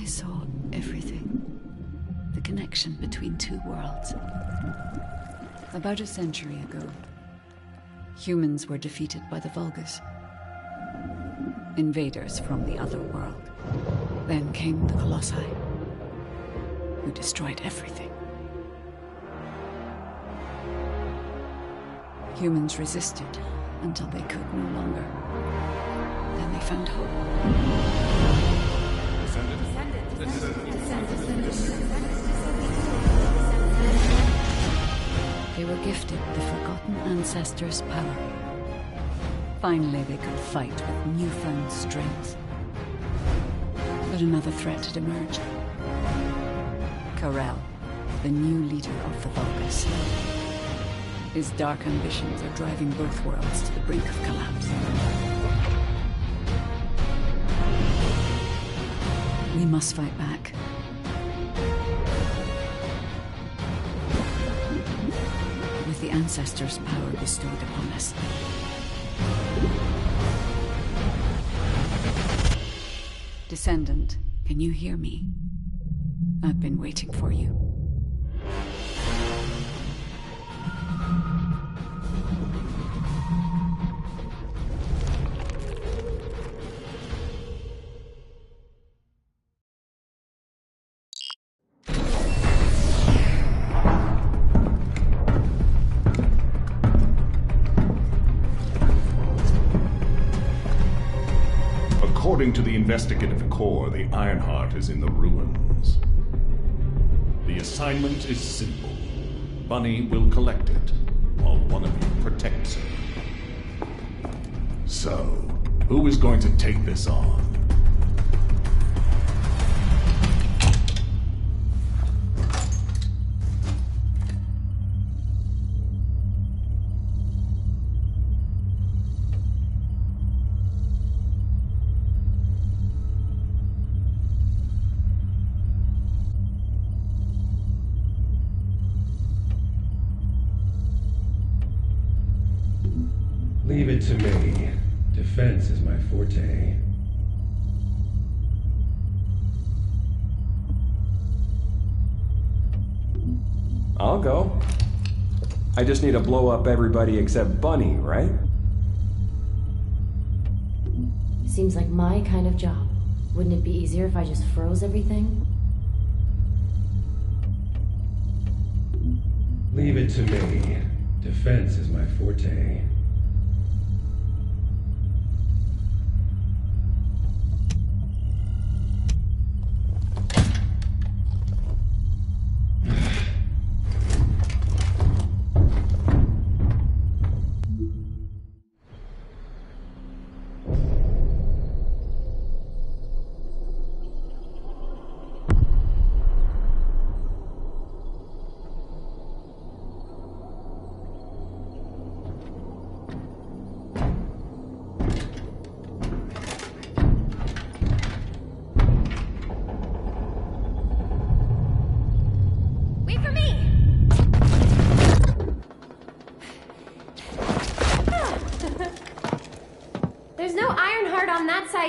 I saw everything. The connection between two worlds. About a century ago, humans were defeated by the Vulgus. Invaders from the other world. Then came the Colossi, who destroyed everything. Humans resisted until they could no longer. Then they found hope. They were gifted the forgotten ancestors' power. Finally, they could fight with newfound strength. But another threat had emerged. Karel, the new leader of the Vulgus. His dark ambitions are driving both worlds to the brink of collapse. We must fight back. With the ancestors' power bestowed upon us. Descendant, can you hear me? I've been waiting for you. According to the investigative core, the Ironheart is in the ruins. The assignment is simple. Bunny will collect it, while one of you protects her. So, who is going to take this on? Leave it to me. Defense is my forte. I'll go. I just need to blow up everybody except Bunny, right? Seems like my kind of job. Wouldn't it be easier if I just froze everything? Leave it to me. Defense is my forte.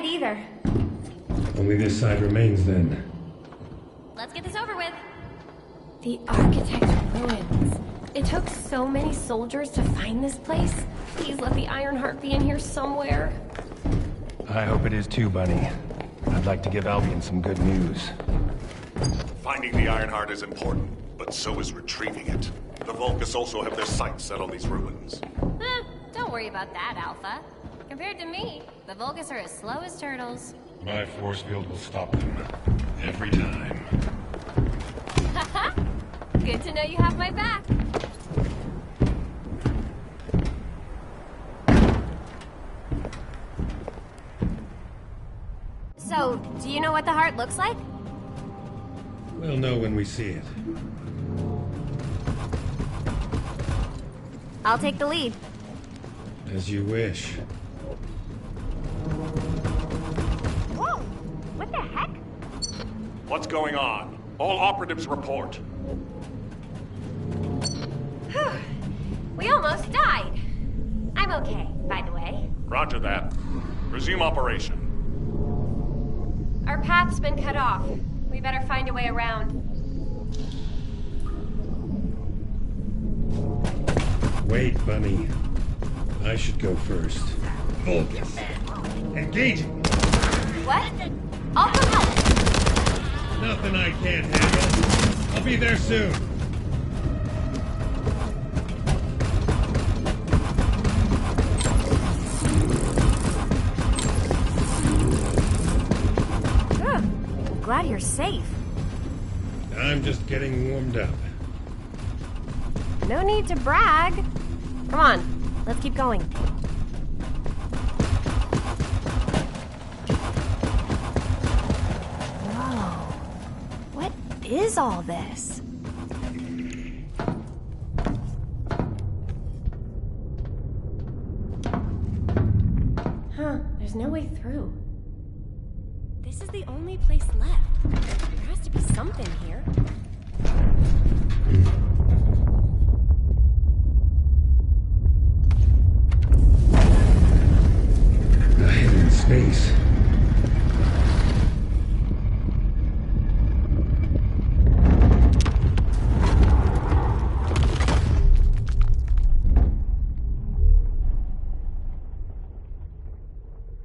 Either. Only this side remains, then. Let's get this over with. The Architect's ruins. It took so many soldiers to find this place. Please let the Ironheart be in here somewhere. I hope it is too, Bunny. I'd like to give Albion some good news. Finding the Ironheart is important, but so is retrieving it. The Vulgus also have their sights set on these ruins. Don't worry about that, Alpha. Compared to me, the Vulgus are as slow as turtles. My force field will stop them. Every time. Haha! Good to know you have my back. So, do you know what the heart looks like? We'll know when we see it. I'll take the lead. As you wish. Whoa! What the heck? What's going on? All operatives report. We almost died. I'm okay, by the way. Roger that. Resume operation. Our path's been cut off. We better find a way around. Wait, Bunny. I should go first. Focus. Engaging. What? I'll come help. Nothing I can't handle. I'll be there soon. Glad you're safe. I'm just getting warmed up. No need to brag. Come on, let's keep going. Whoa. What is all this? Huh, there's no way through. This is the only place left. There has to be something here. A hidden space.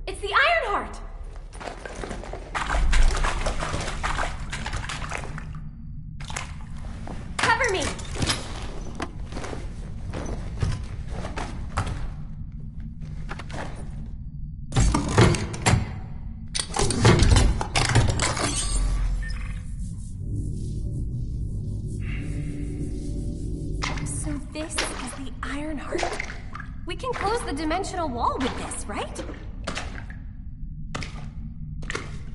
It's the Ironheart! Cover me! So this is the Ironheart. We can close the dimensional wall with this, right?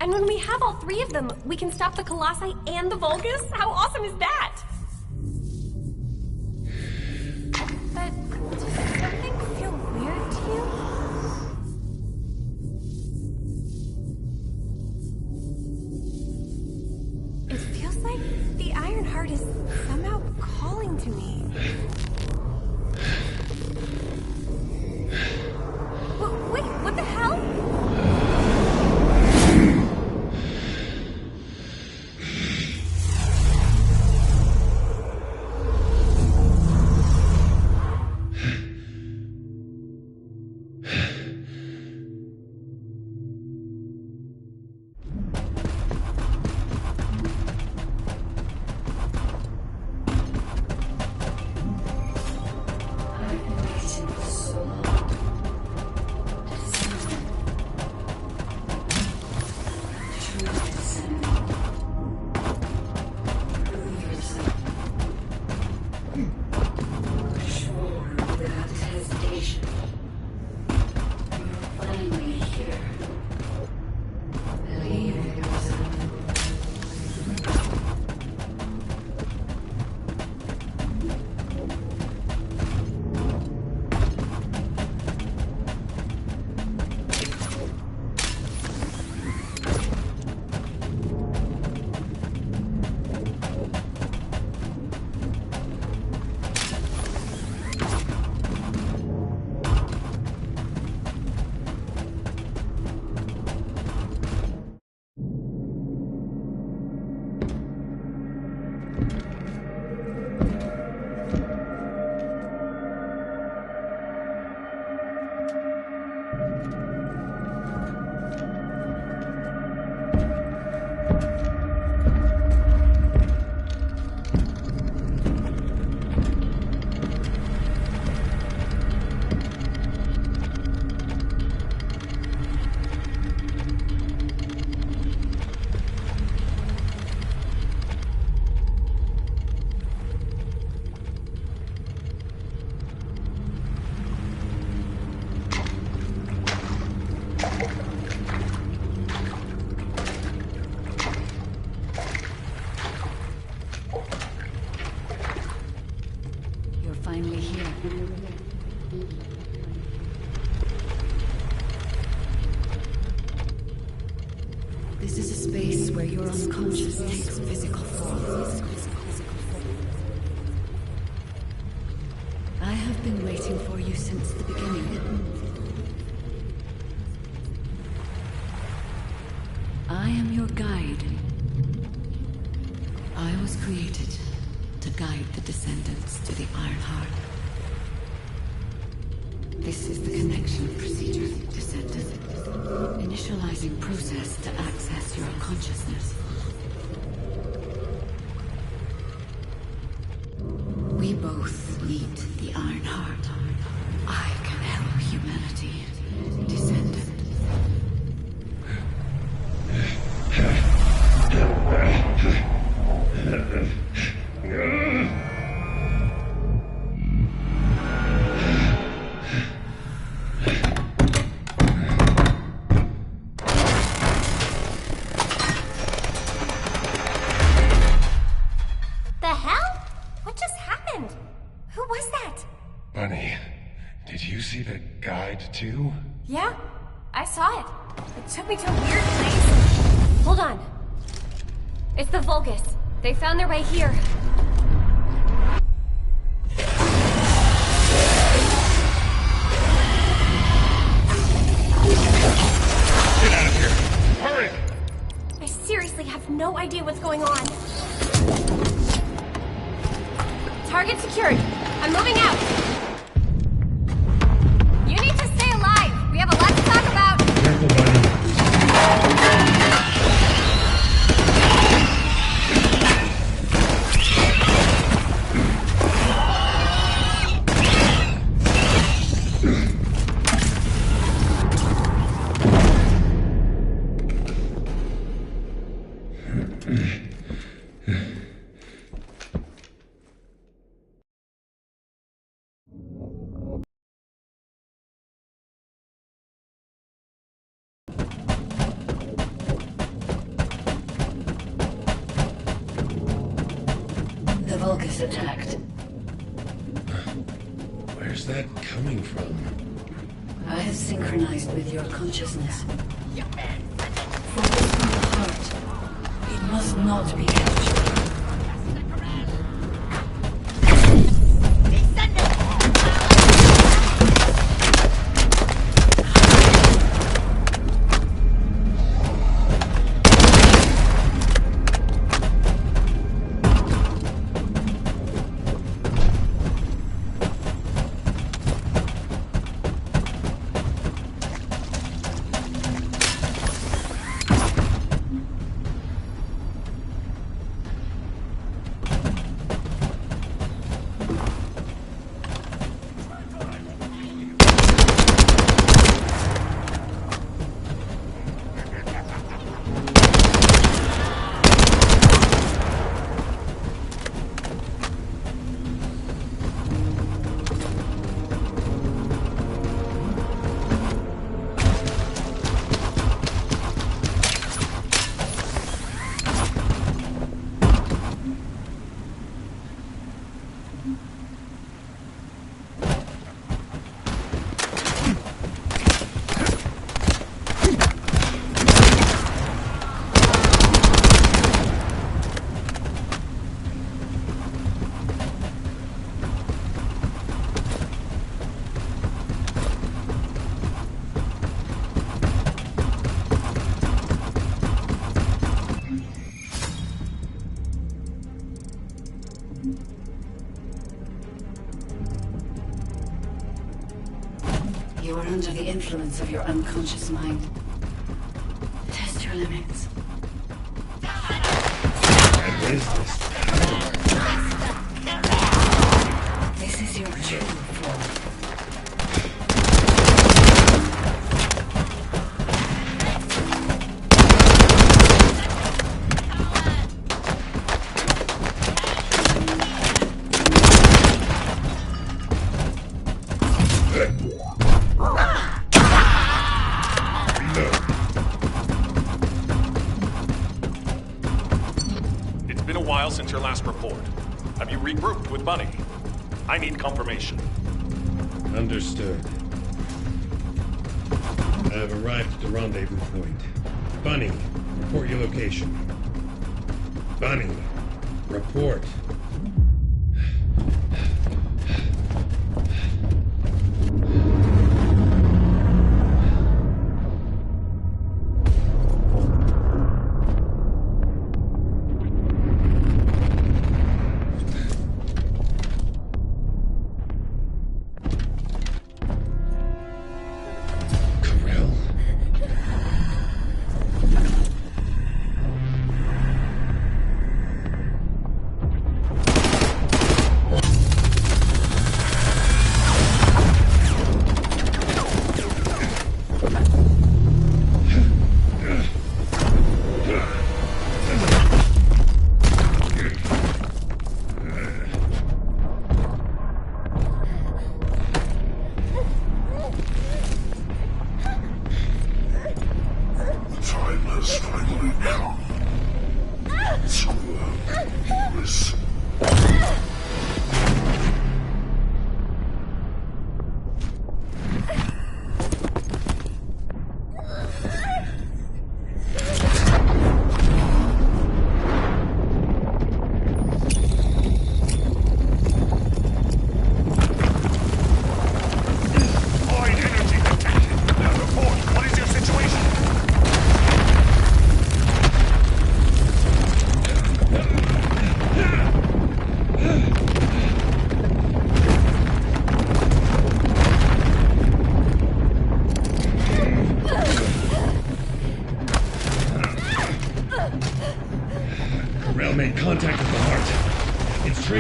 And when we have all three of them, we can stop the Colossi and the Vulgus? How awesome is that? But does something feel weird to you? It feels like the Ironheart is somehow calling to me. Wait, what the hell? Finally here. This is a space where your unconscious takes physical form. I have been waiting for you since the beginning. I am your guide. I was created to guide the descendants to the Iron Heart. This is the connection procedure, Descendant. Initializing process to access your consciousness. We both need the Iron Heart. I can help humanity, Descendant. The hell? What just happened? Who was that? Bunny, did you see the guide too? Yeah, I saw it. It took me to a weird place. Hold on. It's the Vulgus. They found their way here. Get out of here! Hurry! I seriously have no idea what's going on. Target secured. I'm moving out. You need to stay alive. We have a lot to talk about. Careful, buddy. The Vulgus attacked. Where's that coming from? I have synchronized with your consciousness. Focus on the heart. It must not be captured. You are under the influence of your unconscious mind. Test your limits. What is this? This is your true form. It's been a while since your last report. Have you regrouped with Bunny? I need confirmation. Understood. I have arrived at the rendezvous point. Bunny, report your location. Bunny, report.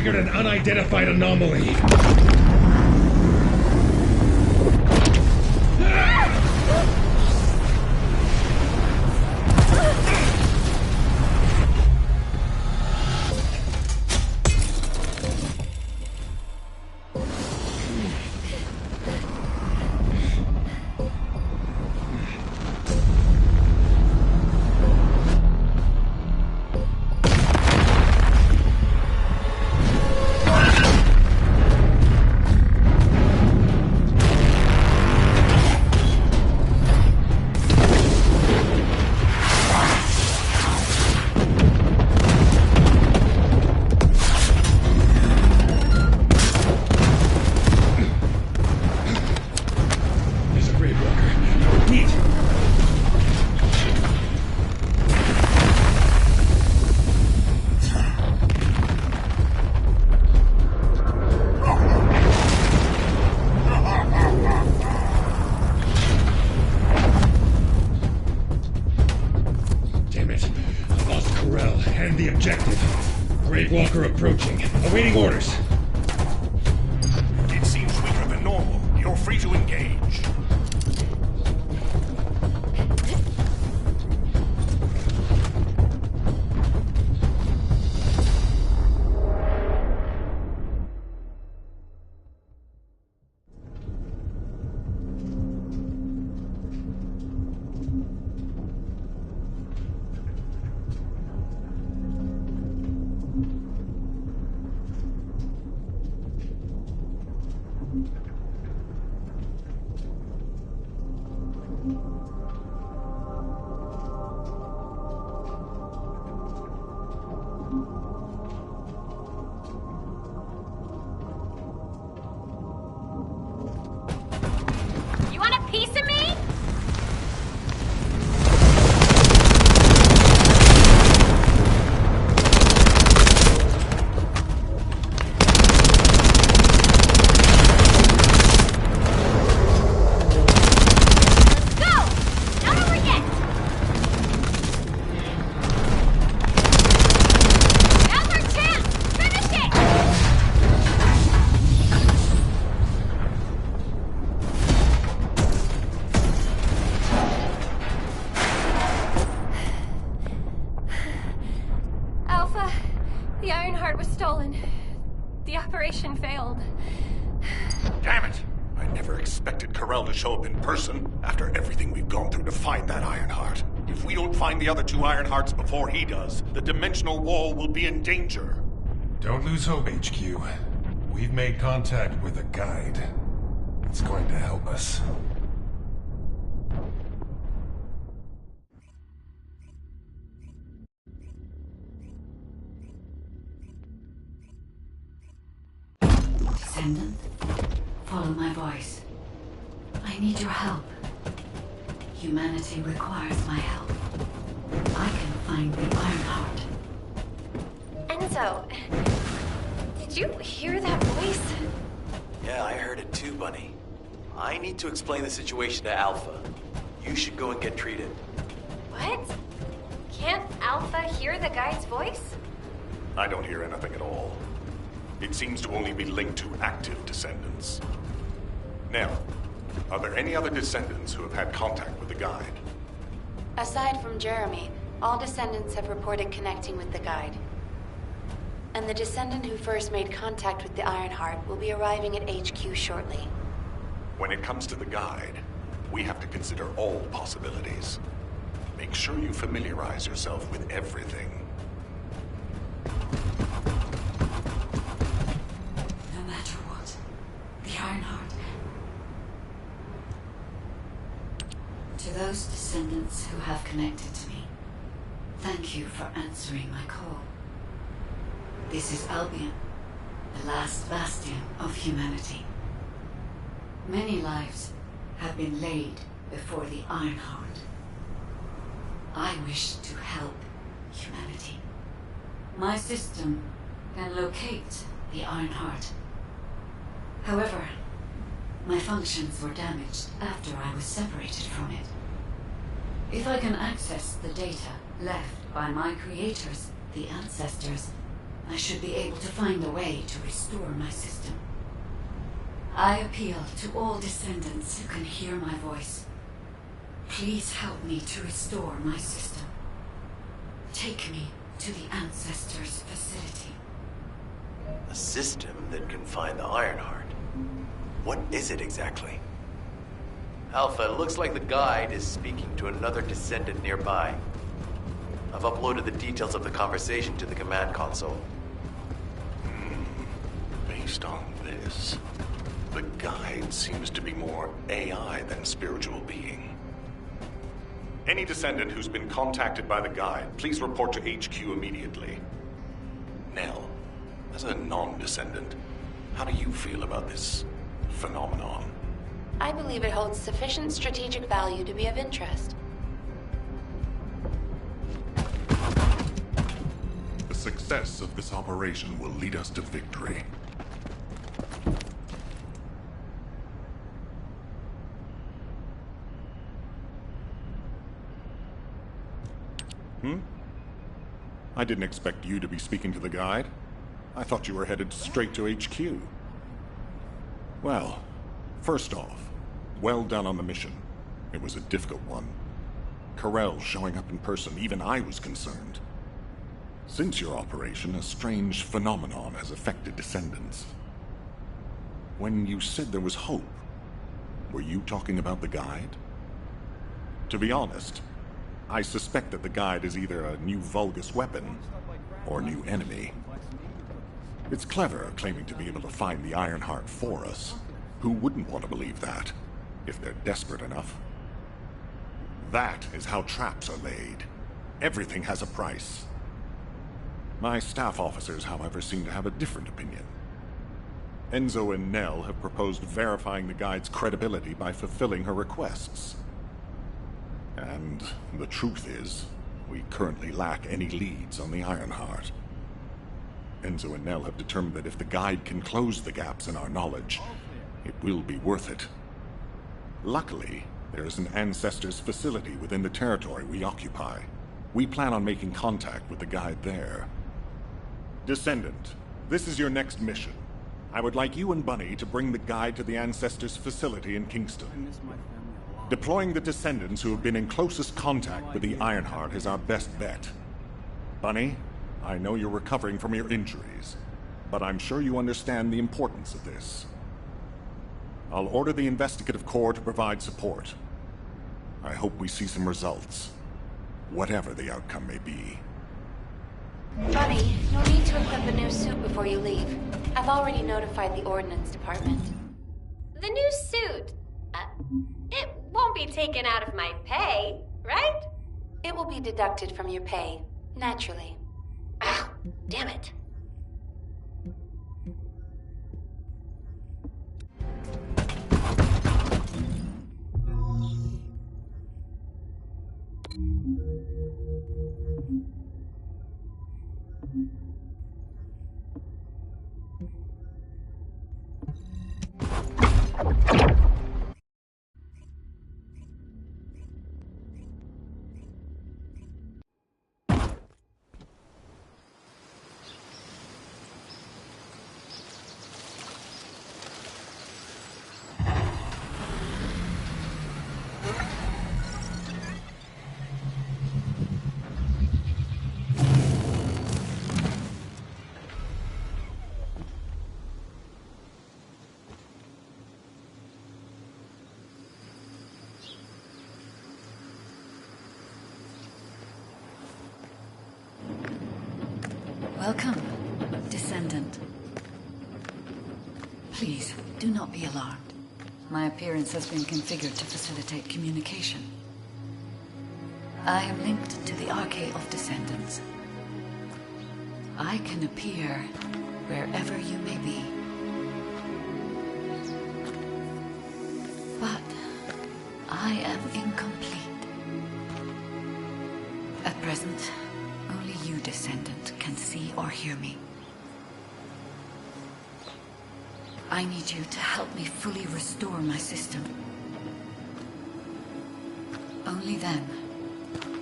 triggered an unidentified anomaly. Walker approaching. Awaiting orders. It seems weaker than normal. You're free to engage. The operation failed. Damn it! I never expected Corell to show up in person after everything we've gone through to find that Ironheart. If we don't find the other two Ironhearts before he does, the dimensional wall will be in danger. Don't lose hope, HQ. We've made contact with a guide. It's going to help us. Descendant, follow my voice. I need your help. Humanity requires my help. I can find the Ironheart. Enzo, did you hear that voice? Yeah, I heard it too, Bunny. I need to explain the situation to Alpha. You should go and get treated. What? Can't Alpha hear the guide's voice? I don't hear anything at all. It seems to only be linked to active descendants. Now, are there any other descendants who have had contact with the guide? Aside from Jeremy, all descendants have reported connecting with the guide. And the descendant who first made contact with the Ironheart will be arriving at HQ shortly. When it comes to the guide, we have to consider all possibilities. Make sure you familiarize yourself with everything. No matter what, the Ironheart. To those descendants who have connected to me, thank you for answering my call. This is Albion, the last bastion of humanity. Many lives have been laid before the Ironheart. I wish to help humanity. My system can locate the Ironheart. However, my functions were damaged after I was separated from it. If I can access the data left by my creators, the ancestors, I should be able to find a way to restore my system. I appeal to all descendants who can hear my voice. Please help me to restore my system. Take me to the Ancestors' facility. A system that can find the Ironheart. What is it exactly? Alpha, it looks like the guide is speaking to another descendant nearby. I've uploaded the details of the conversation to the command console. Based on this, the guide seems to be more AI than spiritual being. Any descendant who's been contacted by the guide, please report to HQ immediately. Nell, as a non-descendant, how do you feel about this phenomenon? I believe it holds sufficient strategic value to be of interest. The success of this operation will lead us to victory. I didn't expect you to be speaking to the guide. I thought you were headed straight to HQ. Well, first off, well done on the mission. It was a difficult one. Corell showing up in person, even I was concerned. Since your operation, a strange phenomenon has affected descendants. When you said there was hope, were you talking about the guide? To be honest, I suspect that the guide is either a new Vulgus weapon or a new enemy. It's clever claiming to be able to find the Ironheart for us. Who wouldn't want to believe that, if they're desperate enough? That is how traps are laid. Everything has a price. My staff officers, however, seem to have a different opinion. Enzo and Nell have proposed verifying the guide's credibility by fulfilling her requests. And the truth is, we currently lack any leads on the Ironheart. Enzo and Nell have determined that if the guide can close the gaps in our knowledge, it will be worth it. Luckily, there is an Ancestors' facility within the territory we occupy. We plan on making contact with the guide there. Descendant, this is your next mission. I would like you and Bunny to bring the guide to the Ancestors' facility in Kingston. Deploying the descendants who have been in closest contact with the Ironheart is our best bet. Bunny, I know you're recovering from your injuries, but I'm sure you understand the importance of this. I'll order the Investigative Corps to provide support. I hope we see some results, whatever the outcome may be. Bunny, you'll need to equip a new suit before you leave. I've already notified the Ordnance Department. The new suit. It won't be taken out of my pay, right? It will be deducted from your pay, naturally. Ah, damn it. Welcome, Descendant. Please, do not be alarmed. My appearance has been configured to facilitate communication. I am linked to the Arcade of Descendants. I can appear wherever you may be. But I am incomplete. At present, only you, Descendant, can see or hear me. I need you to help me fully restore my system. Only then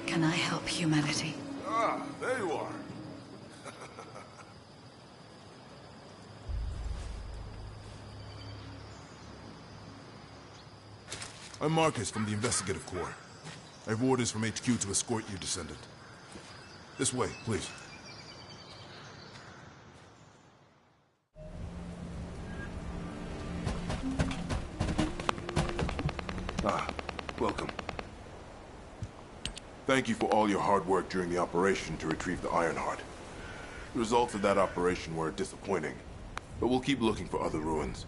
can I help humanity. Ah, there you are. I'm Marcus from the Investigative Corps. I have orders from HQ to escort you, Descendant. This way, please. Welcome. Thank you for all your hard work during the operation to retrieve the Ironheart. The results of that operation were disappointing, but we'll keep looking for other ruins.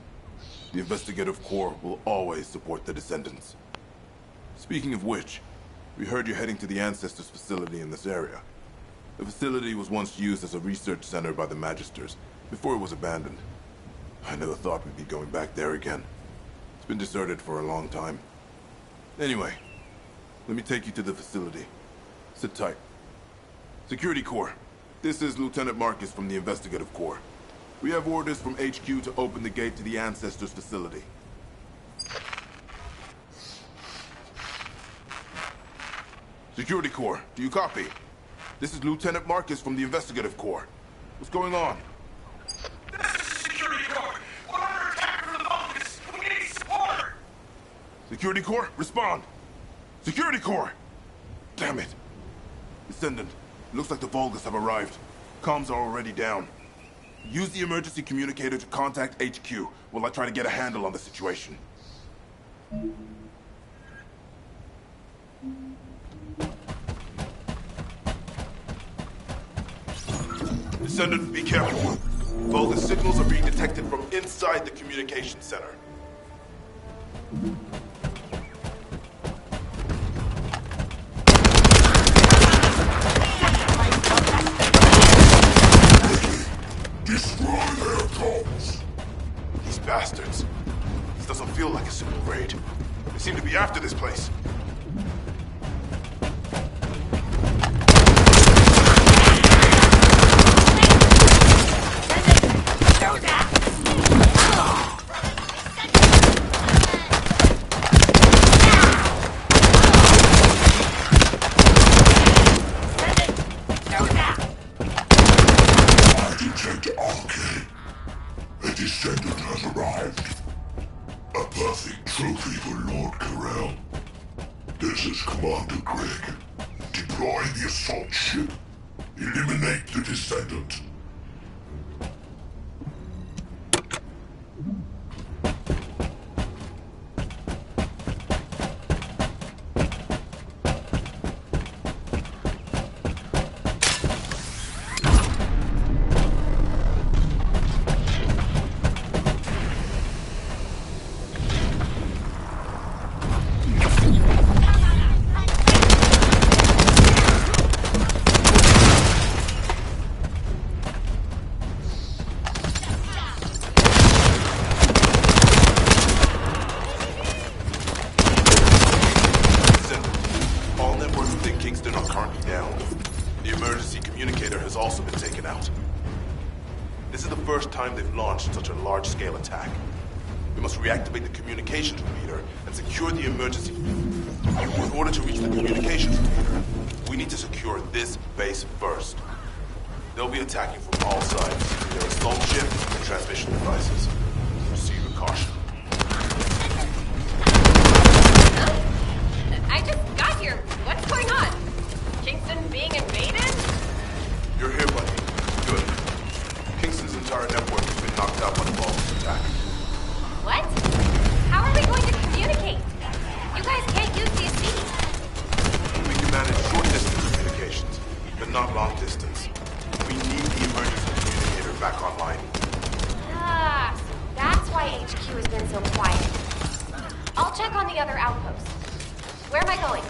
The Investigative Corps will always support the Descendants. Speaking of which, we heard you're heading to the Ancestors facility in this area. The facility was once used as a research center by the Magisters, before it was abandoned. I never thought we'd be going back there again. It's been deserted for a long time. Anyway, let me take you to the facility. Sit tight. Security Corps, this is Lieutenant Marcus from the Investigative Corps. We have orders from HQ to open the gate to the Ancestors facility. Security Corps, do you copy? This is Lieutenant Marcus from the Investigative Corps. What's going on? This is Security Corps. We're under attack from the Vulcans. We need support. Security Corps, respond! Security Corps! Damn it! Descendant, it looks like the Vulgus have arrived. Comms are already down. Use the emergency communicator to contact HQ while I try to get a handle on the situation. Descendant, be careful. Vulgus signals are being detected from inside the communication center. Destroy their goals! These bastards. This doesn't feel like a simple raid. They seem to be after this place. Such a large-scale attack. We must reactivate the communications repeater and secure the emergency. In order to reach the communications repeater, we need to secure this base first. They'll be attacking from all sides, their assault ship and transmission devices. Proceed with caution. I just got here. What's going on? Kingston being invaded? You're here, buddy. Good. Kingston's entire network has been knocked out by the Vulgus attack. What? How are we going to communicate? You guys can't use DSP. We can manage short-distance communications, but not long-distance. We need the emergency communicator back online. Ah, so that's why HQ has been so quiet. I'll check on the other outposts. Where am I going?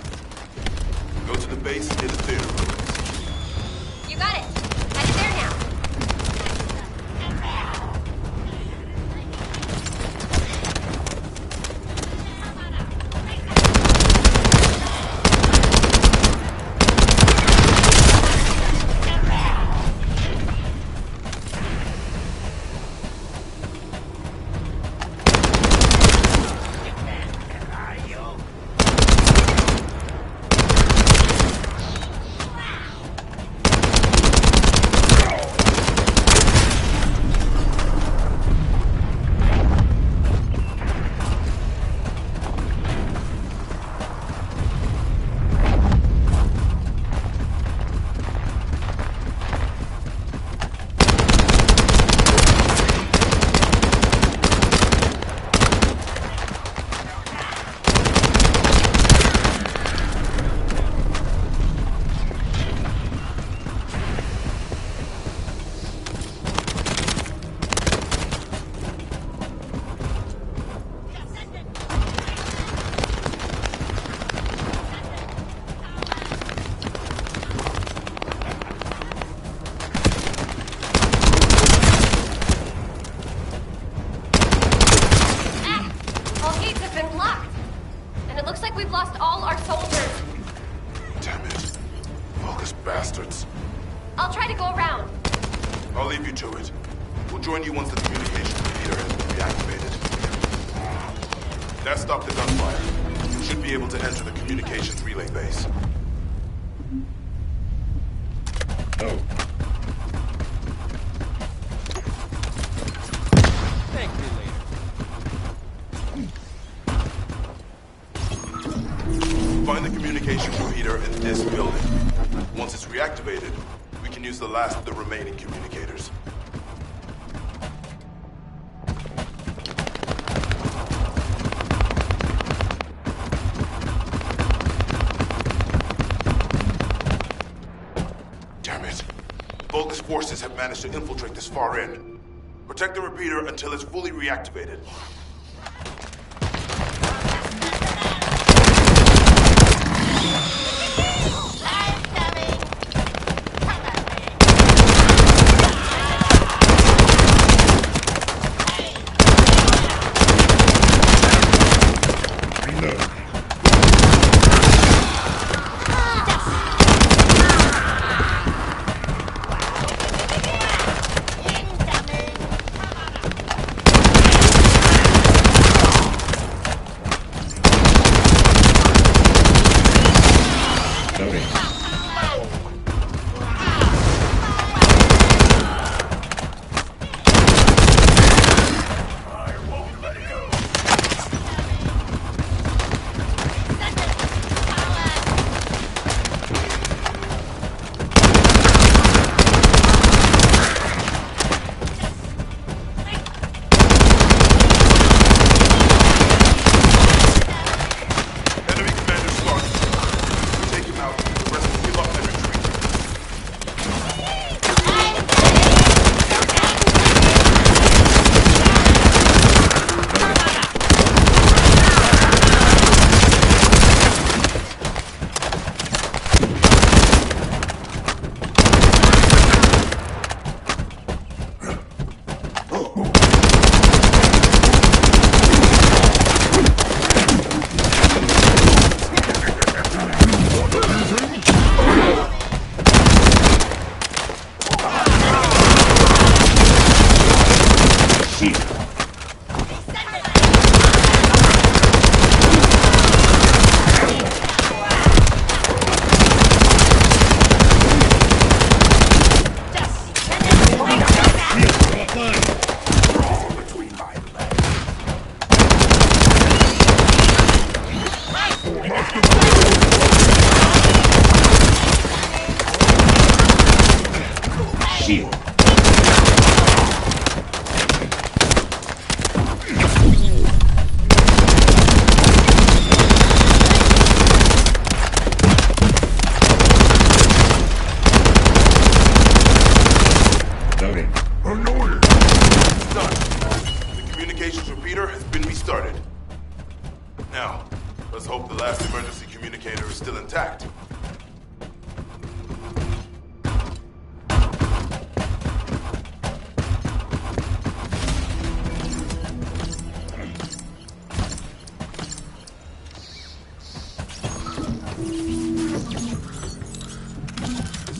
Go to the base in the theater rooms. You got it. Headed there now. and it looks like we've lost all our soldiers. Damn it. Vulgus bastards. I'll try to go around. I'll leave you to it. We'll join you once the communication repeater has been reactivated. That stopped the gunfire. You should be able to enter the communications relay base. Oh. Thank you later. Find the communications repeater in this building. Once it's reactivated, we can use the last of the remaining communicators. Damn it. Vulgus forces have managed to infiltrate this far in. Protect the repeater until it's fully reactivated.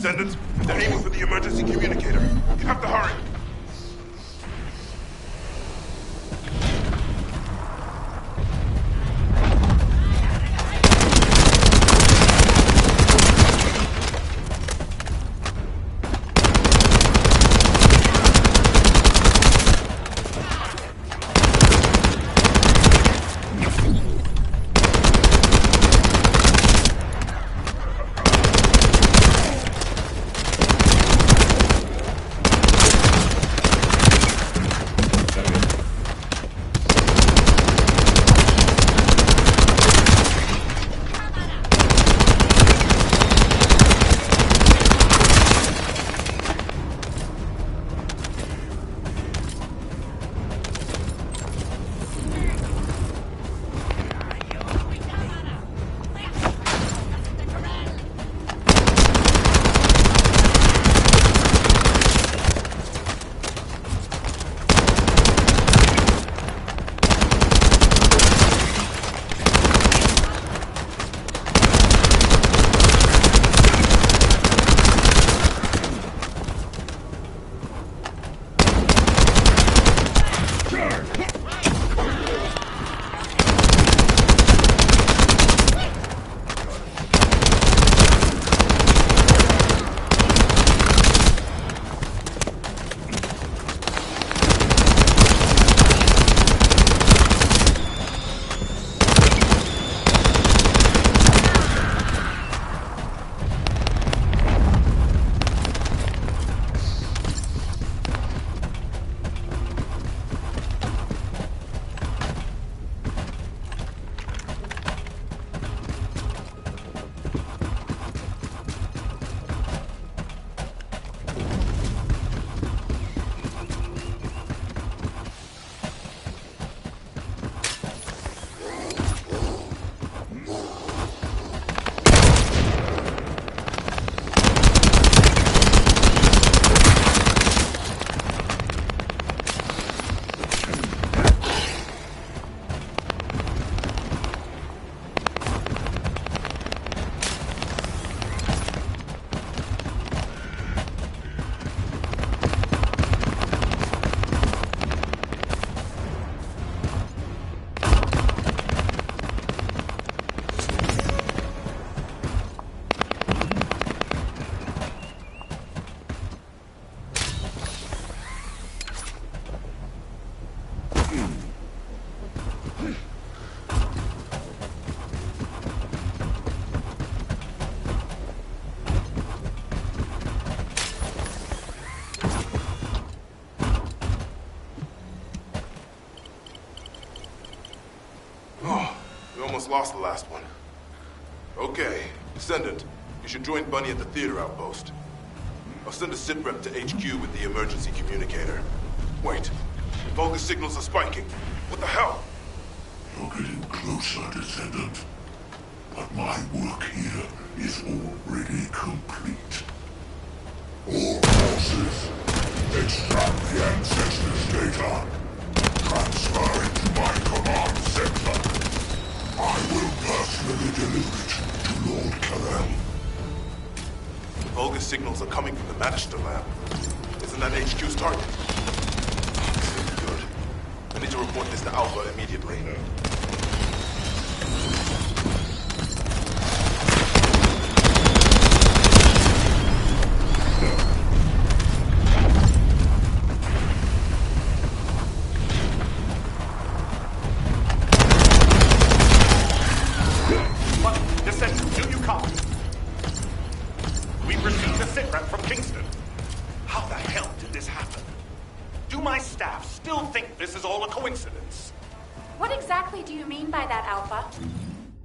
Descendants, they're aiming for the emergency communicator. You have to hurry. almost lost the last one. Okay, Descendant, you should join Bunny at the theater outpost. I'll send a sit rep to HQ with the emergency communicator. Wait, Vulgus signals are spiking. What the hell? You're getting closer, Descendant. But my work here is already complete. All forces, extract the Ancestors' data. Transfer it to my command center. I will personally deliver it to Lord Carell. The Vulgus signals are coming from the Magister lab. Isn't that HQ's target? This isn't good. I need to report this to Alpha immediately. Descendant, do you copy? We've received a sitrep from Kingston. How the hell did this happen? Do my staff still think this is all a coincidence? What exactly do you mean by that, Alpha?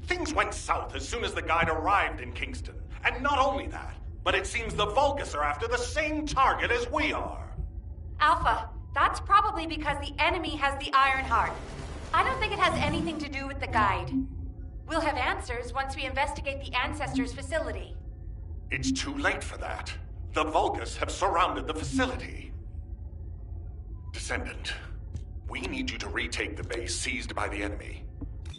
Things went south as soon as the guide arrived in Kingston. And not only that, but it seems the Vulgus are after the same target as we are. Alpha, that's probably because the enemy has the Iron Heart. I don't think it has anything to do with the guide. We'll have answers once we investigate the Ancestors' facility. It's too late for that. The Vulgus have surrounded the facility. Descendant, we need you to retake the base seized by the enemy.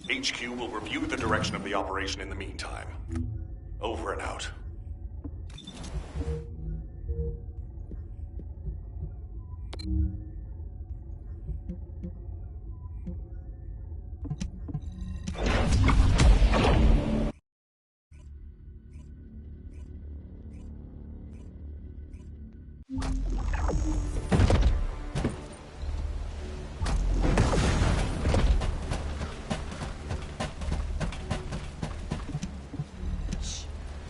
HQ will review the direction of the operation in the meantime. Over and out.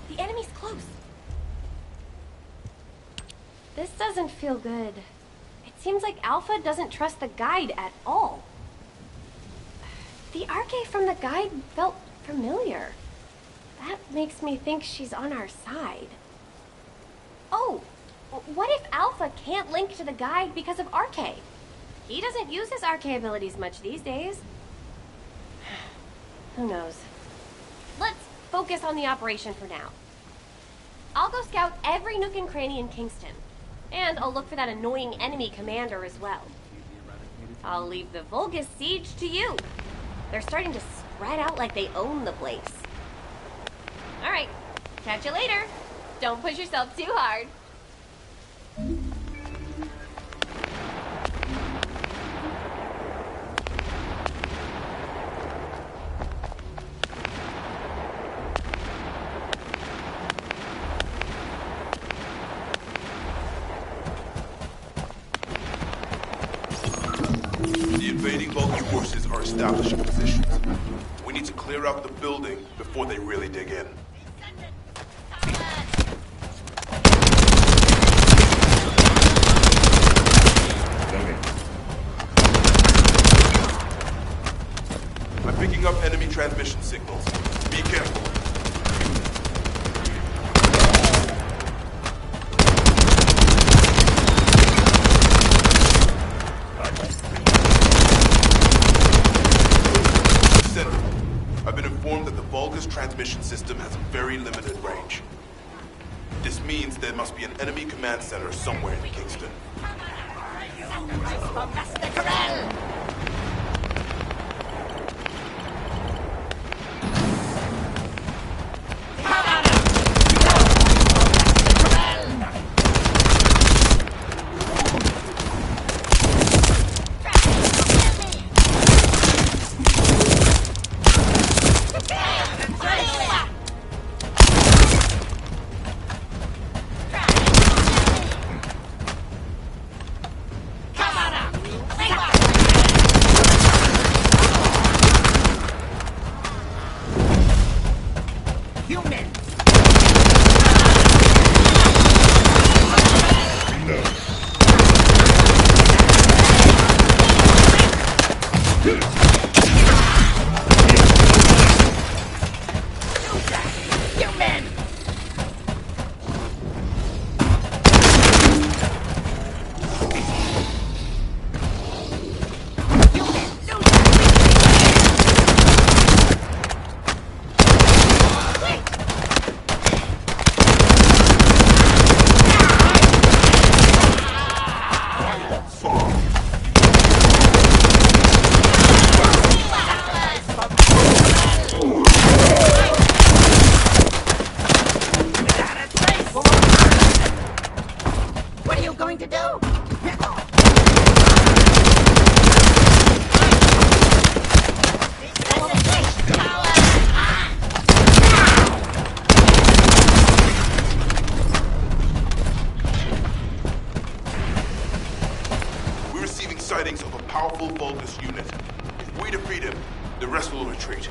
The enemy's close. This doesn't feel good. It seems like Alpha doesn't trust the guide at all. The arche from the guide felt familiar. That makes me think she's on our side. Oh, what if Alpha can't link to the guide because of arche? He doesn't use his arche abilities much these days. Who knows? Let's focus on the operation for now. I'll go scout every nook and cranny in Kingston. And I'll look for that annoying enemy commander as well. I'll leave the Vulgus siege to you. They're starting to spread out like they own the place. Alright, catch you later. Don't push yourself too hard. The invading Vulcan forces are establishing positions. We need to clear out the building before they really dig in. I'm picking up enemy transmission signals. Be careful. I've been informed that the Vulgus transmission system has a very limited range. This means there must be an enemy command center somewhere in Kingston. unit. If we defeat him, the rest will retreat.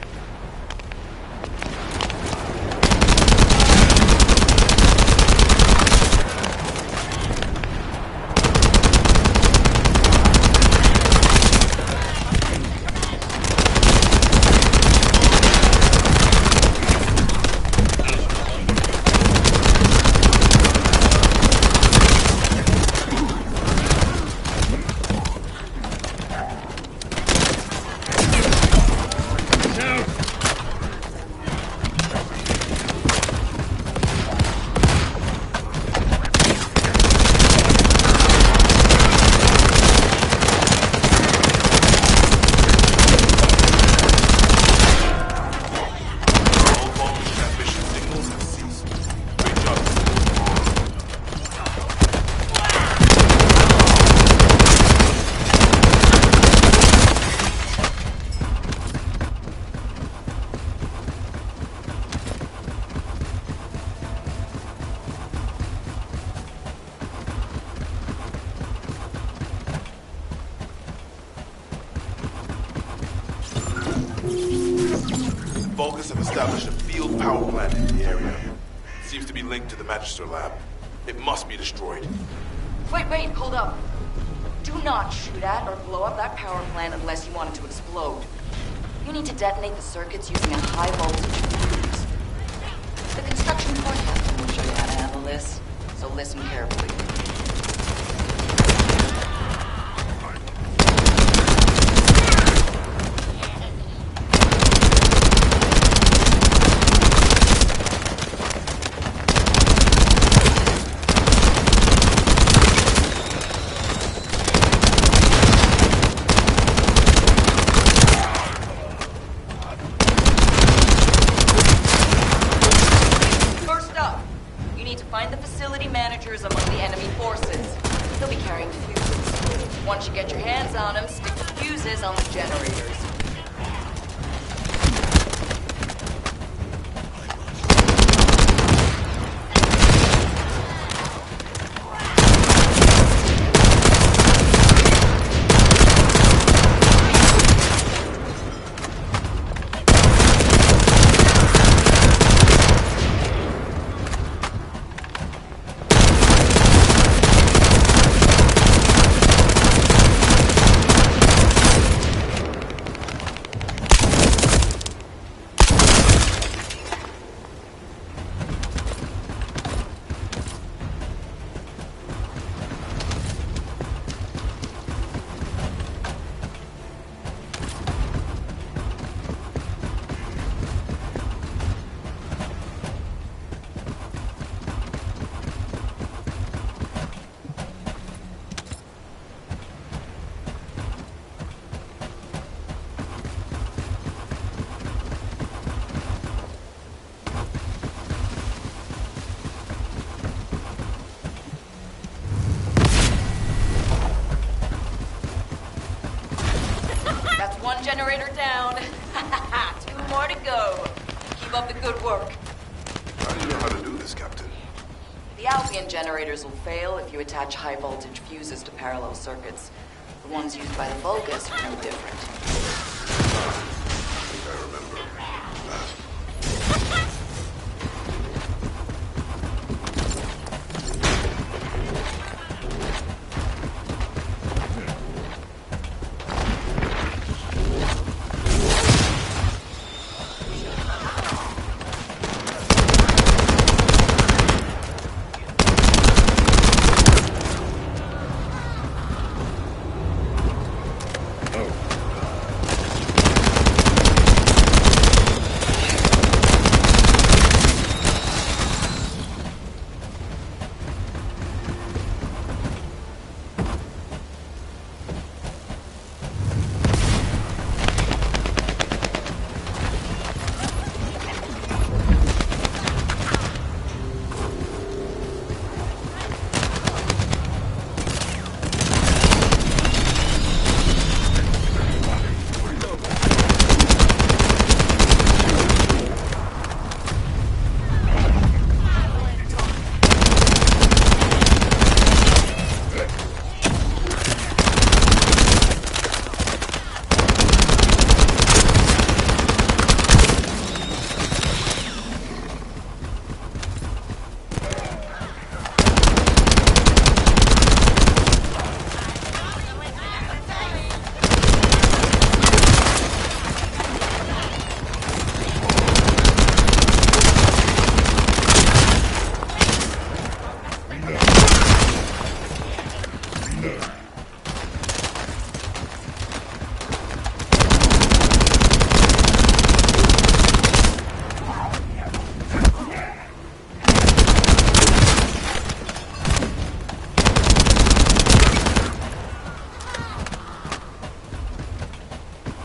Vulgus have established a field power plant in the area. It seems to be linked to the Magister lab. It must be destroyed. Wait, hold up. Do not shoot at or blow up that power plant unless you want it to explode. You need to detonate the circuits using a high voltage fuse. The construction forecast will show you how to handle this, so listen carefully. Find the facility managers among the enemy forces. They'll be carrying fuses. Once you get your hands on them, stick the fuses on the generators. One generator down. 2 more to go. Keep up the good work. How do you know how to do this, Captain? The Albion generators will fail if you attach high voltage fuses to parallel circuits. The ones used by the Vulgus are no different. I think I remember.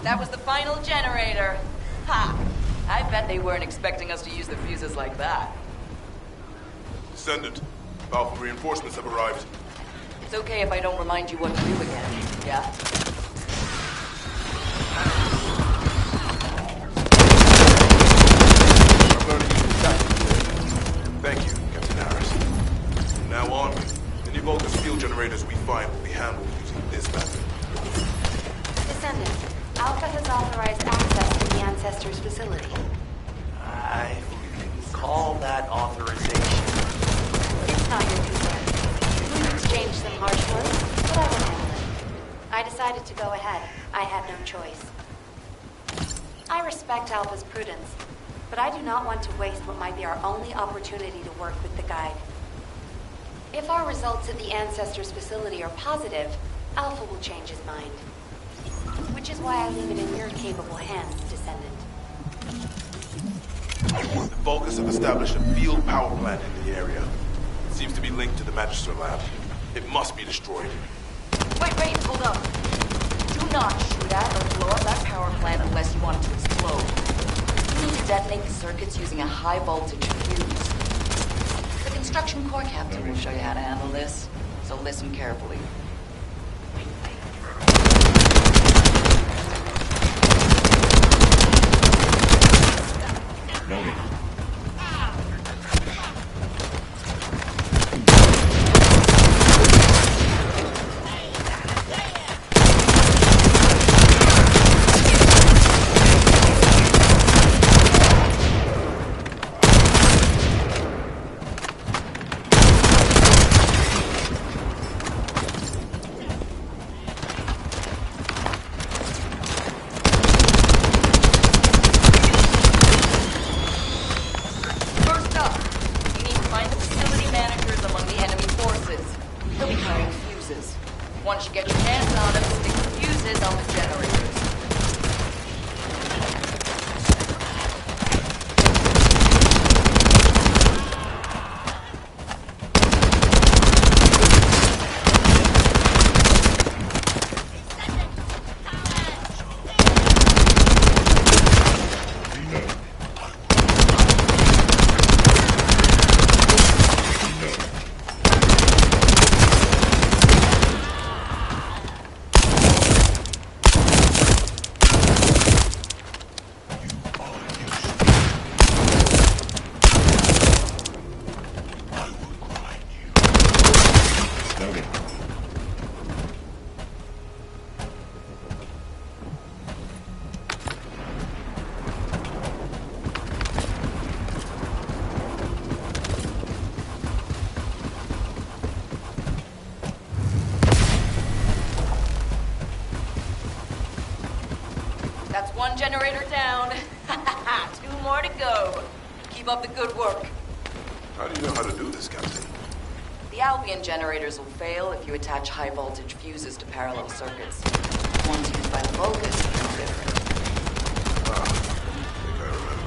That was the final generator. Ha! I bet they weren't expecting us to use the fuses like that. Descendant, Alpha reinforcements have arrived. It's okay if I don't remind you what to do again, yeah? I'm learning to attack. Thank you, Captain Harris. From now on, any Vulcan steel generators we find will be handled using this method. Descendant, Alpha has authorized access to the Ancestors' facility. I call that authorization. It's not your concern. We've exchanged some harsh words, but I will handle it. I decided to go ahead. I had no choice. I respect Alpha's prudence, but I do not want to waste what might be our only opportunity to work with the Guide. If our results at the Ancestors' facility are positive, Alpha will change his mind. Which is why I leave it in your capable hands, Descendant. The Vulcans have established a field power plant in the area. It seems to be linked to the Magister lab. It must be destroyed. Wait, hold up. Do not shoot at or blow up that power plant unless you want it to explode. You need to detonate the circuits using a high voltage fuse. The construction core captain will show you how to handle this, so listen carefully. Loading. Once you get your hands on them, stick the fuses on the generators. That's one generator down. Two more to go. Keep up the good work. How do you know how to do this, Captain? The Albion generators will fail if you attach high voltage fuses to parallel circuits. Ones used by the Vulcans are different. I think I remember.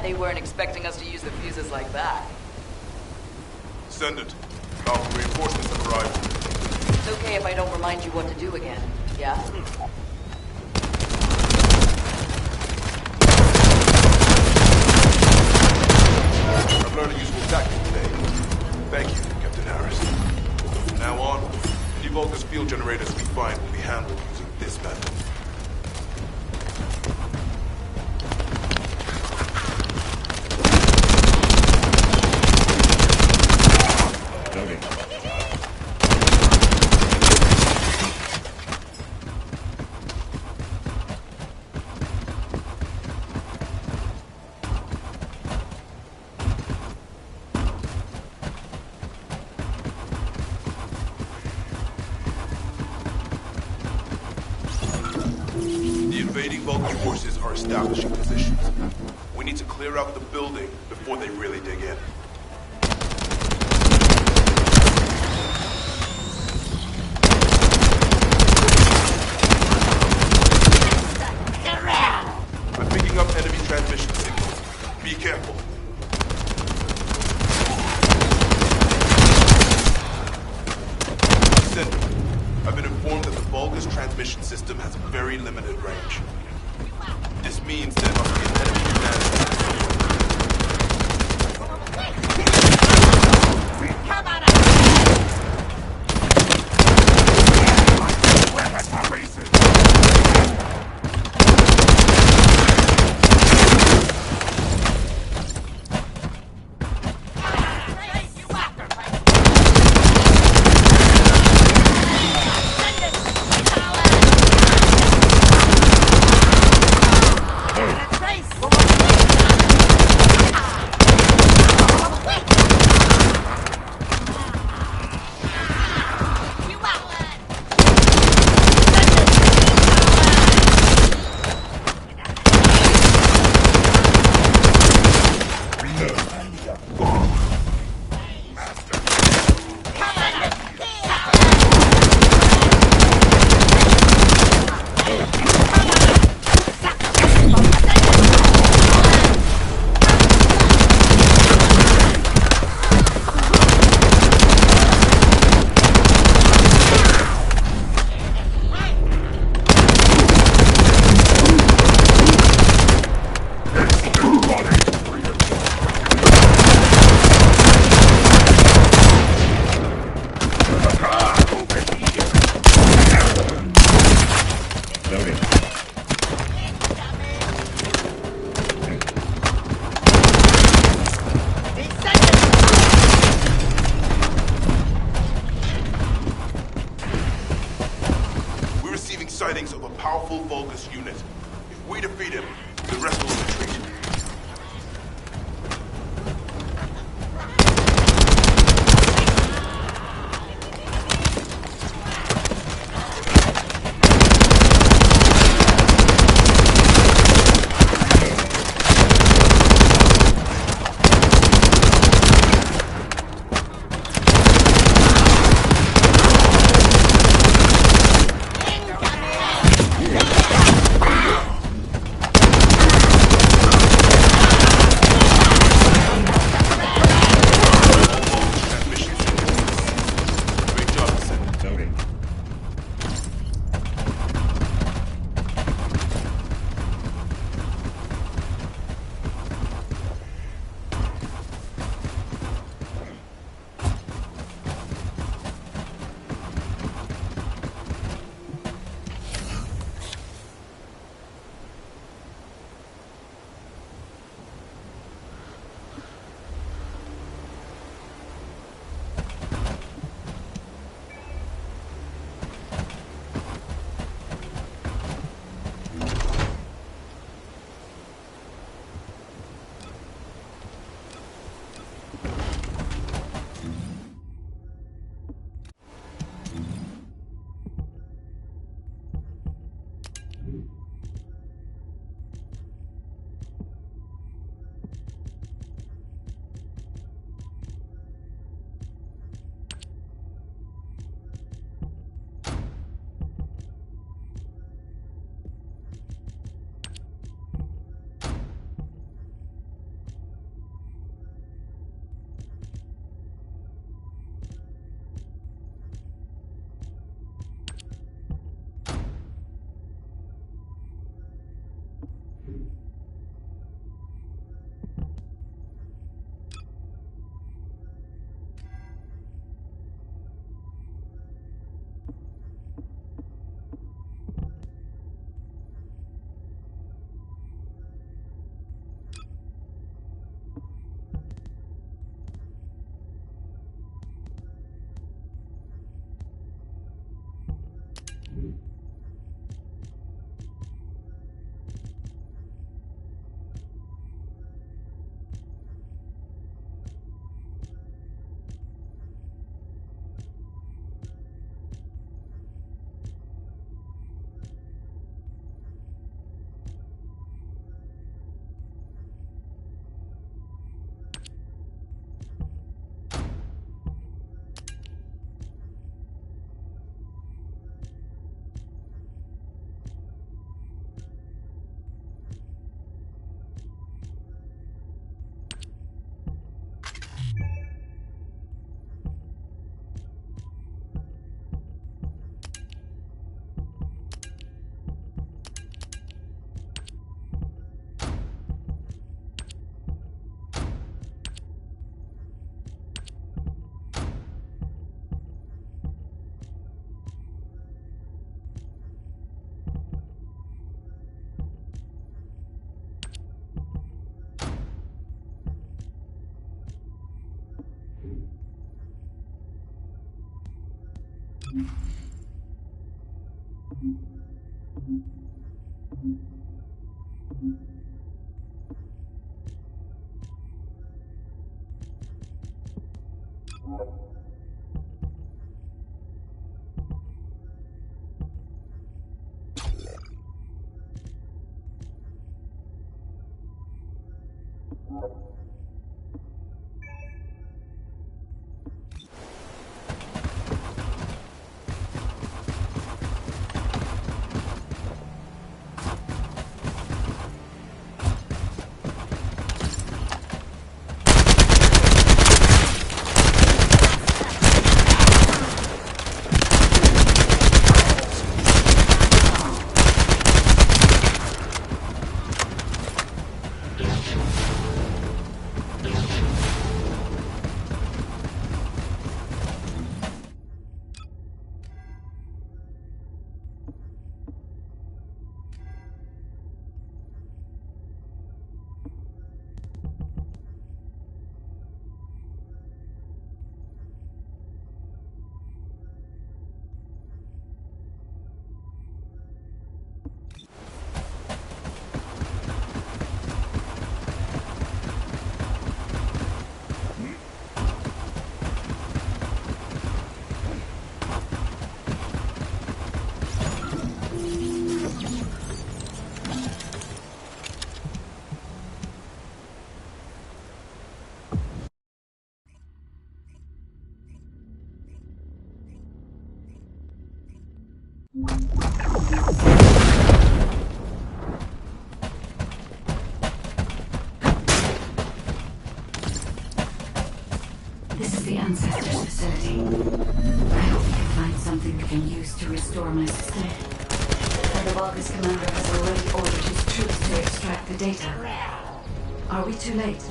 they weren't expecting us to use the fuses like that. Descendant, Alpha reinforcements have arrived. It's okay if I don't remind you what to do again, yeah? I've learned a useful tactic today. Thank you, Captain Harris. From now on, any Vulgus field generators we find will be handled using this method. Vulcan forces are establishing positions. We need to clear out the building before they really dig in. I'm picking up enemy transmission signals. Be careful. Descendant, I've been informed that the Vulgus transmission system has very limited range. This means there must be an enemy command center somewhere. Come on! sightings of a powerful Vulgus unit. If we defeat him, the rest will retreat. This is the Ancestors facility. I hope we can find something we can use to restore my system. The Vulgus commander has already ordered his troops to extract the data. Are we too late?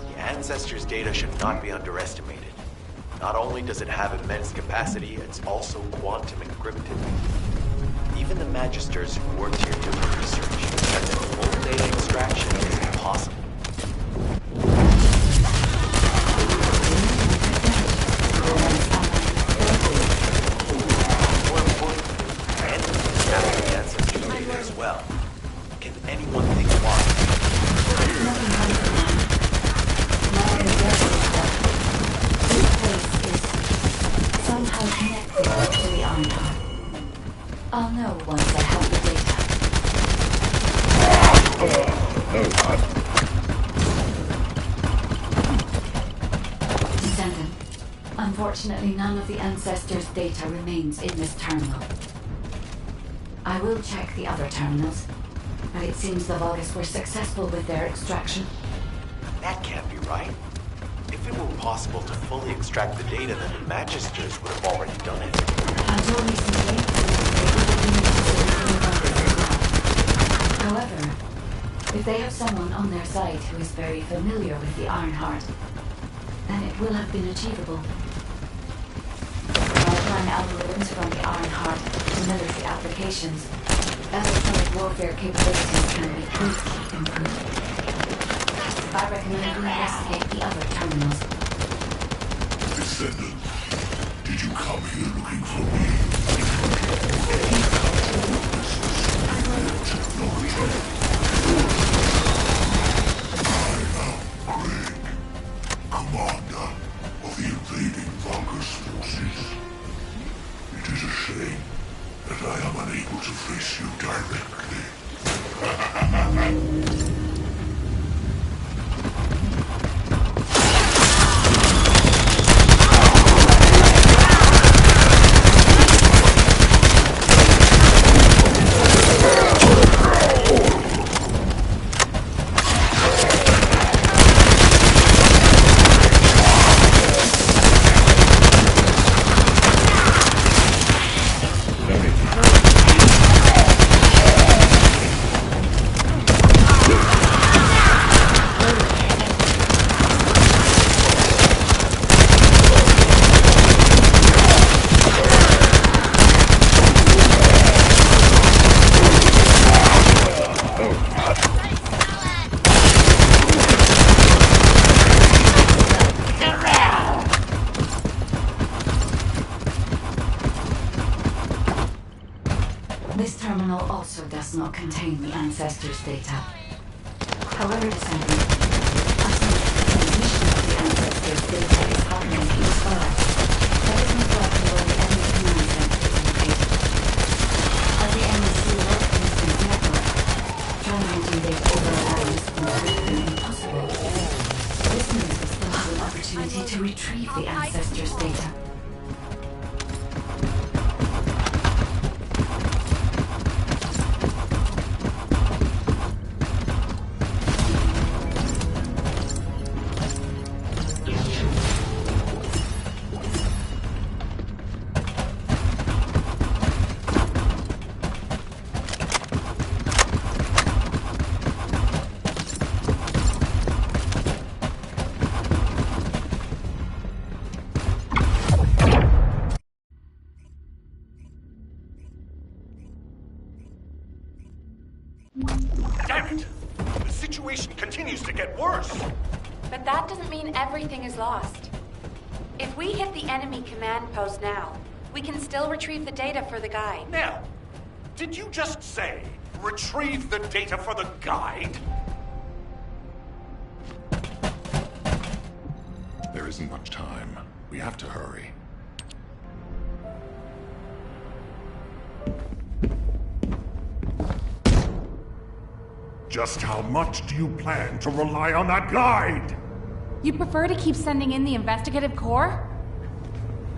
The Ancestors' data should not be underestimated. Not only does it have immense capacity, it's also quantum encrypted. Even the Magisters who worked here doing research said that full data extraction is impossible. More important, and after the Ancestors' data as well. Can anyone think why? Somehow connected to the Ironheart. I'll know once I have the data. Descendant, unfortunately none of the Ancestors' data remains in this terminal. I will check the other terminals, but it seems the Vulgus were successful with their extraction. That can't be right. If it were possible to fully extract the data, then the Magisters would have already done it. Until recently, they would be necessary for the Vulgus as well. However, if they have someone on their side who is very familiar with the Ironheart, then it will have been achievable. Offline algorithms from the Ironheart to military applications, electronic warfare capabilities can be greatly improved. I recommend we investigate the other terminals. Descendant, did you come here looking for me? I am Greg, commander of the invading Vulgus forces. It is a shame that I am unable to face you directly. terminal also does not contain the Ancestors' data. However, Descendant, as much as the transmission of the Ancestors' data is happening each far, that is most likely where the enemy command center is located. As the NEC left instant network, transmitting data over a long distance would have been impossible. This means we still have an opportunity to retrieve the Ancestors' data. Damn it! The situation continues to get worse! But that doesn't mean everything is lost. If we hit the enemy command post now, we can still retrieve the data for the guide. Now, did you just say, retrieve the data for the guide? There isn't much time. We have to hurry. Just how much do you plan to rely on that guide? You prefer to keep sending in the investigative corps?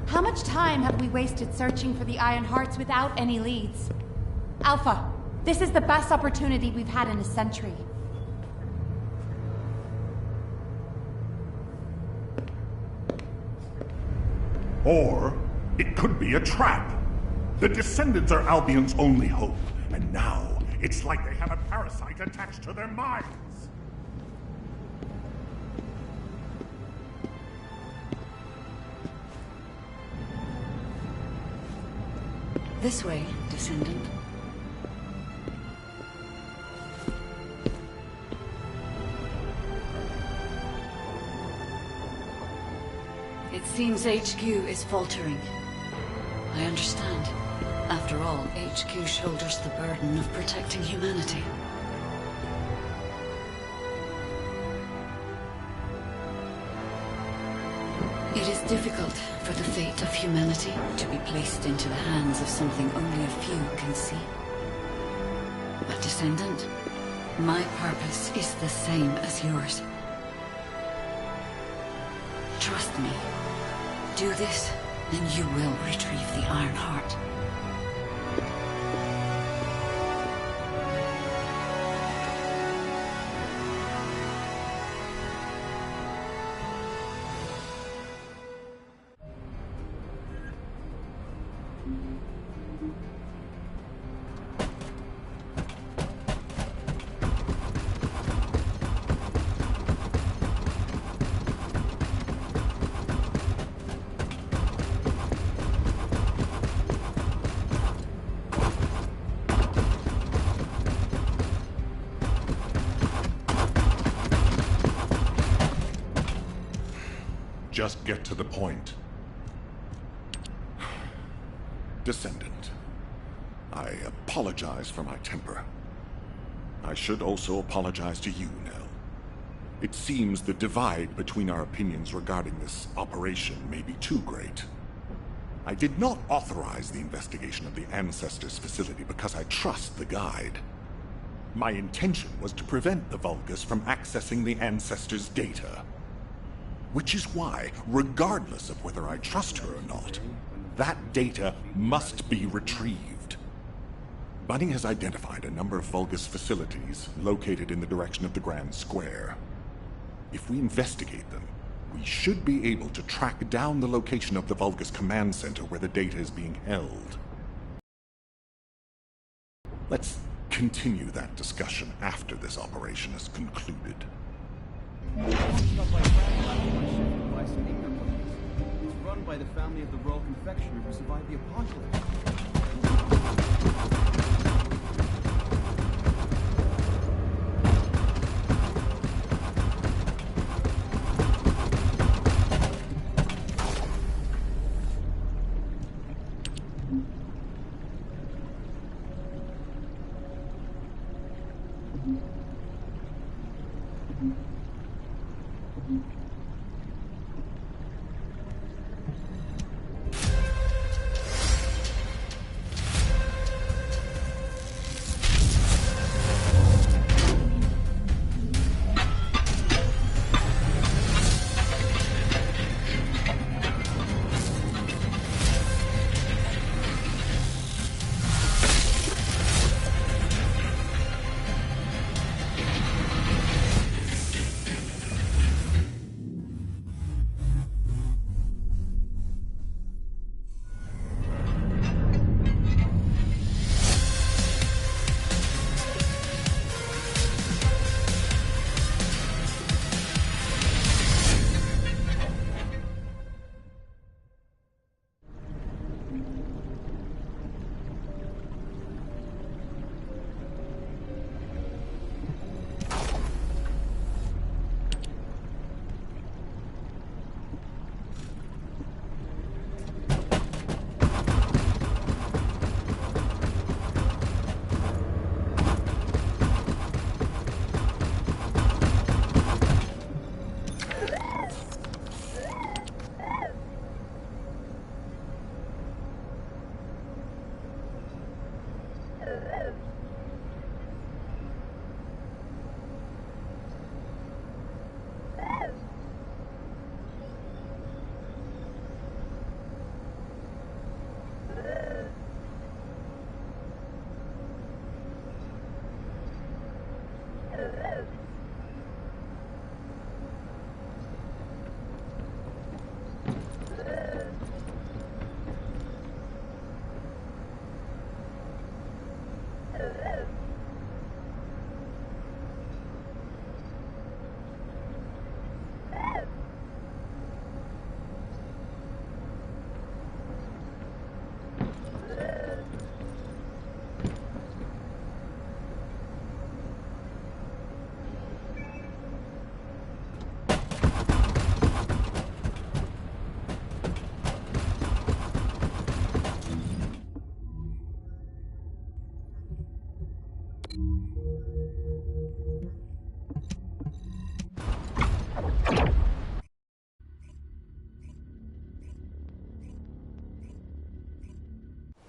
How much time have we wasted searching for the Iron Hearts without any leads? Alpha, this is the best opportunity we've had in a century. Or it could be a trap. The Descendants are Albion's only hope, and now it's like they have a parasite attached to their minds. This way, Descendant. It seems HQ is faltering. I understand. After all, HQ shoulders the burden of protecting humanity. It is difficult for the fate of humanity to be placed into the hands of something only a few can see. But Descendant, my purpose is the same as yours. Trust me. Do this, and you will retrieve the Iron Heart. Just get to the point. Descendant, I apologize for my temper. I should also apologize to you, Nell. It seems the divide between our opinions regarding this operation may be too great. I did not authorize the investigation of the Ancestors' facility because I trust the guide. My intention was to prevent the Vulgus from accessing the Ancestors' data. Which is why, regardless of whether I trust her or not, that data must be retrieved. Bunny has identified a number of Vulgus facilities located in the direction of the Grand Square. If we investigate them, we should be able to track down the location of the Vulgus command center where the data is being held. Let's continue that discussion after this operation is concluded. It's run by the family of the Royal Confectioner who survived the apocalypse.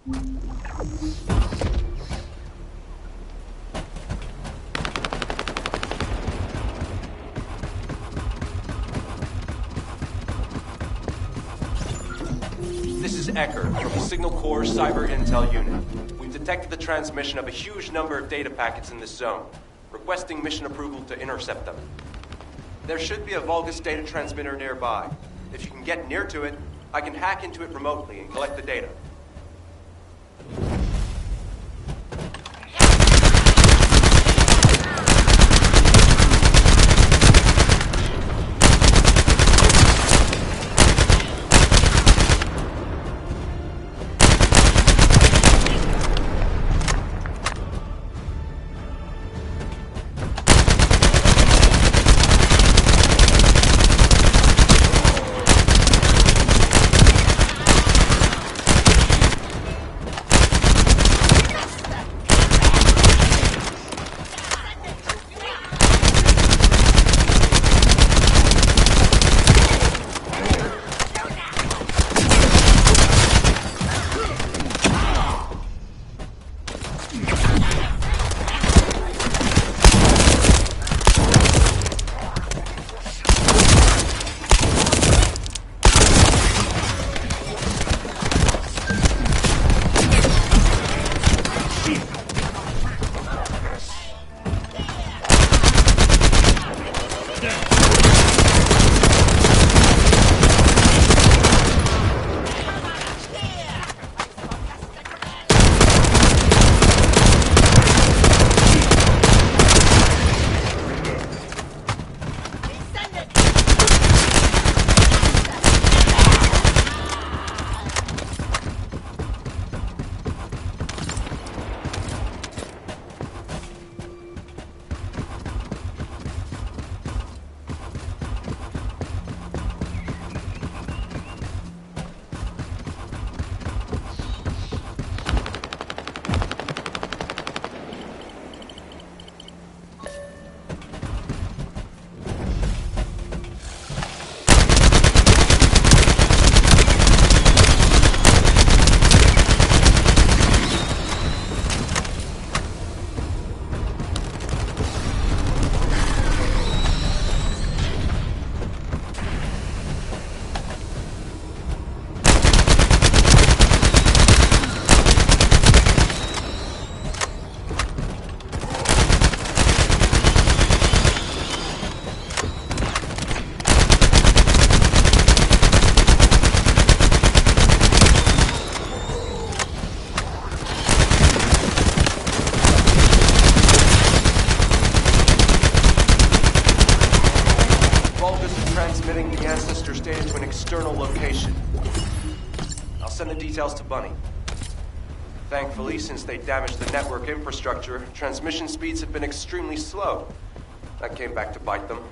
This is Eckert from the Signal Corps Cyber Intel Unit. We've detected the transmission of a huge number of data packets in this zone, requesting mission approval to intercept them. There should be a Vulgus data transmitter nearby. If you can get near to it, I can hack into it remotely and collect the data. Transmitting the Ancestor's data to an external location. I'll send the details to Bunny. Thankfully, since they damaged the network infrastructure, transmission speeds have been extremely slow. That came back to bite them.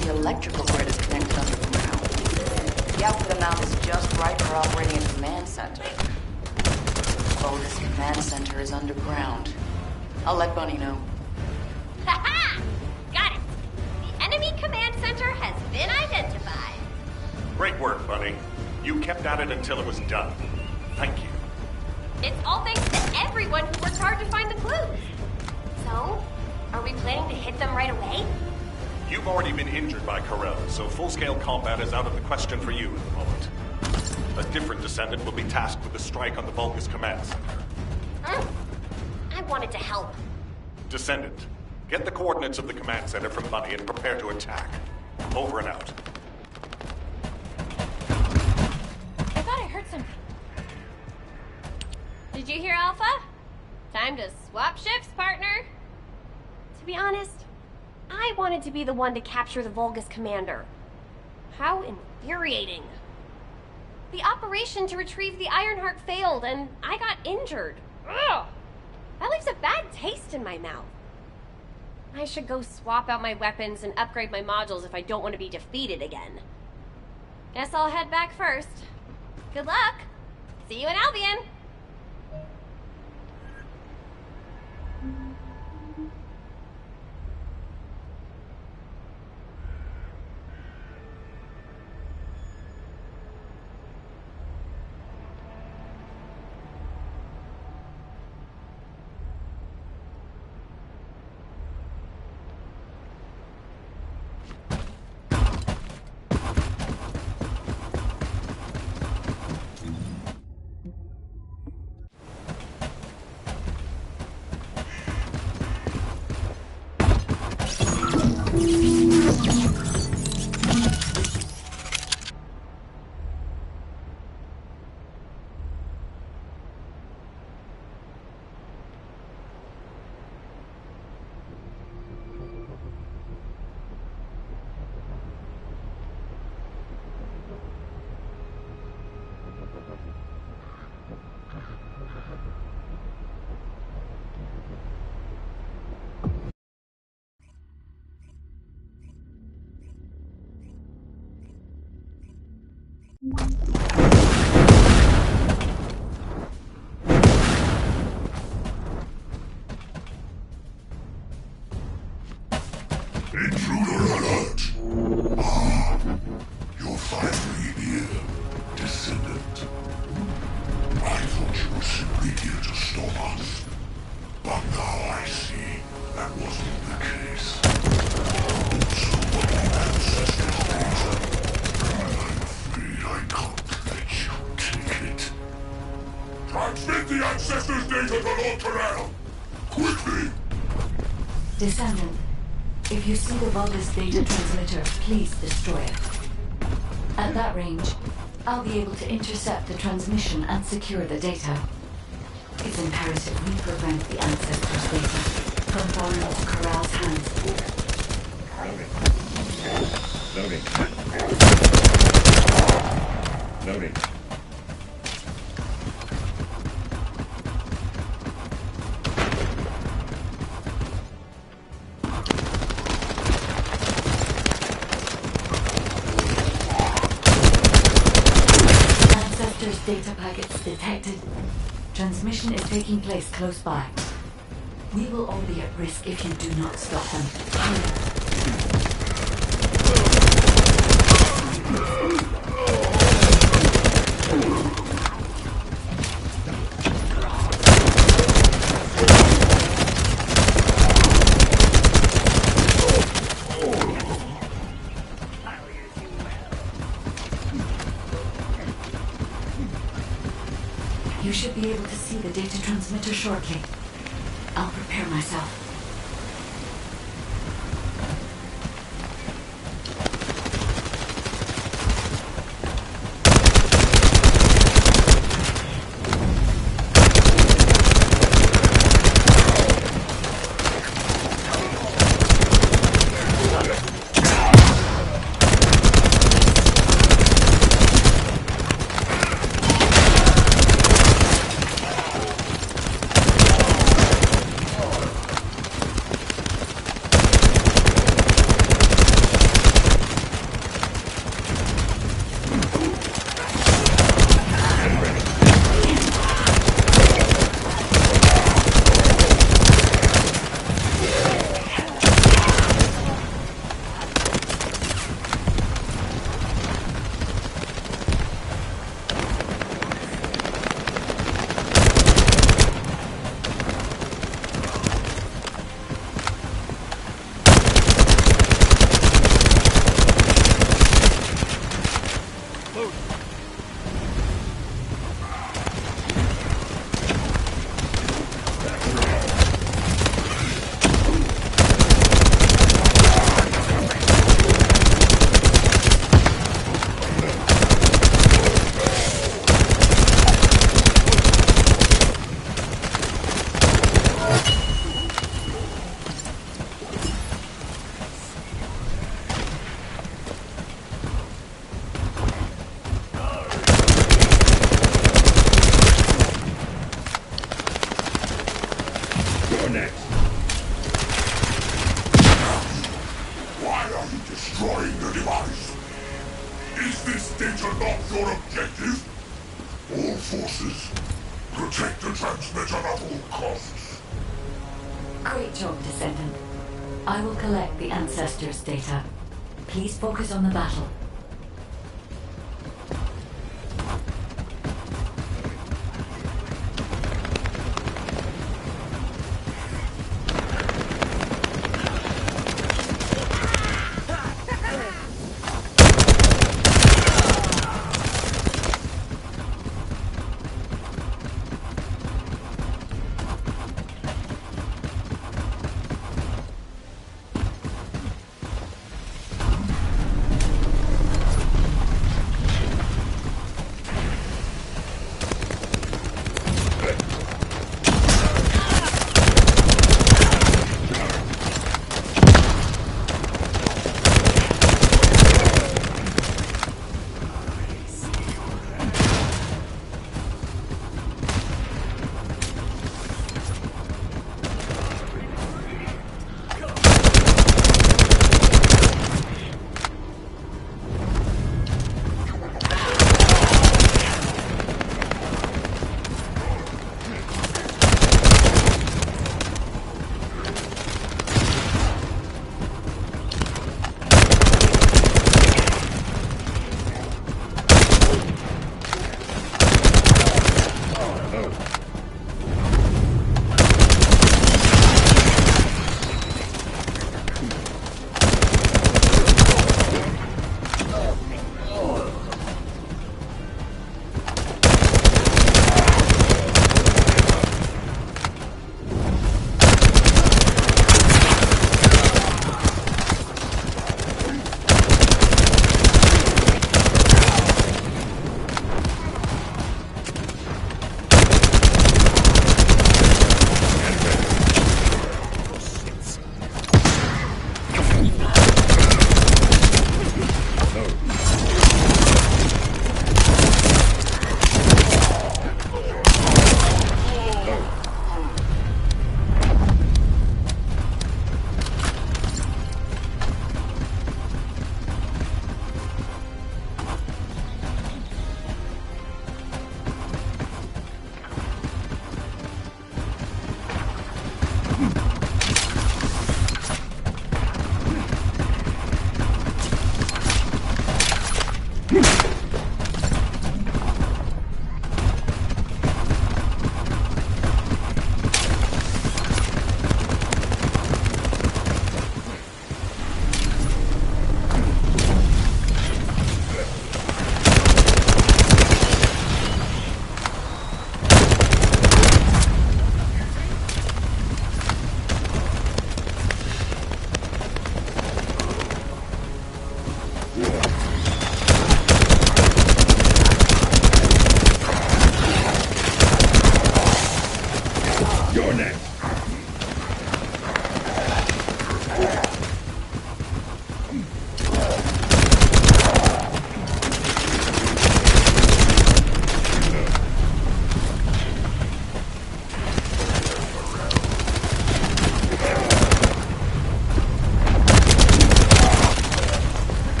The electrical grid is connected underground. The output amount is just right for operating a command center. Oh, this command center is underground. I'll let Bunny know. Ha-ha! Got it! The enemy command center has been identified. Great work, Bunny. You kept at it until it was done. Thank you. It's all thanks to everyone who worked hard to find the clues. So, are we planning to hit them right away? You've already been injured by Corell, so full-scale combat is out of the question for you at the moment. A different Descendant will be tasked with the strike on the Vulgus command center. I wanted to help. Descendant, get the coordinates of the command center from Bunny and prepare to attack. Over and out. I thought I heard something. Did you hear, Alpha? Time to swap ships, partner. To be honest, I wanted to be the one to capture the Vulgus commander. How infuriating. The operation to retrieve the Ironheart failed, and I got injured. Ugh! That leaves a bad taste in my mouth. I should go swap out my weapons and upgrade my modules if I don't want to be defeated again. Guess I'll head back first. Good luck! See you in Albion! Intruder alert! You're finally here, Descendant. I thought you were simply here to stop us. But now I see that wasn't the case. Also, what the ancestors data. I'm afraid I can't let you take it. Transmit the ancestors' data to Lord Corell! Quickly! Descendant, if you see the Vulgus data transmitter, please destroy it. At that range, I'll be able to intercept the transmission and secure the data. It's imperative we prevent the ancestors' data from falling into Corral's hands. Loading. Loading. Ancestors' data packets detected. Transmission is taking place close by. We will all be at risk if you do not stop them. You should be able to see the data transmitter shortly. I'll prepare myself. destroying the device. Is this data not your objective? All forces, protect the transmitter at all costs. Great job, Descendant. I will collect the Ancestors' data. Please focus on the battle.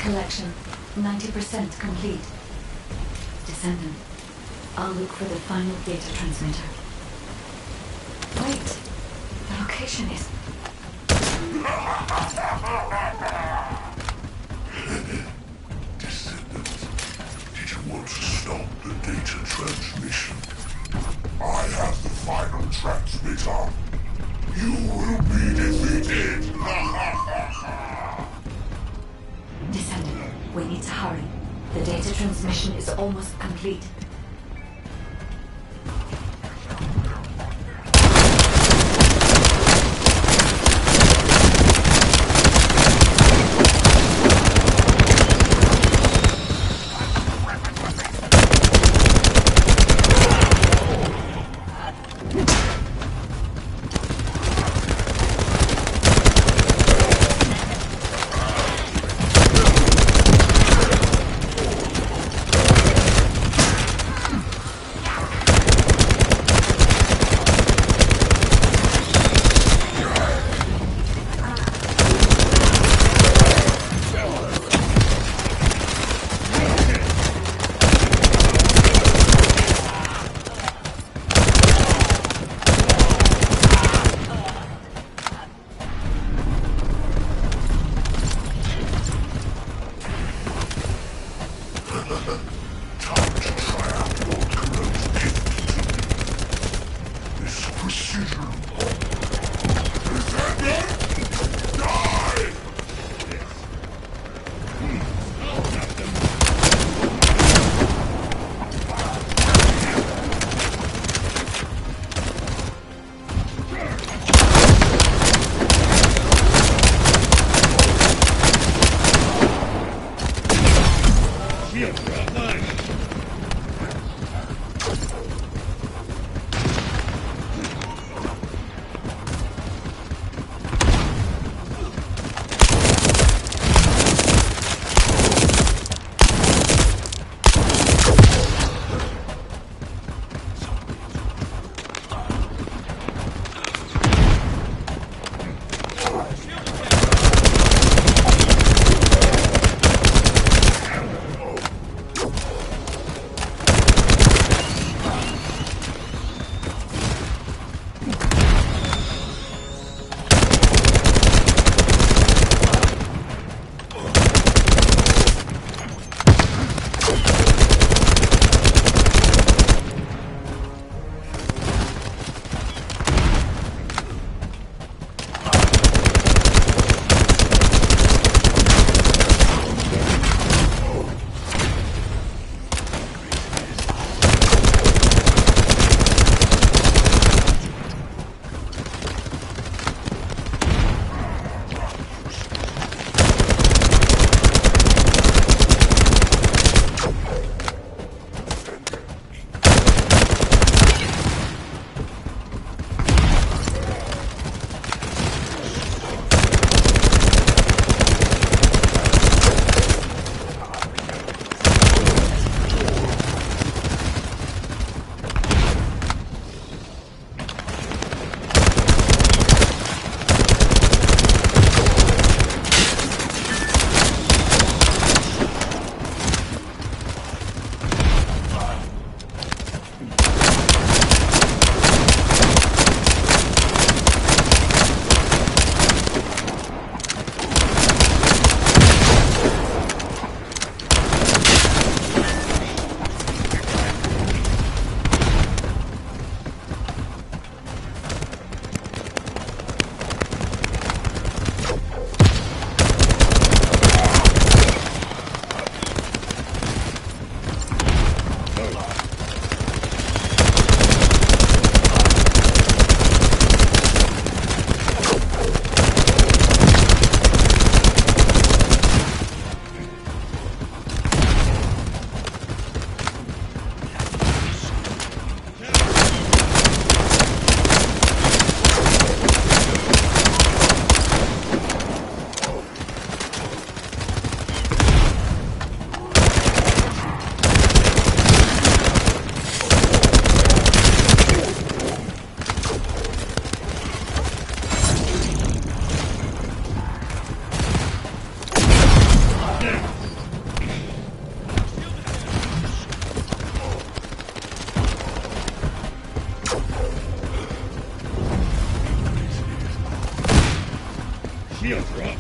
Collection 90% complete. Descendant, I'll look for the final data transmitter. Wait, the location is... Descendant, did you want to stop the data transmission? I have the final transmitter. You will be defeated. Descendant, we need to hurry. The data transmission is almost complete.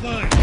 offline!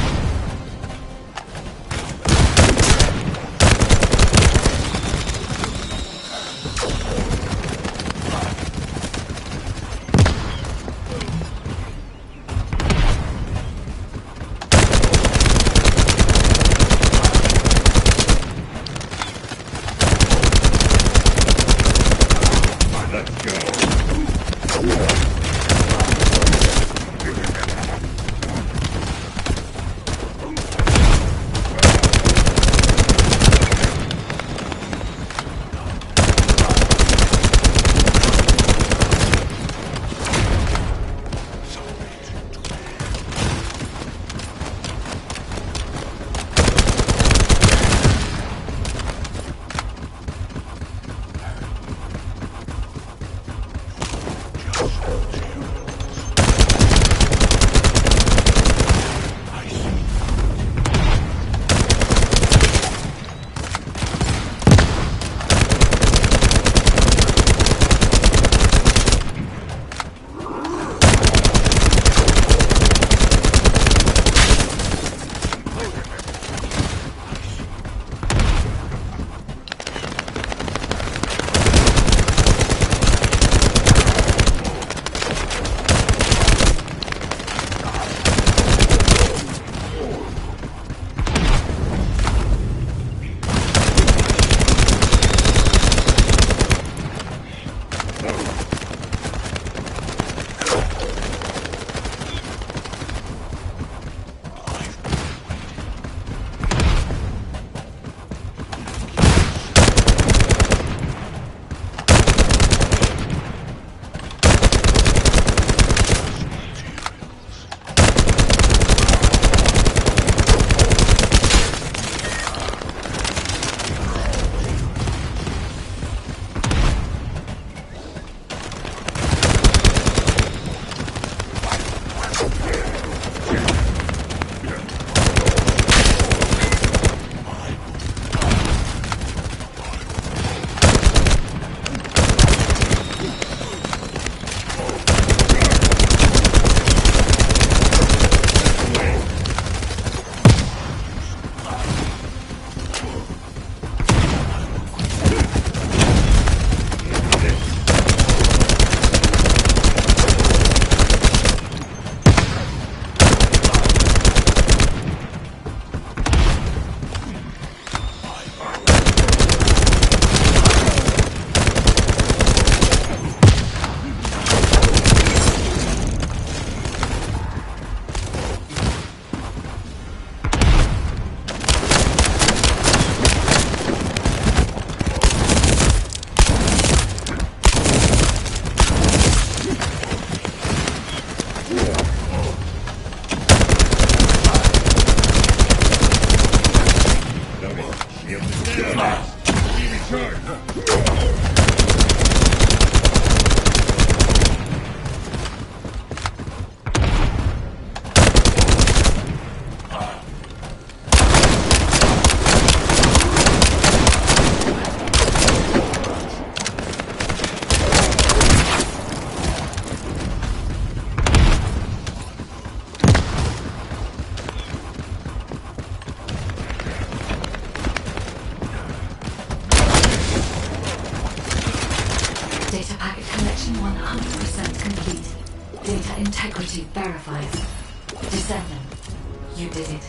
Data packet collection 100% complete. Data integrity verified. Descendant, you did it.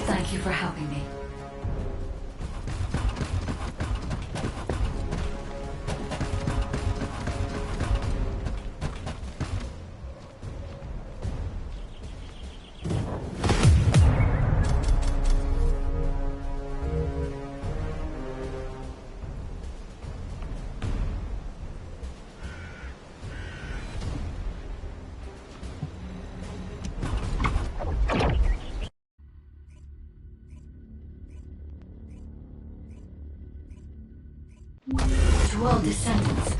Thank you for helping me. To all descendants,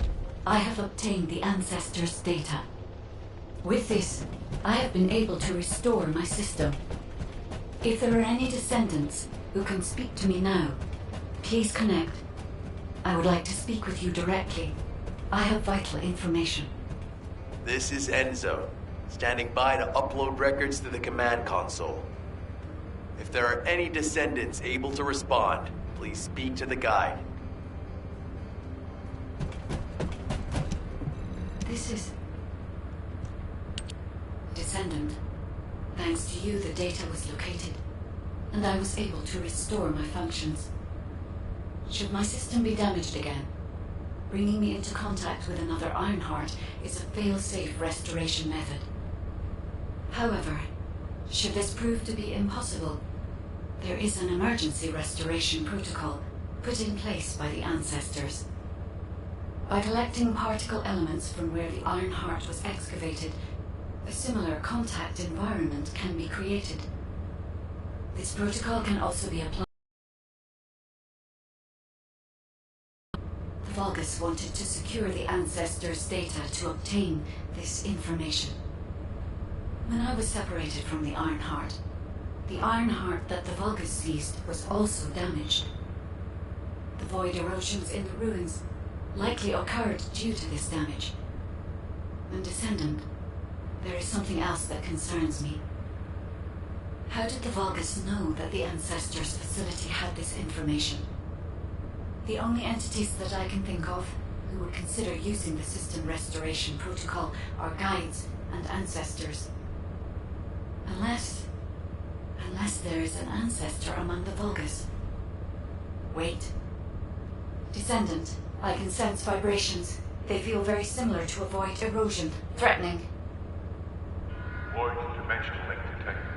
I have obtained the ancestors' data. With this, I have been able to restore my system. If there are any descendants who can speak to me now, please connect. I would like to speak with you directly. I have vital information. This is Enzo, standing by to upload records to the command console. If there are any descendants able to respond, please speak to the guide. This is... Descendant. Thanks to you, the data was located, and I was able to restore my functions. Should my system be damaged again, bringing me into contact with another Ironheart is a fail-safe restoration method. However, should this prove to be impossible, there is an emergency restoration protocol put in place by the ancestors. By collecting particle elements from where the Ironheart was excavated, a similar contact environment can be created. This protocol can also be applied. The Vulgus wanted to secure the ancestors' data to obtain this information. When I was separated from the Ironheart that the Vulgus seized was also damaged. The void erosions in the ruins likely occurred due to this damage. And Descendant, there is something else that concerns me. How did the Vulgus know that the Ancestors' facility had this information? The only entities that I can think of who would consider using the system restoration protocol are guides and ancestors. Unless there is an ancestor among the Vulgus. Wait. Descendant, I can sense vibrations. They feel very similar to a void erosion. Threatening. Void dimension link detected.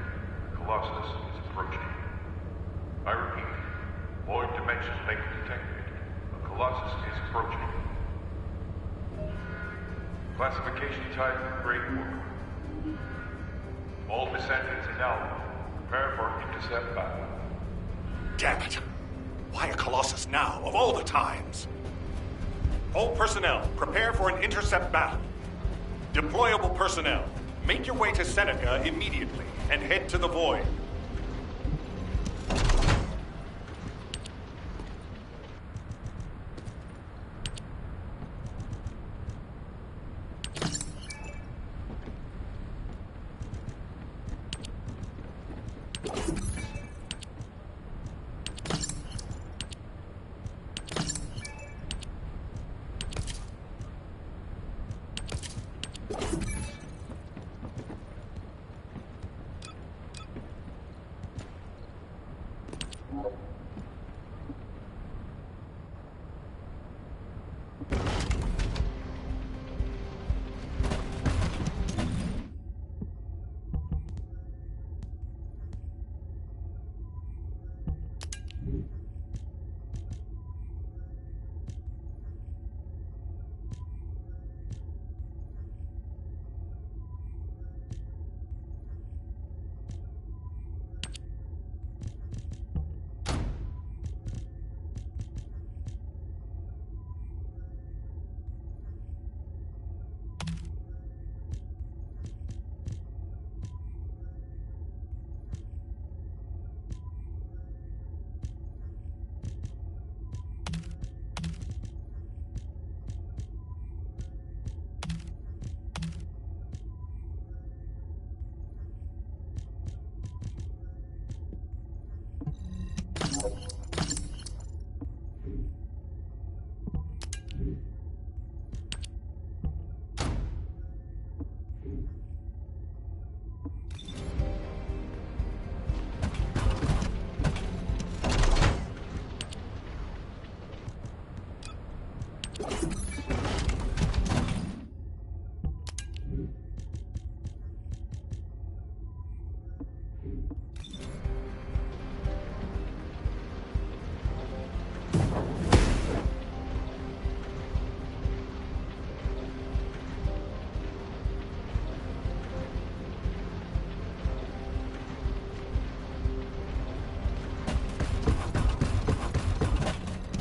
Colossus is approaching. I repeat, void dimension link detected. A Colossus is approaching. Classification type, Great War. All descendants in Alpha. Prepare for intercept battle. Damn it! Why a Colossus now, of all the times? All personnel, prepare for an intercept battle. Deployable personnel, make your way to Seneca immediately and head to the Void.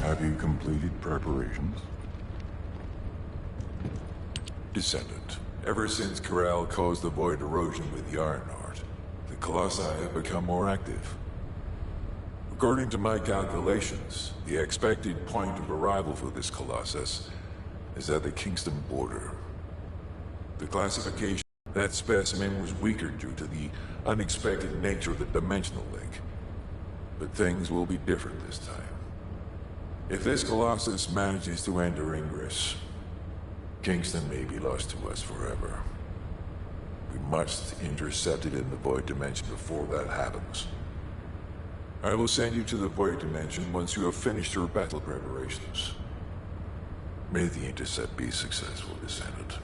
Have you completed preparations? Descendant, ever since Corral caused the void erosion with the Ironheart, the Colossi have become more active. According to my calculations, the expected point of arrival for this Colossus is at the Kingston border. The classification of that specimen was weaker due to the unexpected nature of the dimensional link. But things will be different this time. If this Colossus manages to enter Ingress, Kingston may be lost to us forever. We must intercept it in the Void Dimension before that happens. I will send you to the Void Dimension once you have finished your battle preparations. May the intercept be successful, Descendant.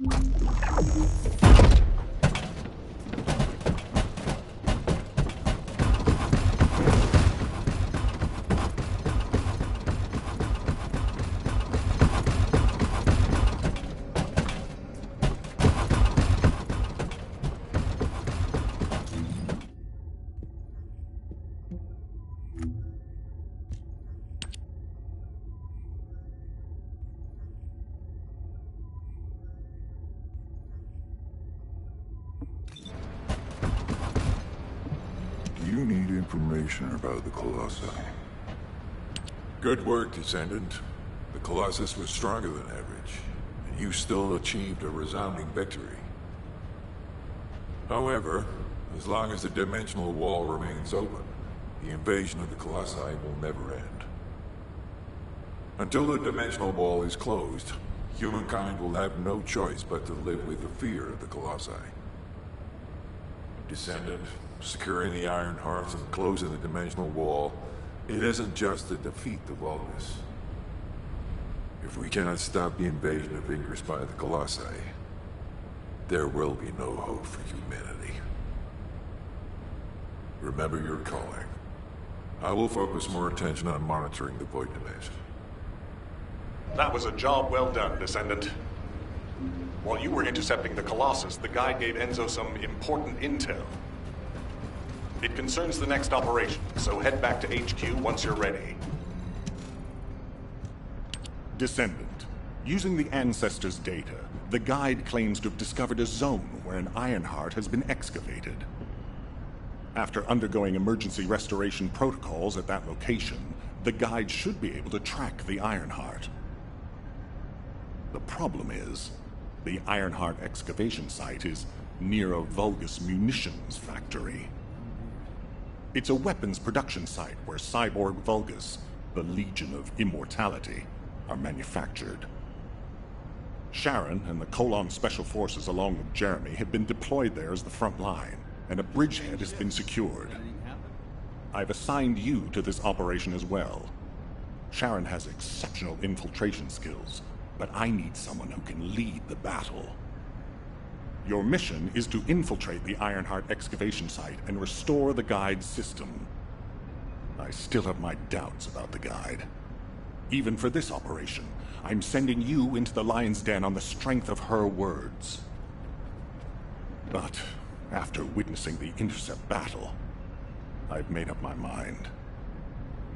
You need information about the Colossi. Good work, Descendant. The Colossus was stronger than average, and you still achieved a resounding victory. However, as long as the dimensional wall remains open, the invasion of the Colossi will never end. Until the dimensional wall is closed, humankind will have no choice but to live with the fear of the Colossi. Descendant, securing the Iron Hearts and closing the dimensional wall, it isn't just to defeat the Vulgus. If we cannot stop the invasion of Ingress by the Colossi, there will be no hope for humanity. Remember your calling. I will focus more attention on monitoring the Void Dimension. That was a job well done, Descendant. While you were intercepting the Colossus, the guide gave Enzo some important intel. It concerns the next operation, so head back to HQ once you're ready. Descendant, using the Ancestors' data, the guide claims to have discovered a zone where an Ironheart has been excavated. After undergoing emergency restoration protocols at that location, the guide should be able to track the Ironheart. The problem is, the Ironheart excavation site is near a Vulgus munitions factory. It's a weapons production site where cyborg Vulgus, the Legion of Immortality, are manufactured. Sharon and the Colon Special Forces along with Jeremy have been deployed there as the front line, and a bridgehead has been secured. I've assigned you to this operation as well. Sharon has exceptional infiltration skills, but I need someone who can lead the battle. Your mission is to infiltrate the Ironheart excavation site and restore the guide's system. I still have my doubts about the guide. Even for this operation, I'm sending you into the Lion's Den on the strength of her words. But after witnessing the intercept battle, I've made up my mind.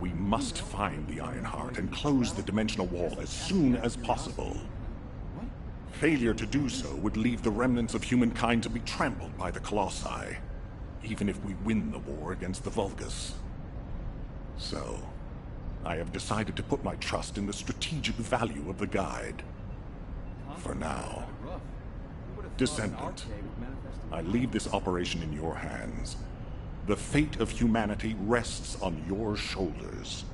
We must find the Ironheart and close the dimensional wall as soon as possible. Failure to do so would leave the remnants of humankind to be trampled by the Colossi, even if we win the war against the Vulgus. So, I have decided to put my trust in the strategic value of the guide. For now. Descendant, I leave this operation in your hands. The fate of humanity rests on your shoulders.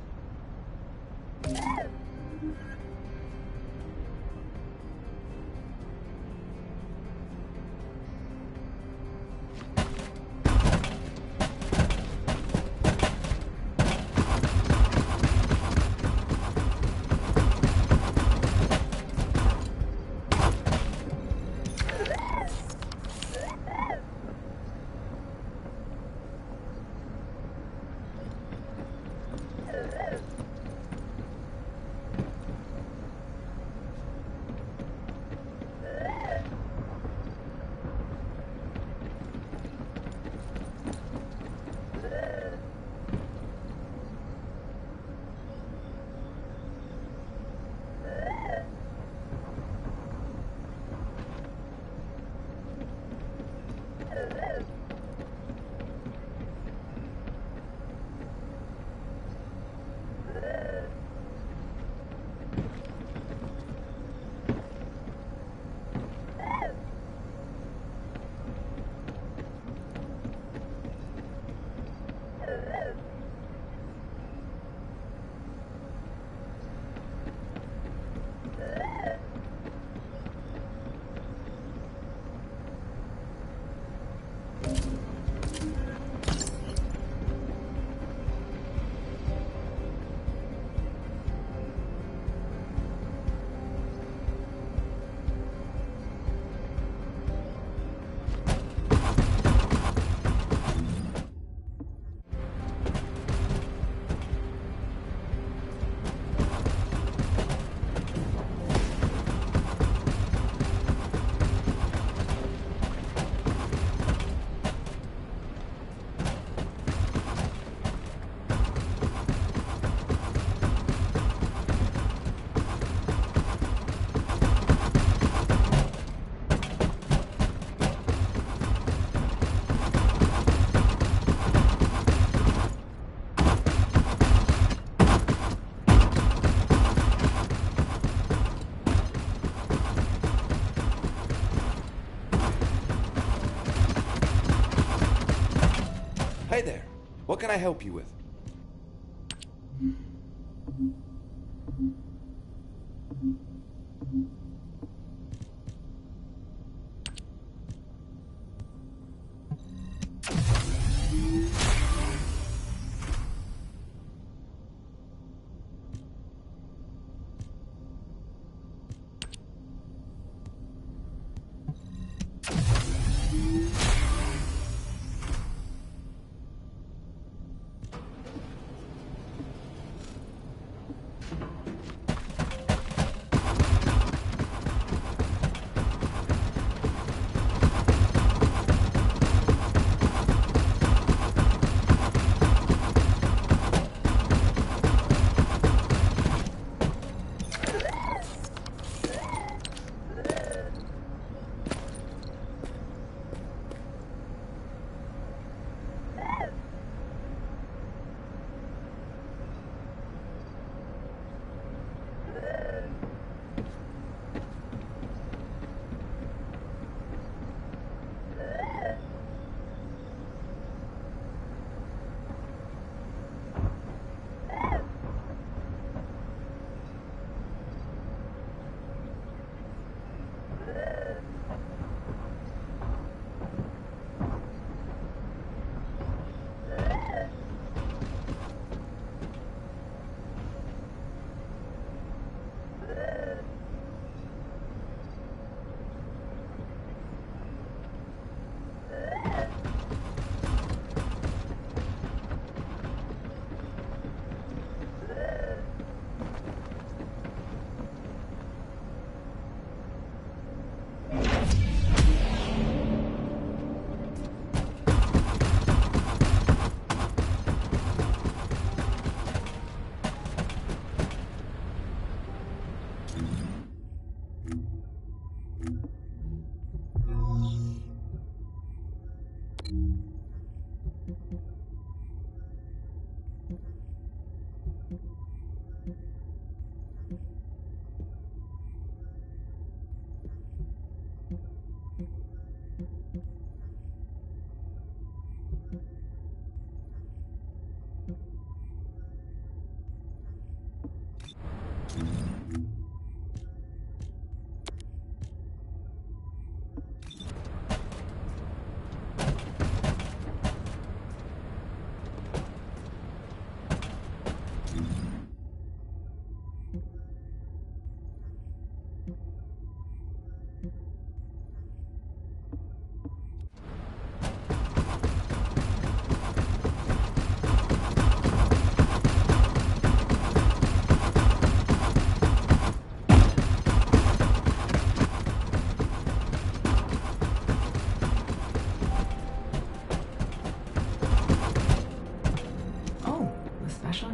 What can I help you with?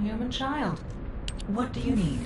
Human child. What do you need?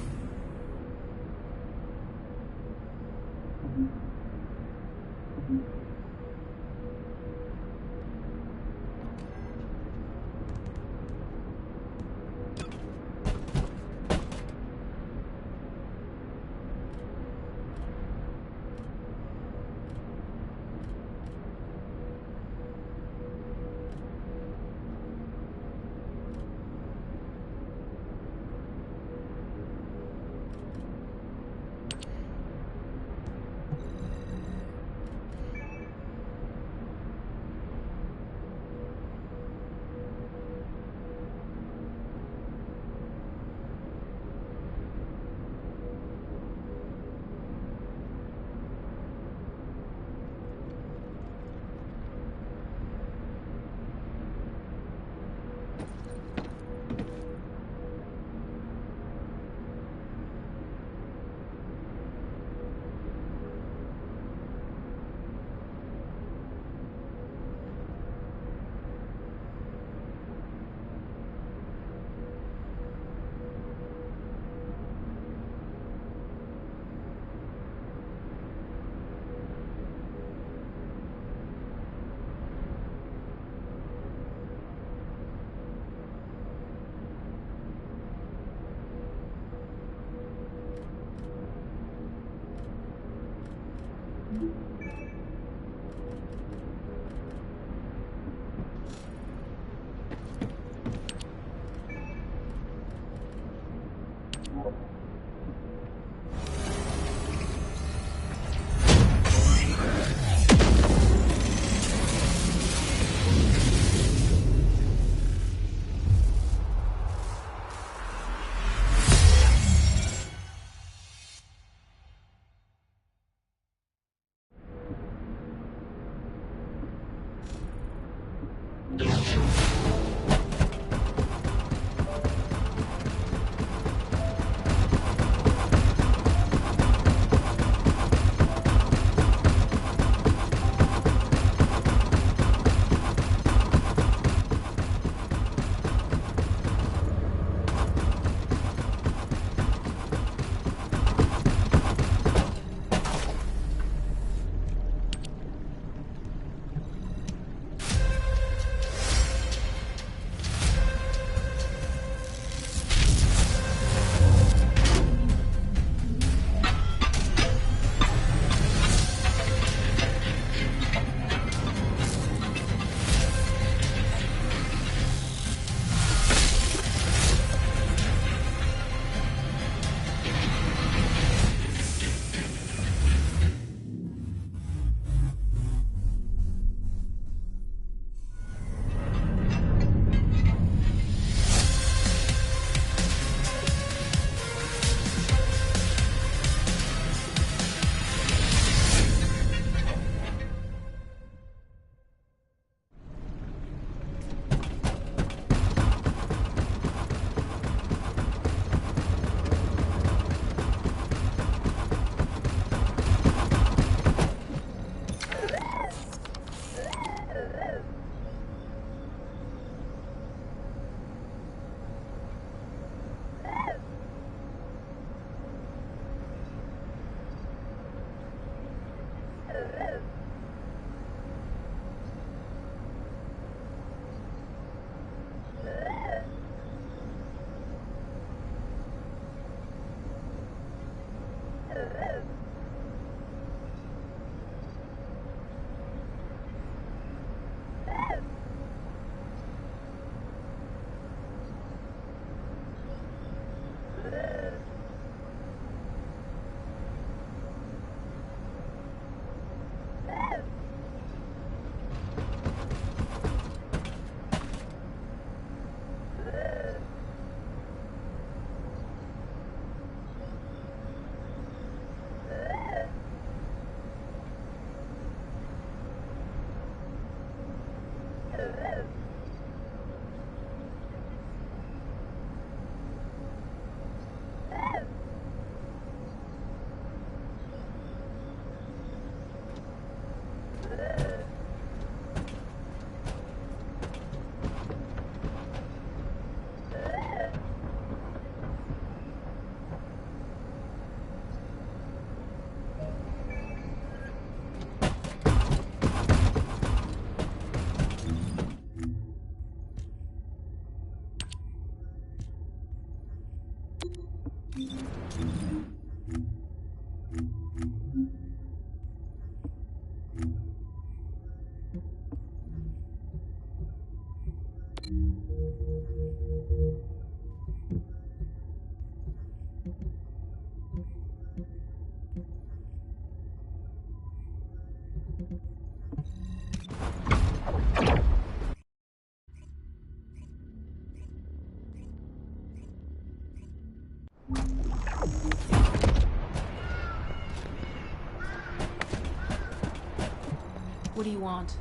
What do you want?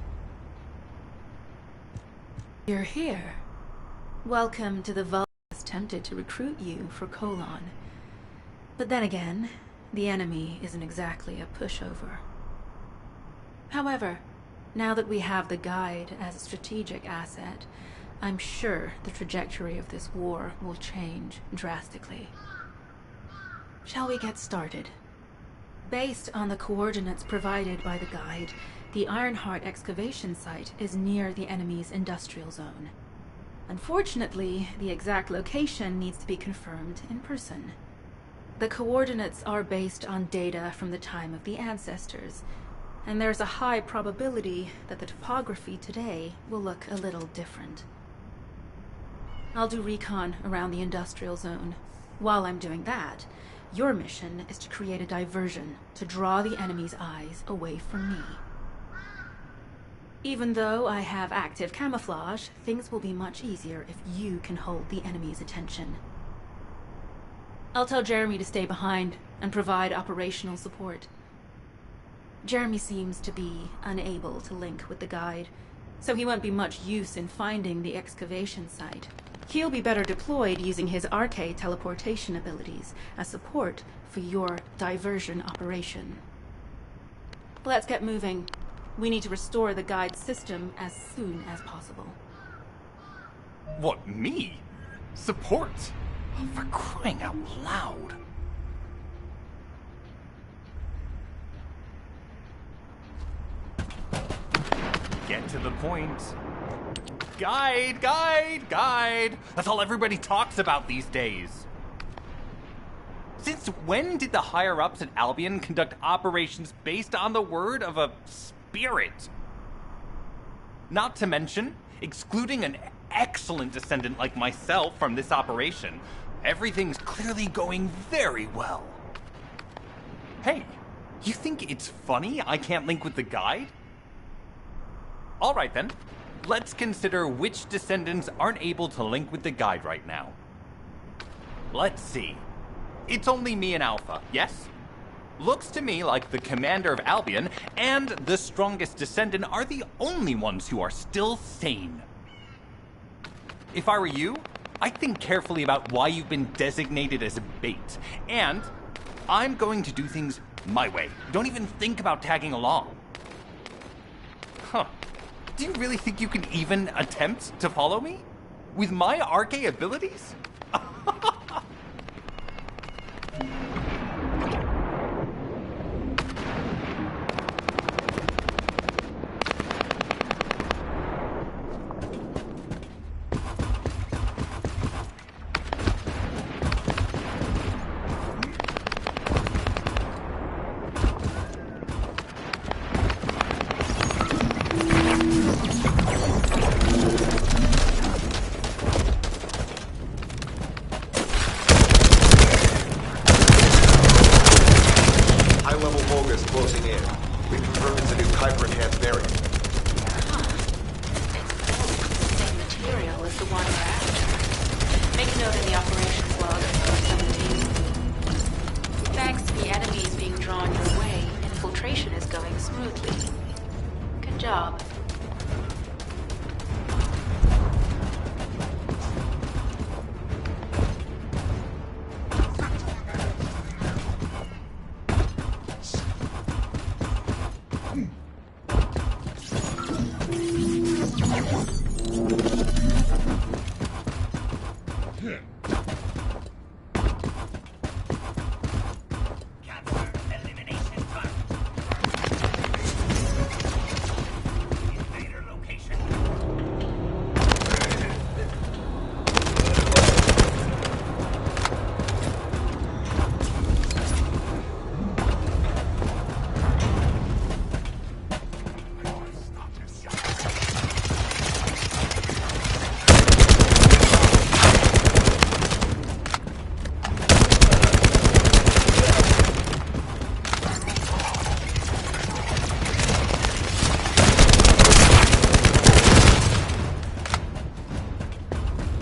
You're here. Welcome to the Vault. Tempted to recruit you for Colon. But then again, the enemy isn't exactly a pushover. However, now that we have the Guide as a strategic asset, I'm sure the trajectory of this war will change drastically. Shall we get started? Based on the coordinates provided by the Guide, the Ironheart excavation site is near the enemy's industrial zone. Unfortunately, the exact location needs to be confirmed in person. The coordinates are based on data from the time of the ancestors, and there's a high probability that the topography today will look a little different. I'll do recon around the industrial zone. While I'm doing that, your mission is to create a diversion to draw the enemy's eyes away from me. Even though I have active camouflage, things will be much easier if you can hold the enemy's attention. I'll tell Jeremy to stay behind and provide operational support. Jeremy seems to be unable to link with the guide, so he won't be much use in finding the excavation site. He'll be better deployed using his RK teleportation abilities as support for your diversion operation. Let's get moving. We need to restore the guide's system as soon as possible. What, me? Support? Oh, for crying out loud. Get to the point. Guide, guide, guide. That's all everybody talks about these days. Since when did the higher-ups at Albion conduct operations based on the word of a spirit? Not to mention, excluding an excellent descendant like myself from this operation, everything's clearly going very well. Hey, you think it's funny I can't link with the guide? All right then, let's consider which descendants aren't able to link with the guide right now. Let's see. It's only me and Alpha, yes? Looks to me like the commander of Albion and the strongest descendant are the only ones who are still sane. If I were you, I'd think carefully about why you've been designated as a bait, and I'm going to do things my way. Don't even think about tagging along. Huh. Do you really think you can even attempt to follow me? With my RK abilities?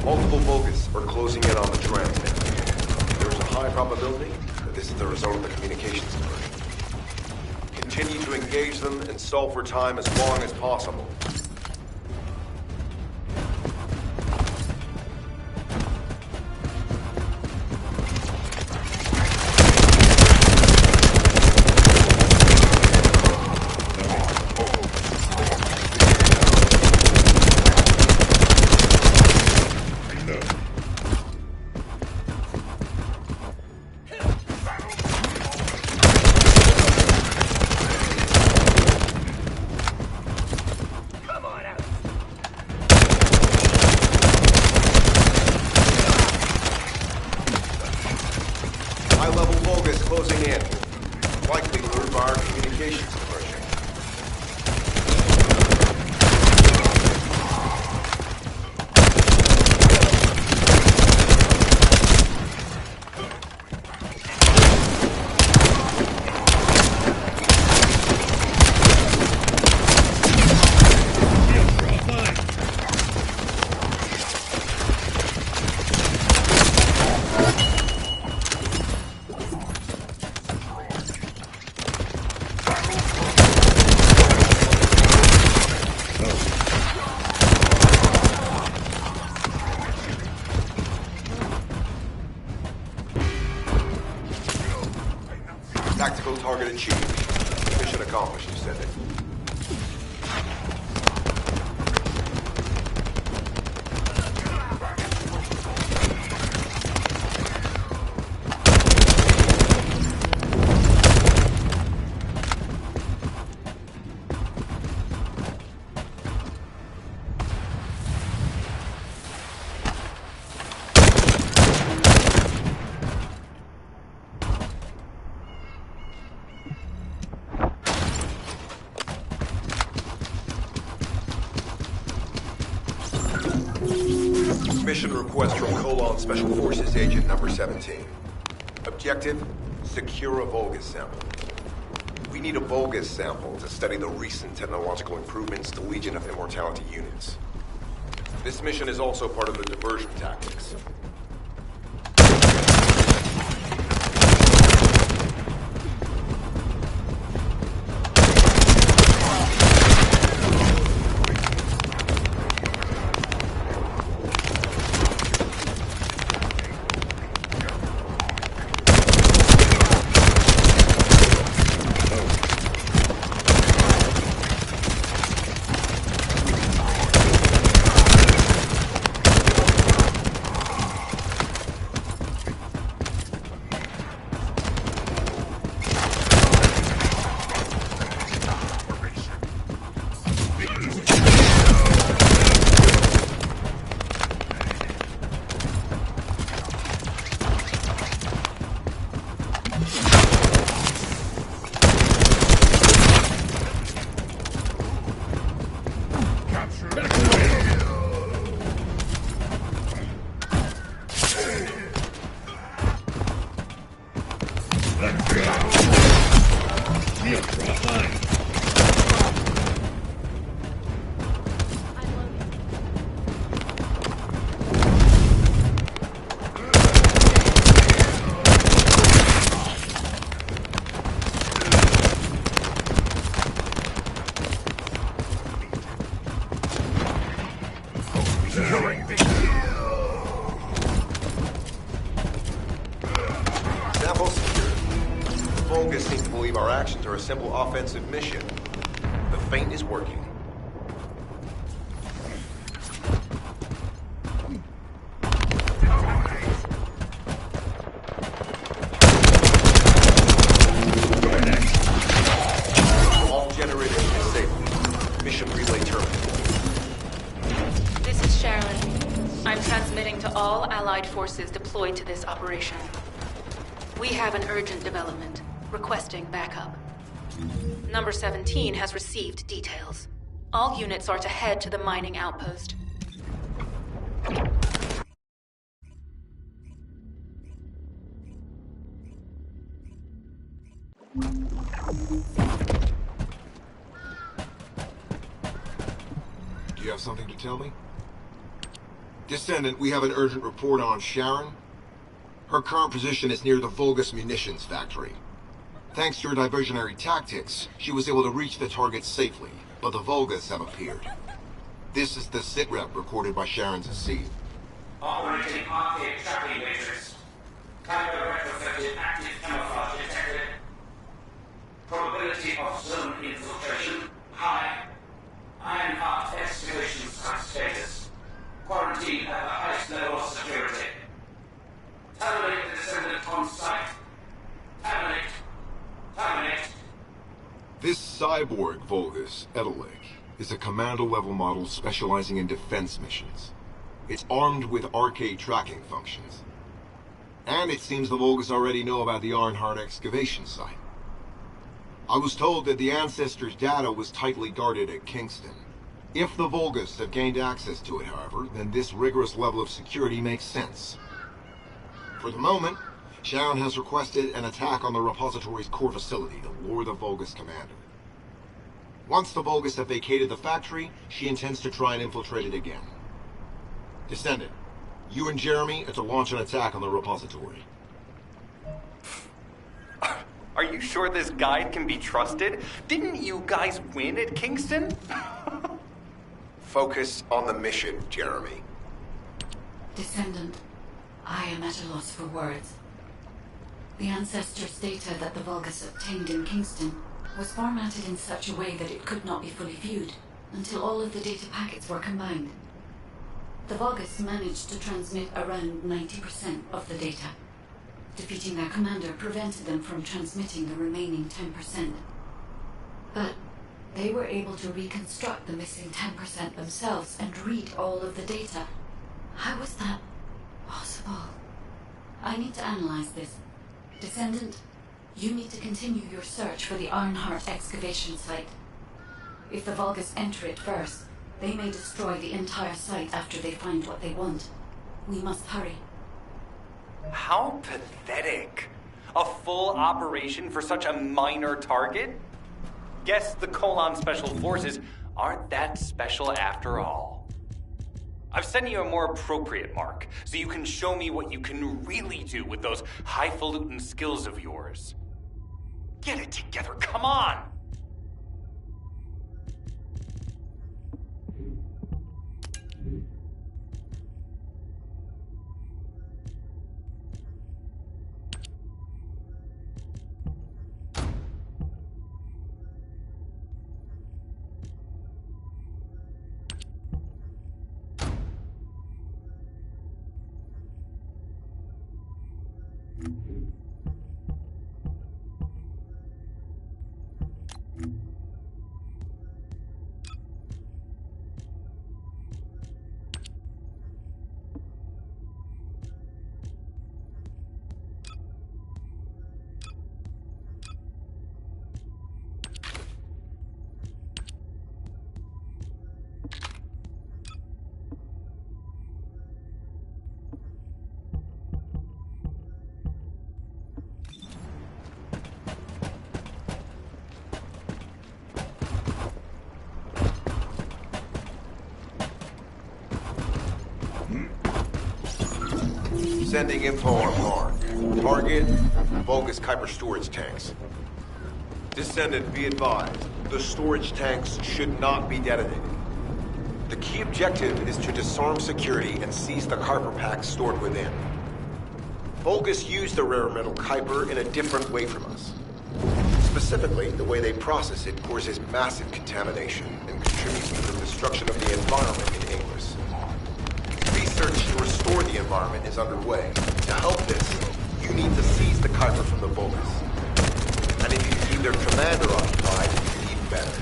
Multiple Vulgus are closing in on the transmitter. There is a high probability that this is the result of the communications diversion. Continue to engage them and stall for time as long as possible. High-level Vulgus closing in. Likely lured by our communications diversion. Tactical target achieved. Mission accomplished, Descendant. Mission request from Colon Special Forces Agent number 17. Objective, secure a Vulgus sample. We need a Vulgus sample to study the recent technological improvements to Legion of Immortality units. This mission is also part of the diversion tactics. Sample secured. Vulgus seem to believe our actions are a simple offensive mission. The feint is working. All generators disabled. Mission relay terminated. This is Sharon. I'm transmitting to all Allied forces deployed to this operation. We have an urgent development, requesting backup. Number 17 has received details. All units are to head to the mining outpost. Do you have something to tell me? Descendant, we have an urgent report on Sharon. Her current position is near the Vulgus munitions factory. Thanks to her diversionary tactics, she was able to reach the target safely, but the Vulgus have appeared. This is the sitrep recorded by Sharon's AC. Operating arcade tracking matrix. Type of retrofitted active camouflage detected. Probability of zone infiltration high. Ironheart excavation site status. Quarantine at the highest level of security. Terminate the Descendant on site. Terminate. Terminate. This cyborg Vulgus, Edelik, is a commando-level model specializing in defense missions. It's armed with arcade tracking functions. And it seems the Vulgus already know about the Ironheart excavation site. I was told that the Ancestors' data was tightly guarded at Kingston. If the Vulgus have gained access to it, however, then this rigorous level of security makes sense. For the moment, Sharon has requested an attack on the repository's core facility to lure the Vulgus commander. Once the Vulgus have vacated the factory, she intends to try and infiltrate it again. Descendant, you and Jeremy are to launch an attack on the repository. Are you sure this guide can be trusted? Didn't you guys win at Kingston? Focus on the mission, Jeremy. Descendant, I am at a loss for words. The Ancestors' data that the Vulgus obtained in Kingston was formatted in such a way that it could not be fully viewed until all of the data packets were combined. The Vulgus managed to transmit around 90% of the data. Defeating their commander prevented them from transmitting the remaining 10%. But they were able to reconstruct the missing 10% themselves and read all of the data. How was that possible? I need to analyze this. Descendant, you need to continue your search for the Ironheart excavation site. If the Vulgus enter it first, they may destroy the entire site after they find what they want. We must hurry. How pathetic. A full operation for such a minor target? Guess the Colon Special Forces aren't that special after all. I've sent you a more appropriate mark, so you can show me what you can really do with those highfalutin skills of yours. Get it together, come on! Sending info on mark. Target, Vulgus Kuiper storage tanks. Descendant, be advised. The storage tanks should not be detonated. The key objective is to disarm security and seize the Kuiper packs stored within. Vulgus used the rare metal Kuiper in a different way from us. Specifically, the way they process it causes massive contamination and contributes to the destruction of the environment in Ingress. Research to restore the environment is underway. To help this, you need to seize the Kuiper from the Vulgus. And if you keep their commander occupied, even better.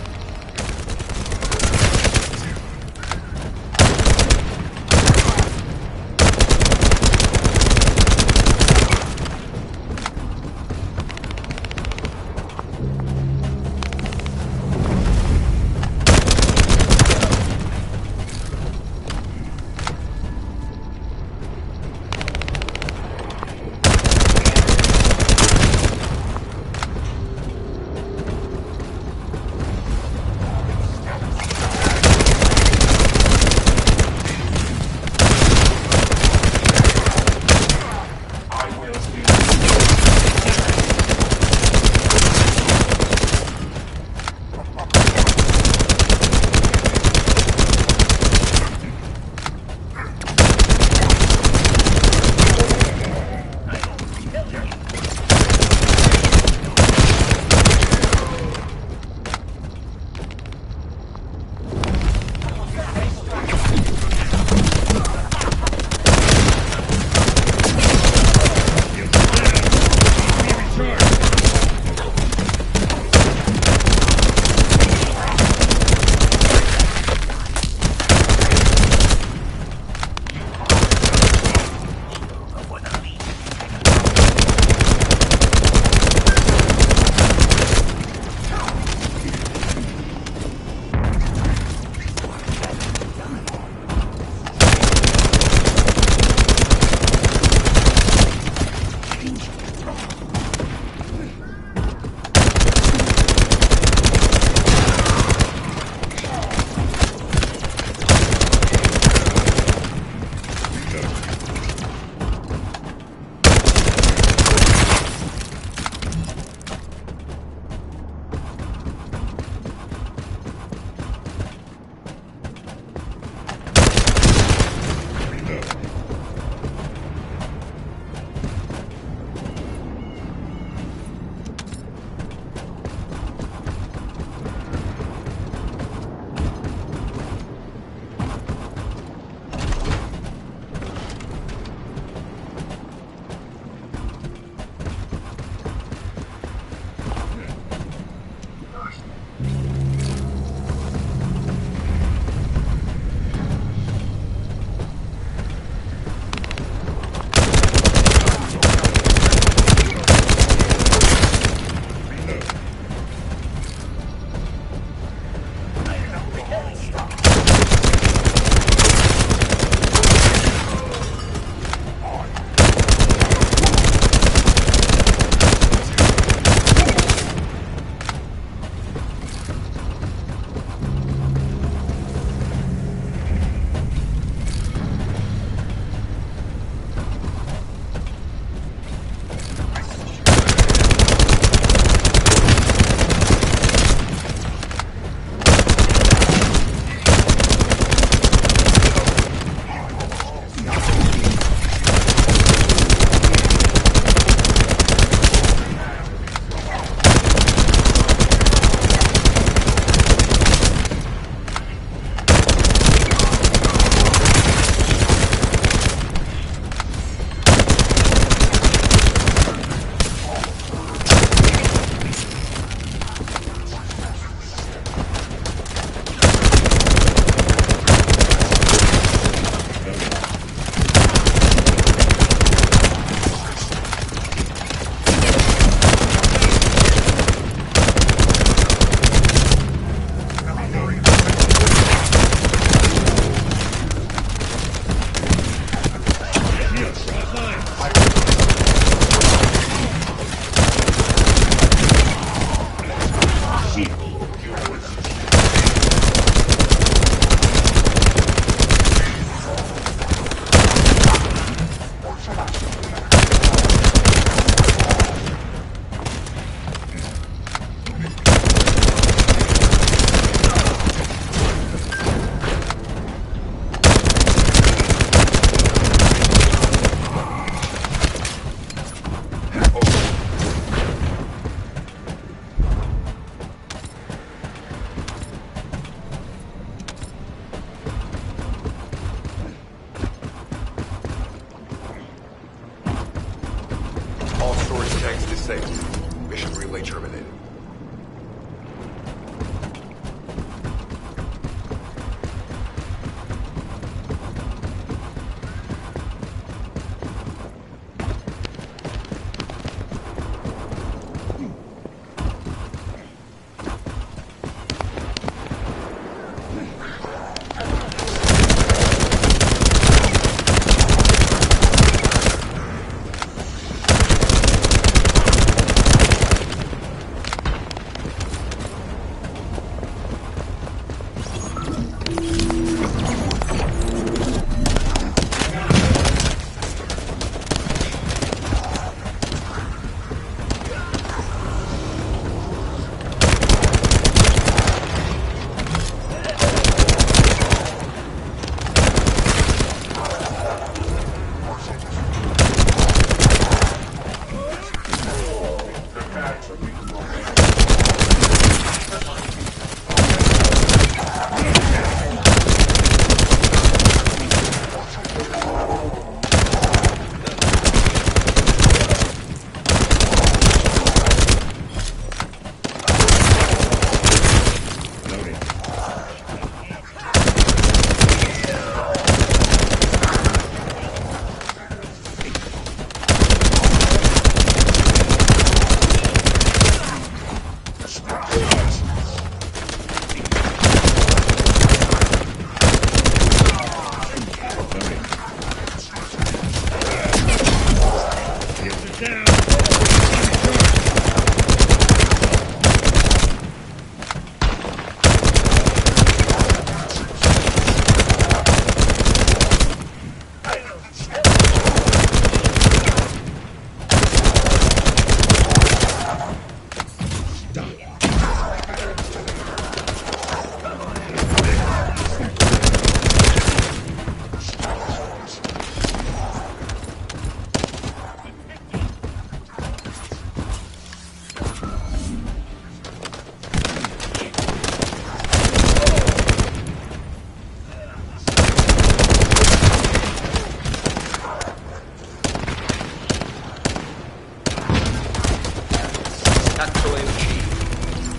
safe. Mission relay terminated.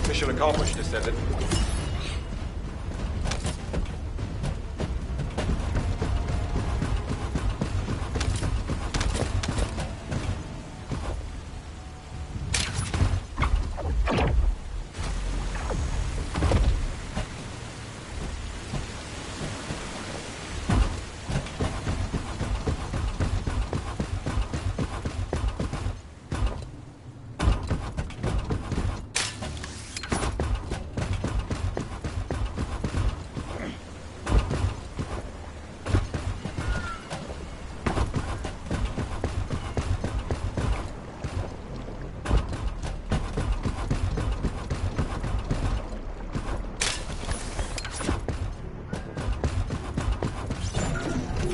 Mission accomplished, Descendant.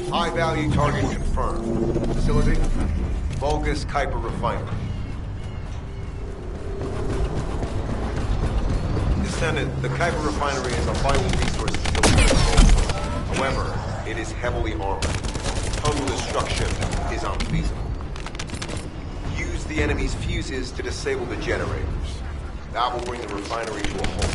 High-value target confirmed. Facility? Vulgus Kuiper Refinery. Descendant, the Kuiper Refinery is a vital resource facility. However, it is heavily armored. Total destruction is unfeasible. Use the enemy's fuses to disable the generators. That will bring the refinery to a halt.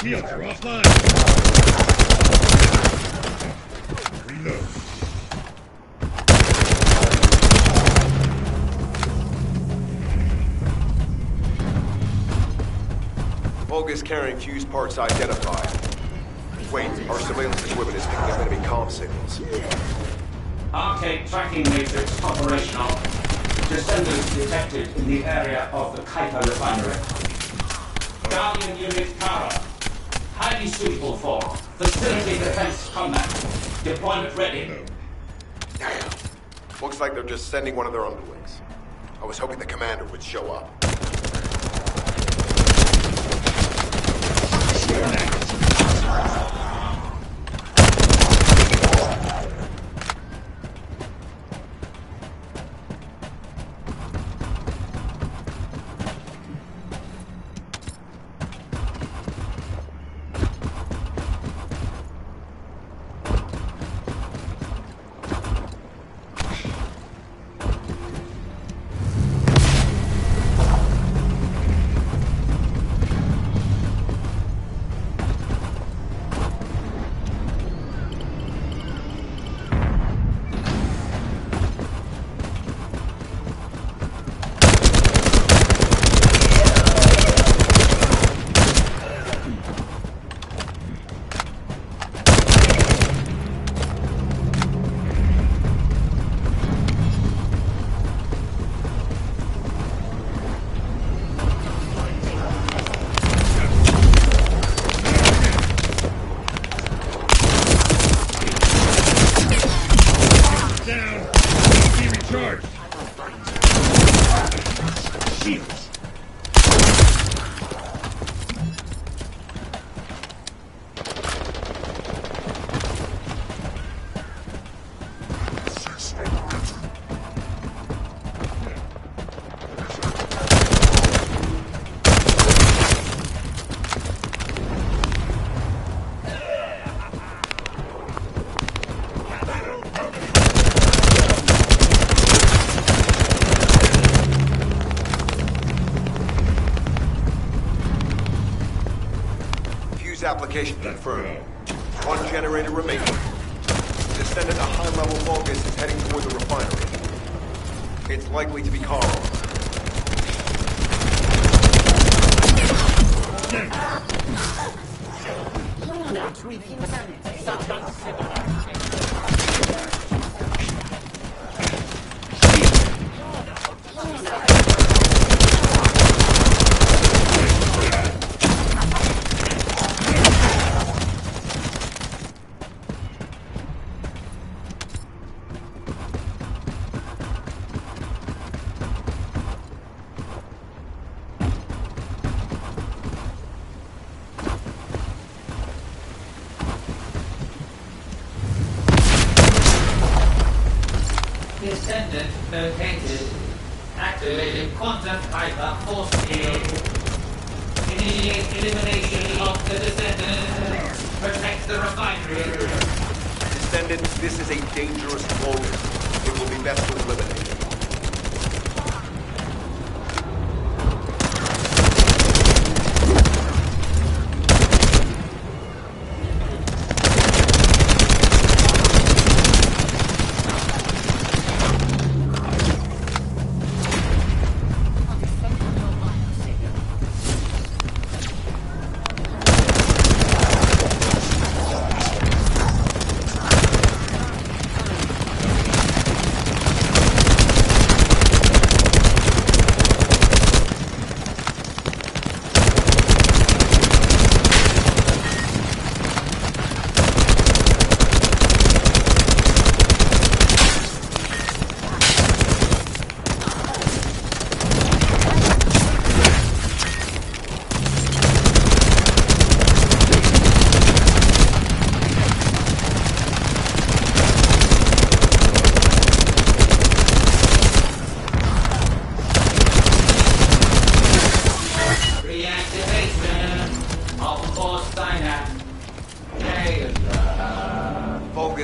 Shields are off. line! Reload. Vulgus carrying fuse parts identified. Wait, our surveillance equipment is picking up enemy comm signals. Arcade tracking matrix operational. Descendants detected in the area of the Kuiper refinery. Guardian unit power. Highly suitable for facility defense combat. Deployment ready. Damn. Looks like they're just sending one of their underlings. I was hoping the commander would show up. Application confirmed. One generator remaining. Descendant, a high-level Vulgus is heading toward the refinery. It's likely to be Carl. Descendant located. Activated quantum Kuiper force field. Initiate elimination of the Descendant. Protect the refinery. Descendant, this is a dangerous Vulgus. It will be best to eliminate it.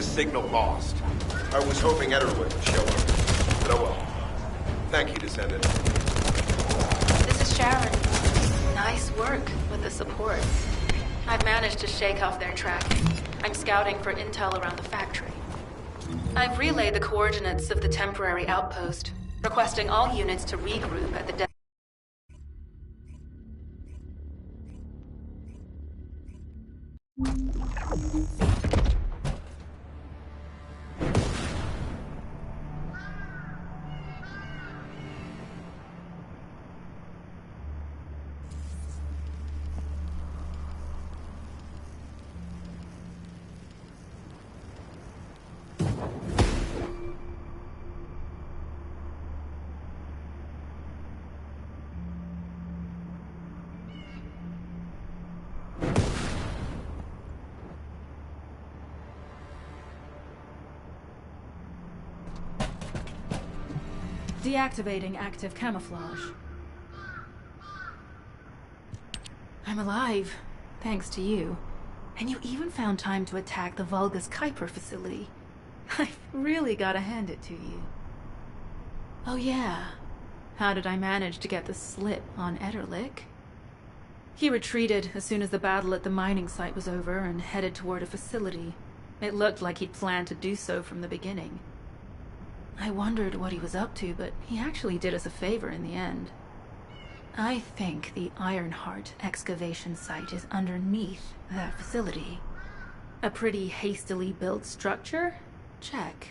Signal lost. I was hoping Ederwood would show up. But oh well. Thank you, Descendant. This is Sharon. Nice work with the support. I've managed to shake off their tracking. I'm scouting for intel around the factory. I've relayed the coordinates of the temporary outpost, requesting all units to regroup at the deactivating active camouflage. I'm alive, thanks to you. And you even found time to attack the Vulgus Kuiper facility. I've really gotta hand it to you. Oh yeah, how did I manage to get the slip on Ederlich? He retreated as soon as the battle at the mining site was over and headed toward a facility. It looked like he'd planned to do so from the beginning. I wondered what he was up to, but he actually did us a favor in the end. I think the Ironheart excavation site is underneath that facility. A pretty hastily built structure? Check.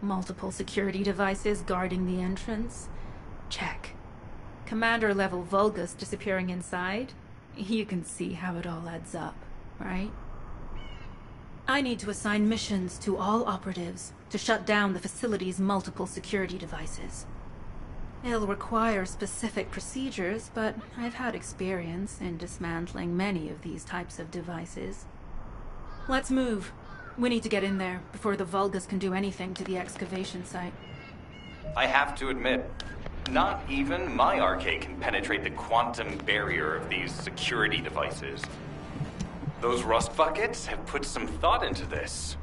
Multiple security devices guarding the entrance? Check. Commander-level Vulgus disappearing inside? You can see how it all adds up, right? I need to assign missions to all operatives to shut down the facility's multiple security devices. It'll require specific procedures, but I've had experience in dismantling many of these types of devices. Let's move. We need to get in there before the Vulgus can do anything to the excavation site. I have to admit, not even my arcade can penetrate the quantum barrier of these security devices. Those rust buckets have put some thought into this.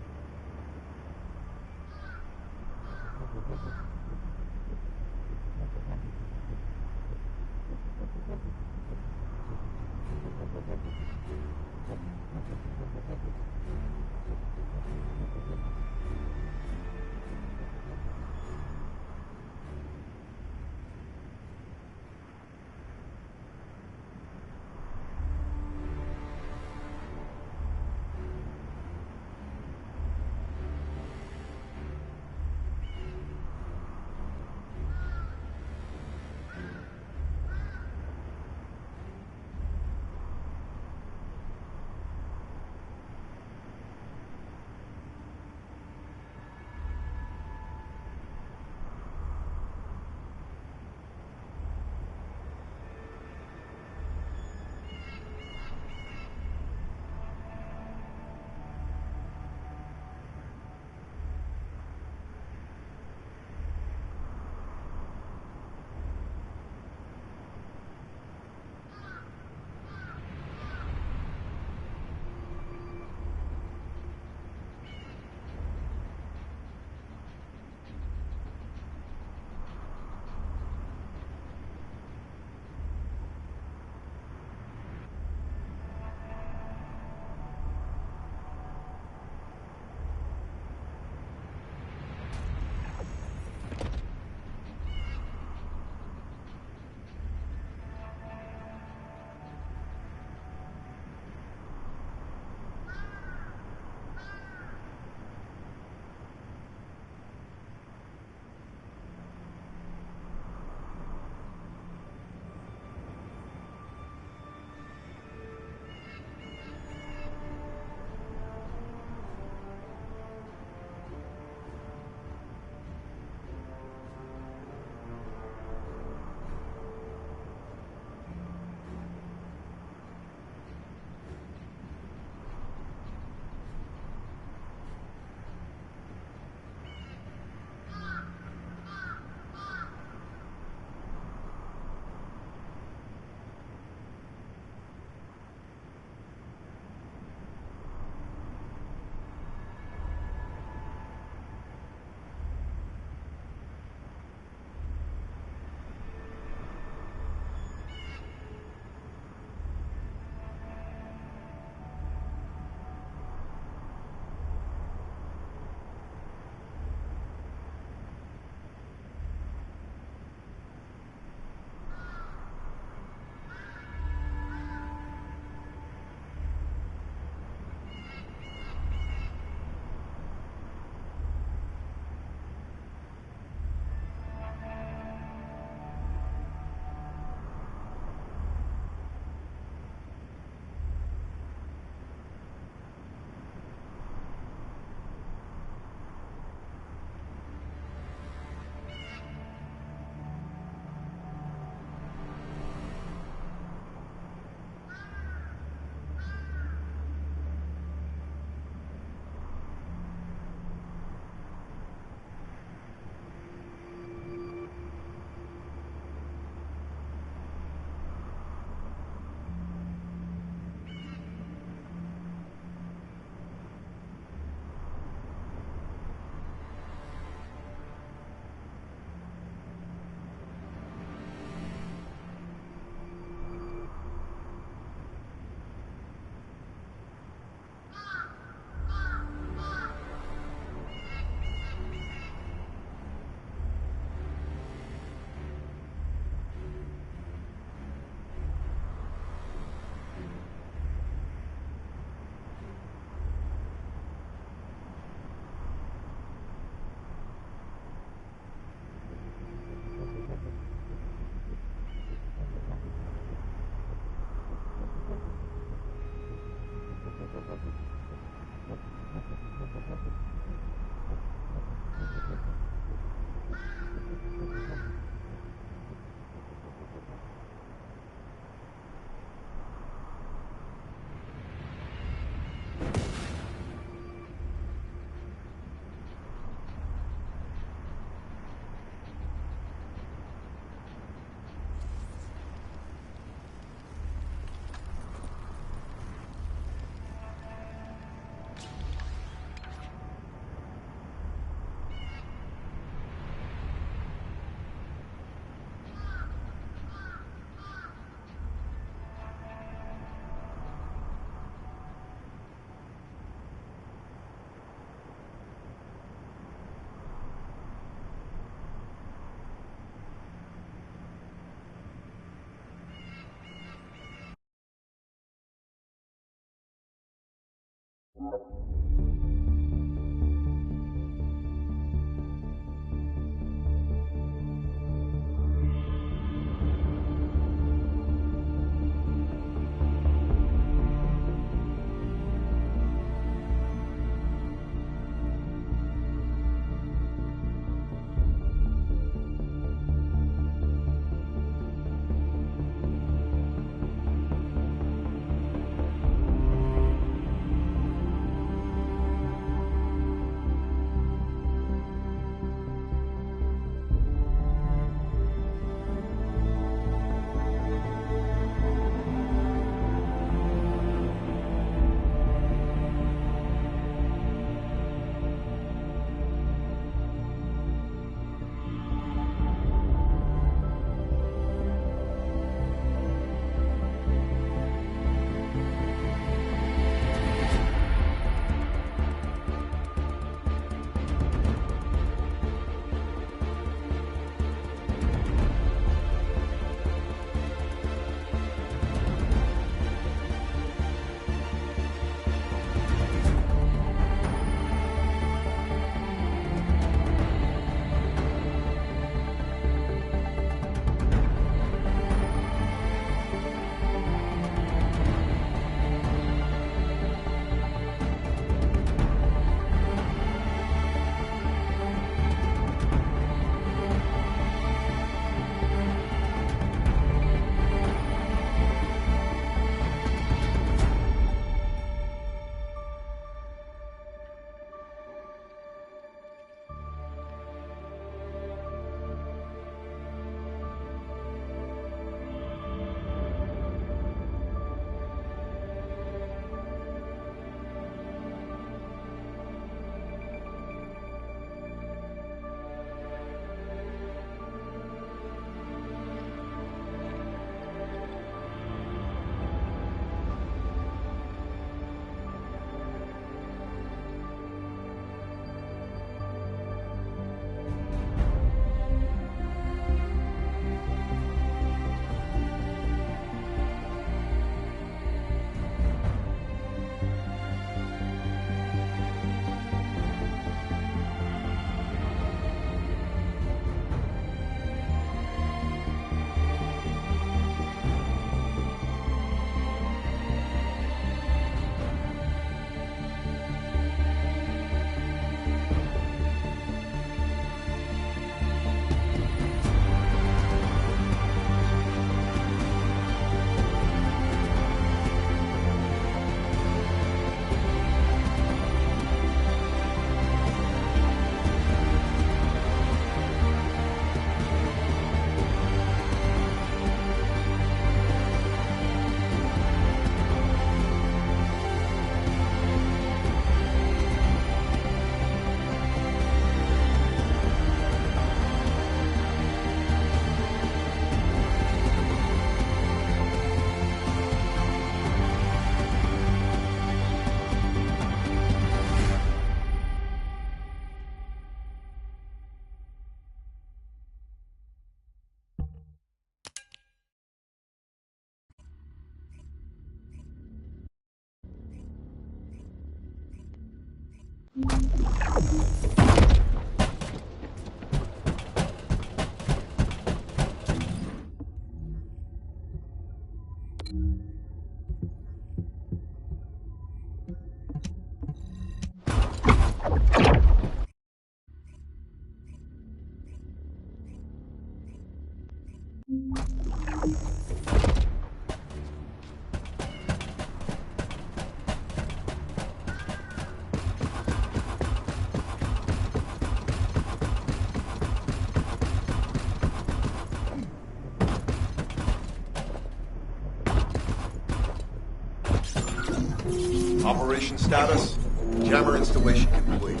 Operation status, jammer installation complete.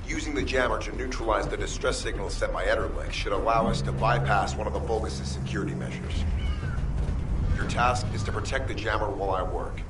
Using the jammer to neutralize the distress signal sent by Ederlich should allow us to bypass one of the Vulgus' security measures. Your task is to protect the jammer while I work.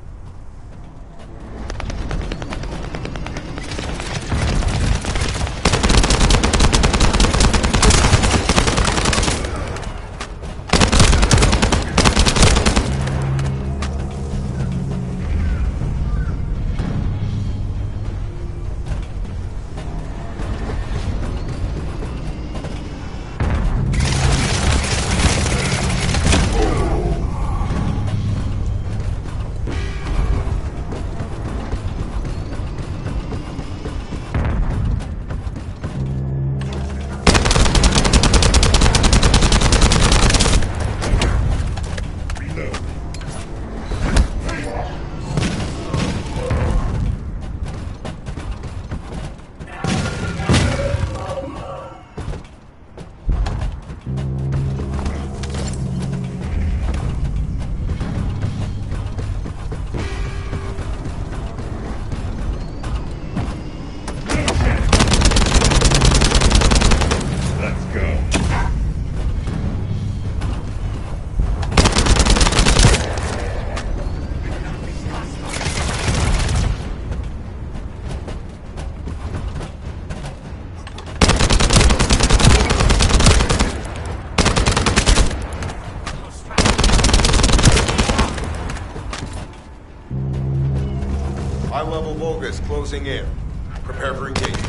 High-level Vulgus closing in. Prepare for engagement.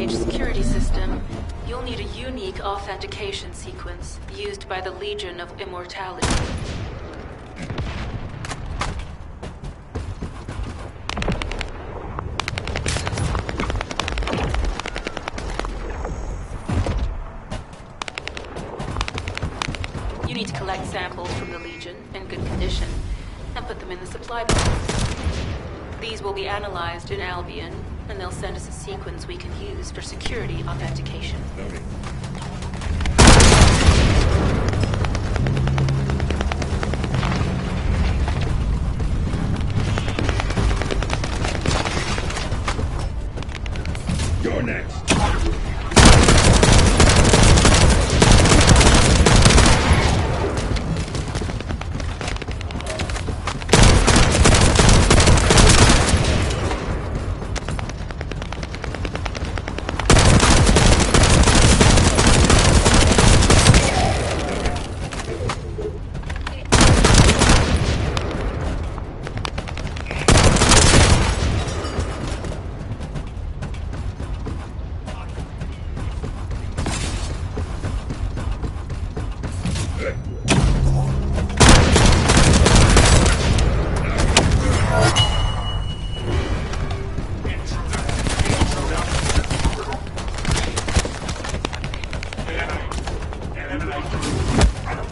Security system, you'll need a unique authentication sequence used by the Legion of Immortality. You need to collect samples from the Legion in good condition and put them in the supply box. These will be analyzed in Albion, and they'll send us a sequence we can use for security authentication. Noted. You're next.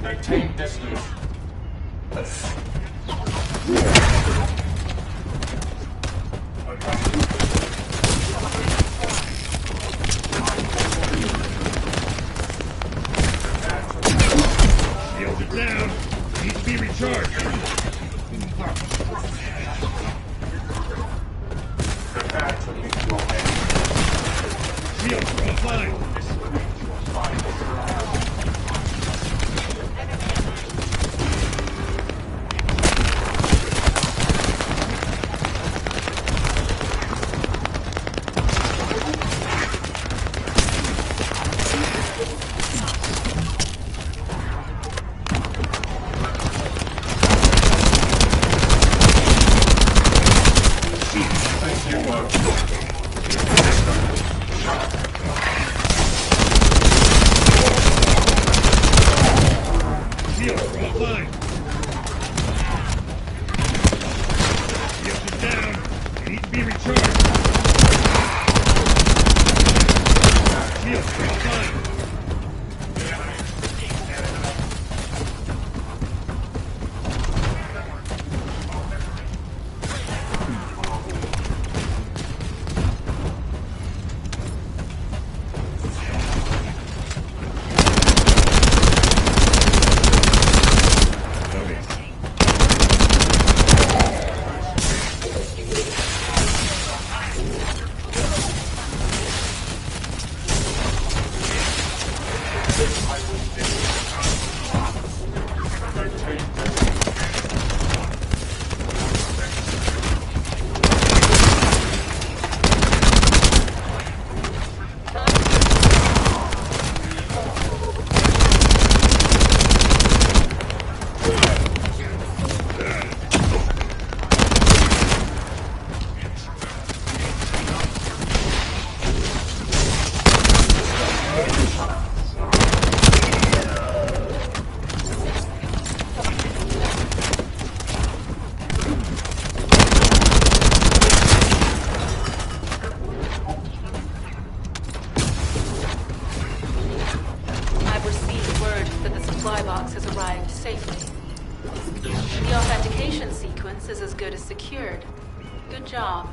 Maintain distance. Shields it down. Needs to be recharged. Shields are offline. fine. Shields are down. They need to be recharged. Shields are all fine. I've received word that the supply box has arrived safely. The authentication sequence is as good as secured. Good job.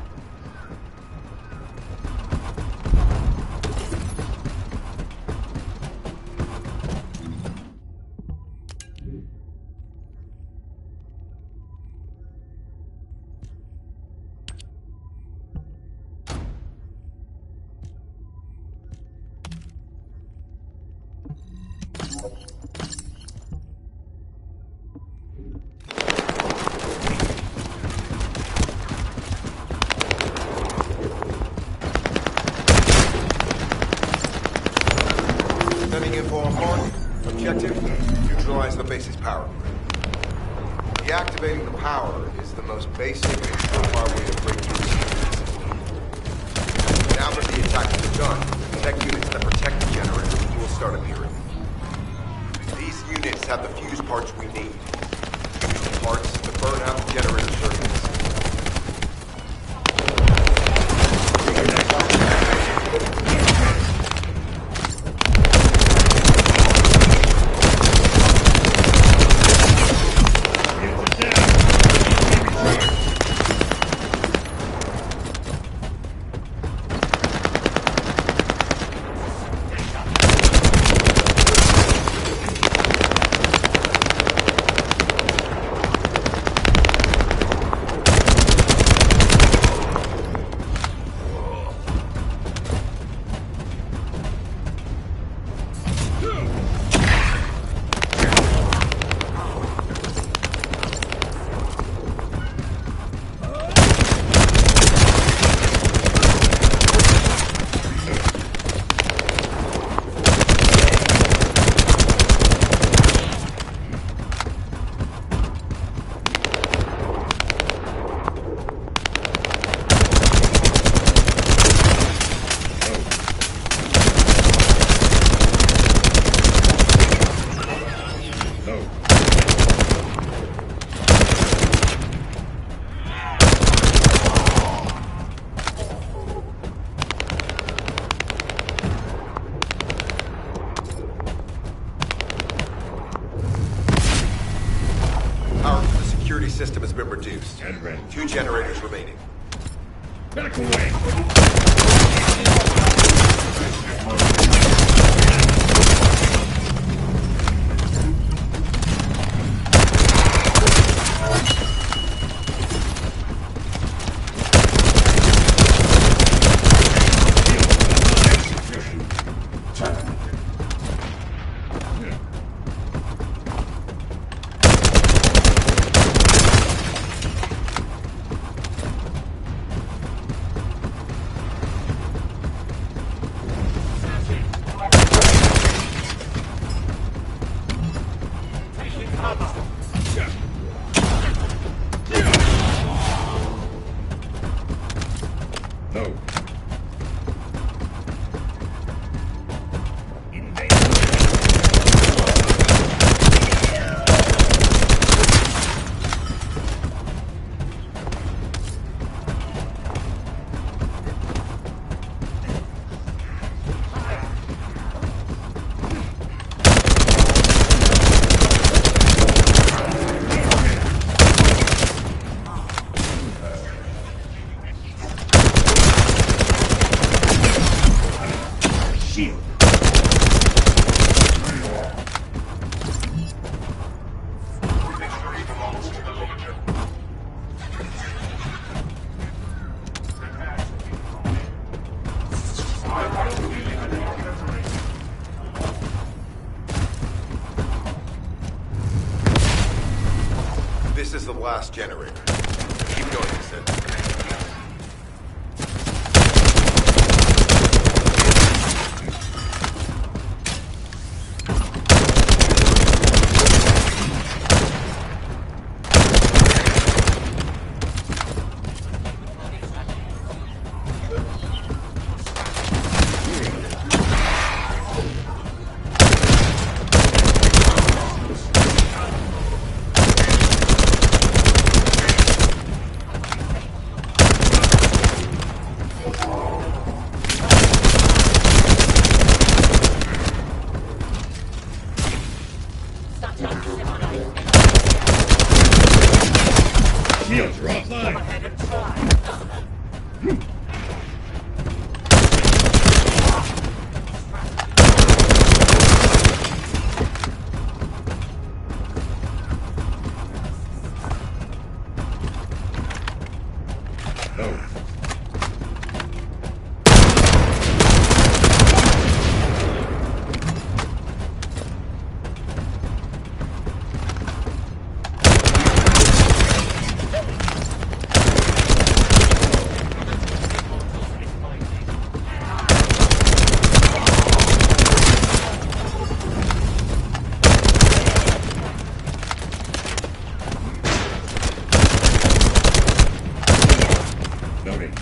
Sending info on mark. Objective, neutralize the base's power grid. Deactivating the power is the most basic and surefire way to break through the security system. Now that the attack is done, the tech units that protect the generator will start appearing. These units have the fuse parts we need. Parts to burn out the generator circuits. System has been reduced. 2 generators remaining. Back away! the last generator. Keep going, Descendant. Shields are offline. Oh. Loading.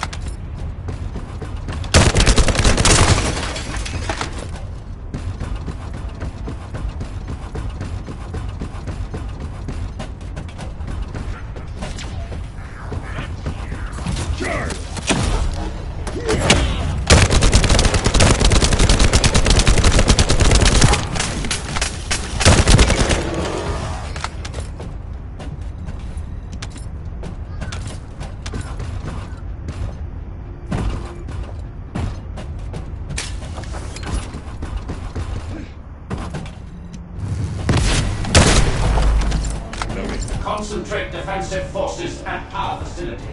Charge! Concentrate defensive forces at our vicinity.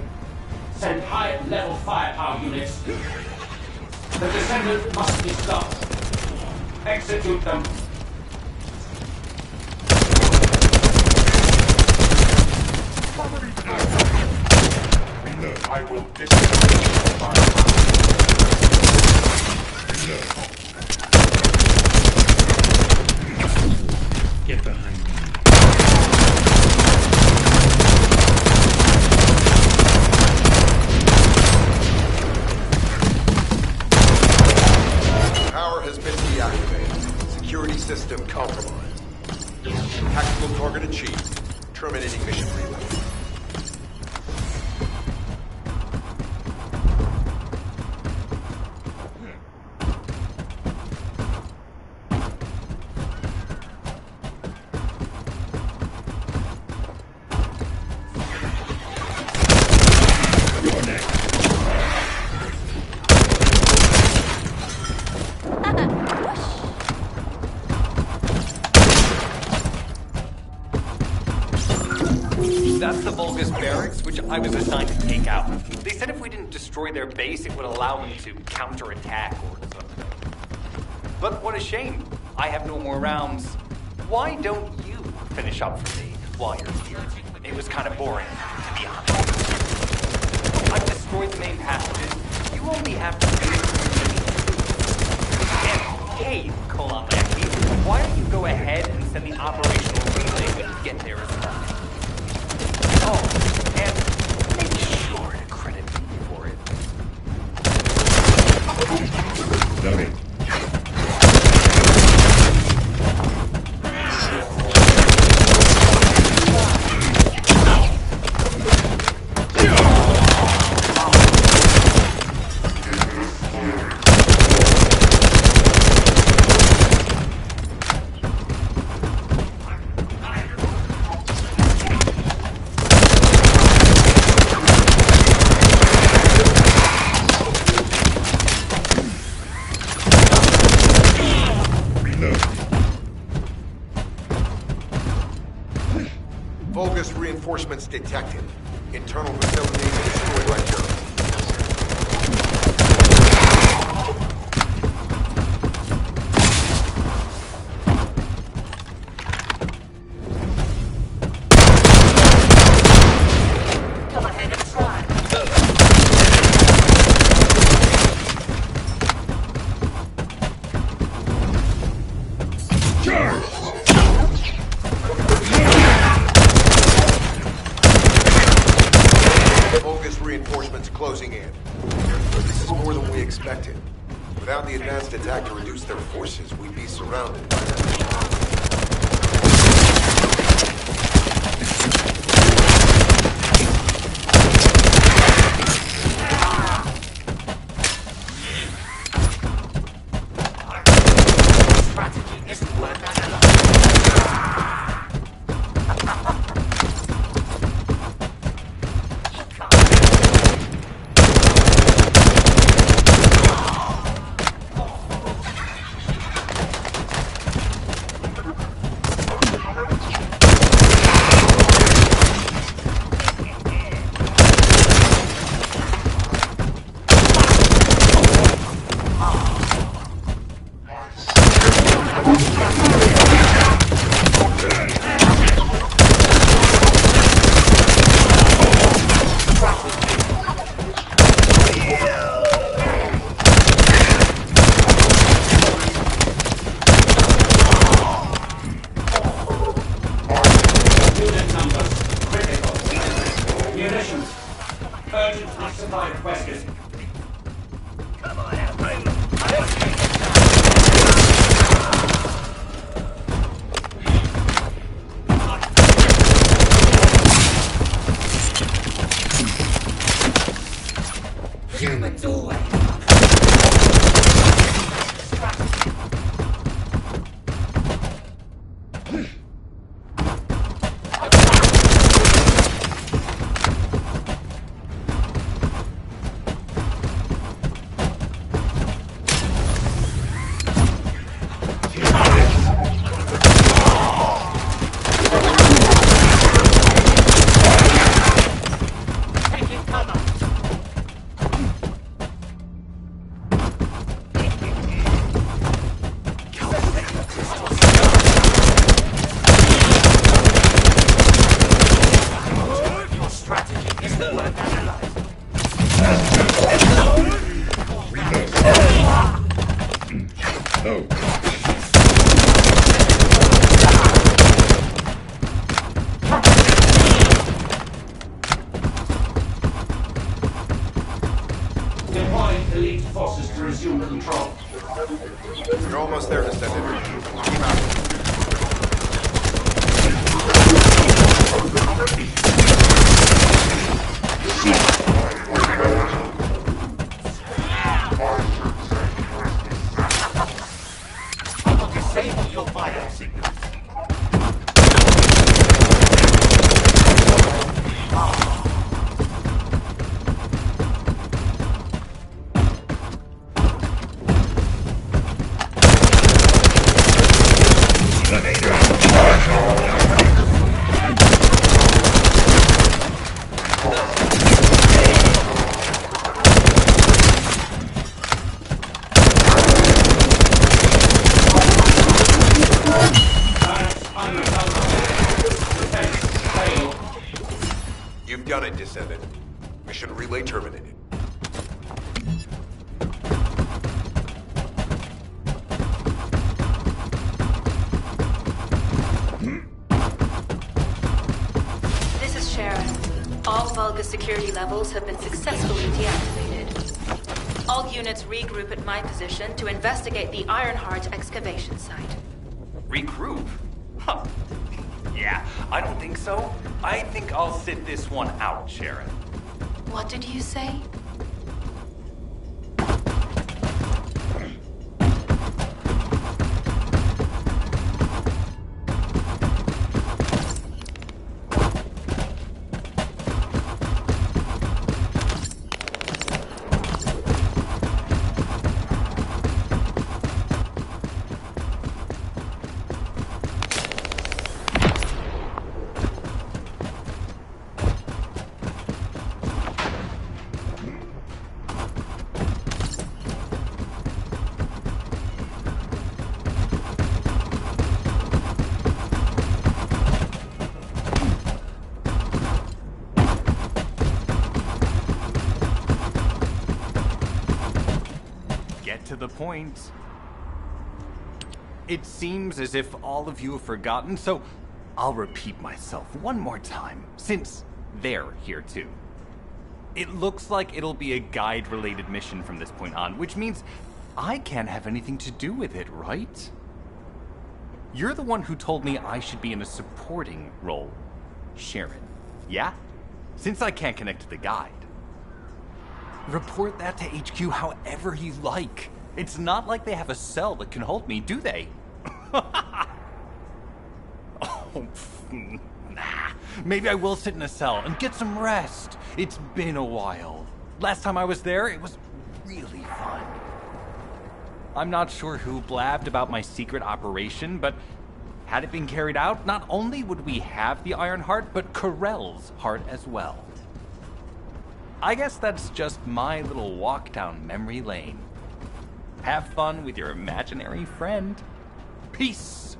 Send high-level firepower units. The Descendant must be stopped. Execute them. I will disable firepower. Get behind me. Power has been deactivated. Security system compromised. Tactical target achieved. Terminating mission relay. That's the Vulgus barracks, which I was assigned to take out. They said if we didn't destroy their base, it would allow them to counterattack or something. But what a shame. I have no more rounds. Why don't you finish up for me while you're here? It was kind of boring, to be honest. I've destroyed the main passages. You only have to do it and hey, Colon Lackey, why don't you go ahead and send the operational relay when you get there as well? Oh, and make sure to credit me for it. Loading. Vulgus reinforcements detected. Internal facilities destroyed by terrorists. Reinforcements closing in. This is more than we expected. Without the advanced attack to reduce their forces, we'd be surrounded by them. You're almost there, Descendant. Keep out. Disable your bio signals. You've done it, Descendant. Mission relay terminated. This is Sharon. All Vulgus security levels have been successfully deactivated. All units regroup at my position to investigate the Ironheart excavation site. Regroup? Huh. Yeah, I don't think so. I think I'll sit this one out, Sharon. What did you say? To the point. It seems as if all of you have forgotten, so I'll repeat myself one more time, since they're here too. It looks like it'll be a guide-related mission from this point on, which means I can't have anything to do with it, right? You're the one who told me I should be in a supporting role, Sharon. Yeah? Since I can't connect to the guide. Report that to HQ however you like. It's not like they have a cell that can hold me, do they? Oh, nah. Maybe I will sit in a cell and get some rest. It's been a while. Last time I was there, it was really fun. I'm not sure who blabbed about my secret operation, but had it been carried out, not only would we have the Iron Heart, but Corell's heart as well. I guess that's just my little walk down memory lane. Have fun with your imaginary friend. Peace.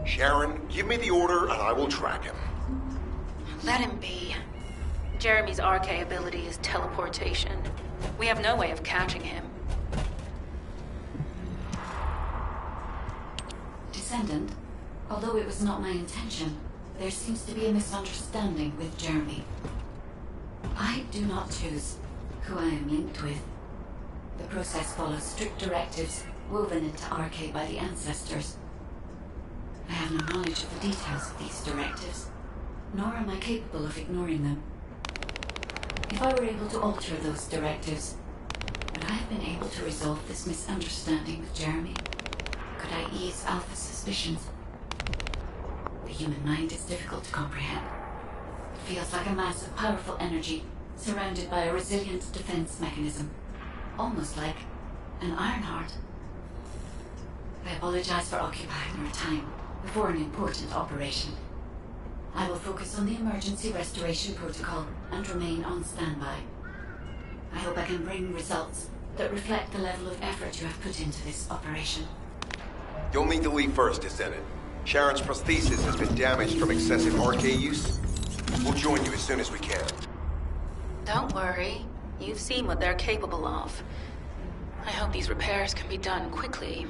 Sharon, give me the order and I will track him. Let him be. Jeremy's RK ability is teleportation. We have no way of catching him. Descendant, although it was not my intention, there seems to be a misunderstanding with Jeremy. I do not choose who I am linked with. The process follows strict directives woven into RK by the ancestors. I have no knowledge of the details of these directives, nor am I capable of ignoring them. If I were able to alter those directives, would I have been able to resolve this misunderstanding with Jeremy? Could I ease Alpha's suspicions? The human mind is difficult to comprehend. It feels like a mass of powerful energy surrounded by a resilient defense mechanism, almost like an Ironheart. I apologize for occupying your time before an important operation. I will focus on the emergency restoration protocol and remain on standby. I hope I can bring results that reflect the level of effort you have put into this operation. You'll need to leave first, Descendant. Sharon's prosthesis has been damaged from excessive RK use. We'll join you as soon as we can. Don't worry. You've seen what they're capable of. I hope these repairs can be done quickly.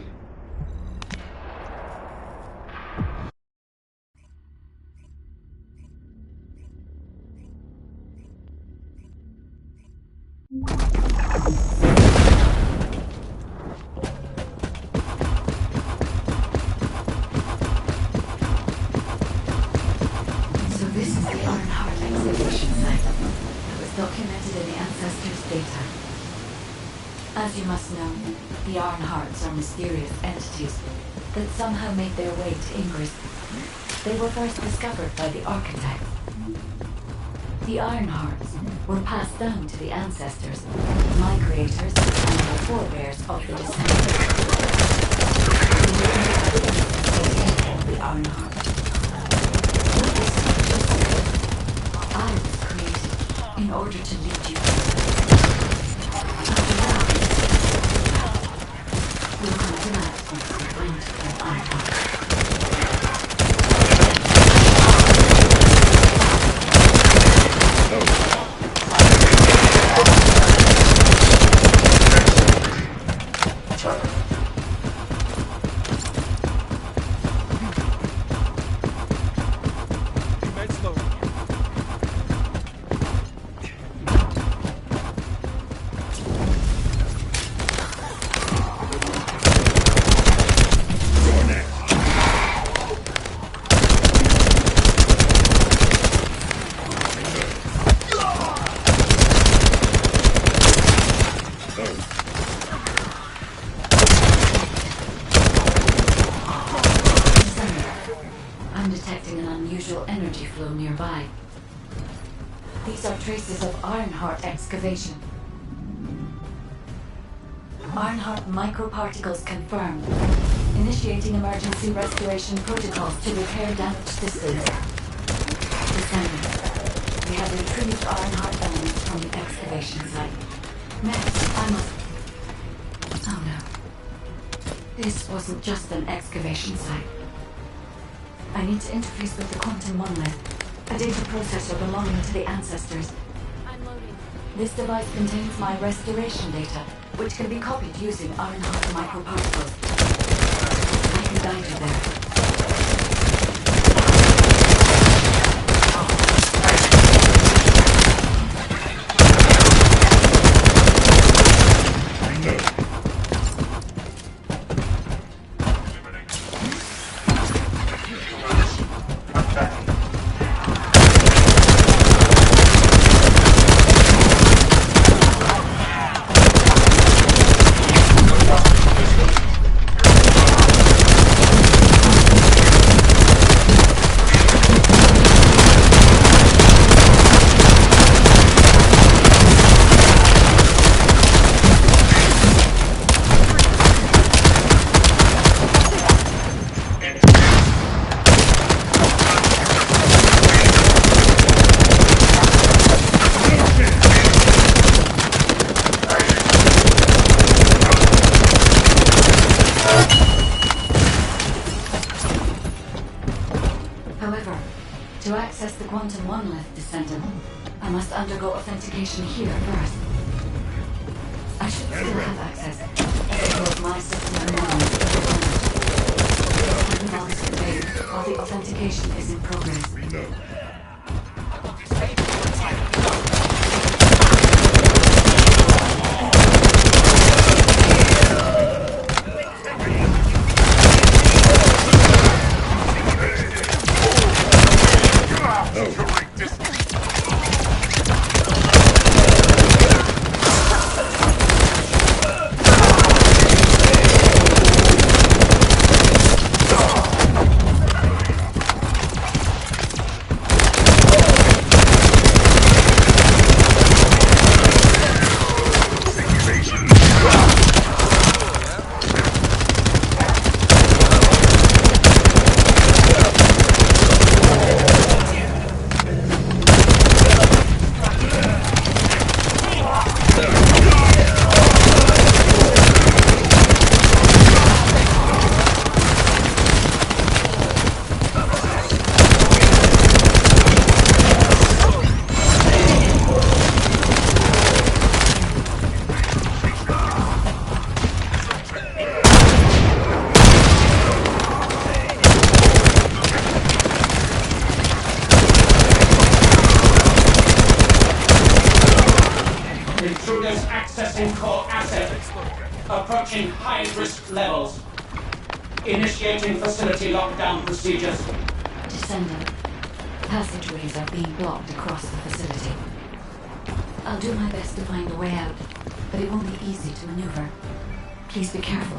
So this is the Ironheart excavation site that was documented in the Ancestors' data. As you must know, the Ironhearts are mysterious entities that somehow made their way to Ingress. They were first discovered by the Architect. The Ironhearts were passed down to the Ancestors, my creators, and the forebears of the Descendant. The Ironheart. I was created in order to lead you. We'll come to that once we find the Ironheart. I'm detecting an unusual energy flow nearby. These are traces of Ironheart excavation. Ironheart microparticles confirmed. Initiating emergency restoration protocols to repair damaged systems. Descendant, we have retrieved Ironheart elements from the excavation site. Next, I must... Oh no. This wasn't just an excavation site. I need to interface with the quantum monolith, a data processor belonging to the Ancestors. I'm loading. This device contains my restoration data, which can be copied using Ironheart microparticles. I can guide you there. To access the Quantum Monolith, Descendant, I must undergo authentication here first. I should still have access, as both my system and Monolith are not conveyed while the authentication is in progress. No. Intruders accessing core asset. Approaching high-risk levels. Initiating facility lockdown procedures. Descendant, passageways are being blocked across the facility. I'll do my best to find a way out, but it won't be easy to maneuver. Please be careful.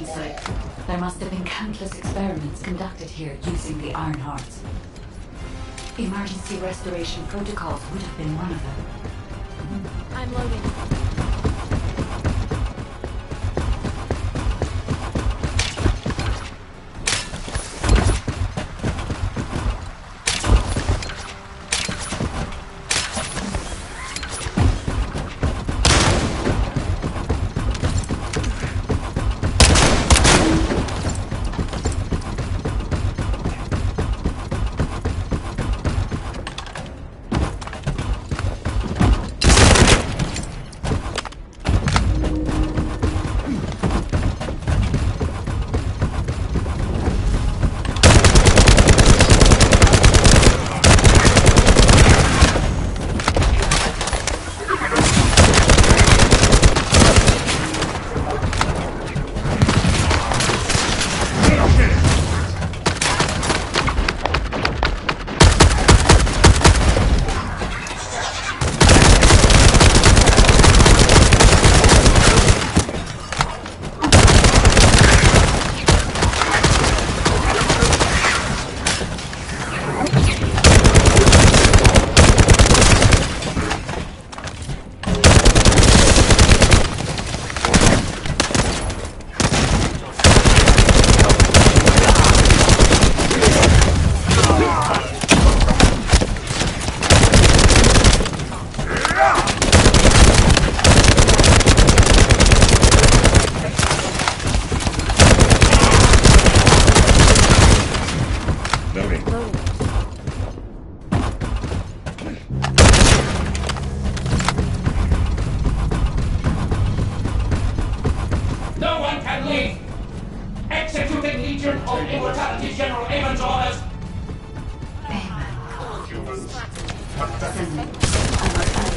Site. There must have been countless experiments conducted here using the Iron Hearts. Emergency restoration protocols would have been one of them. I'm loading.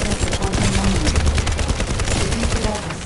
access the quantum moment. Defeated others.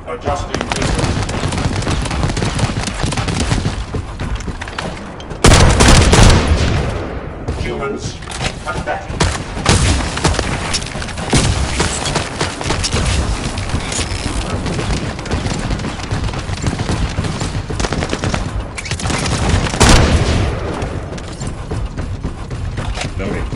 Adjusting distance. Humans, pathetic. Loading.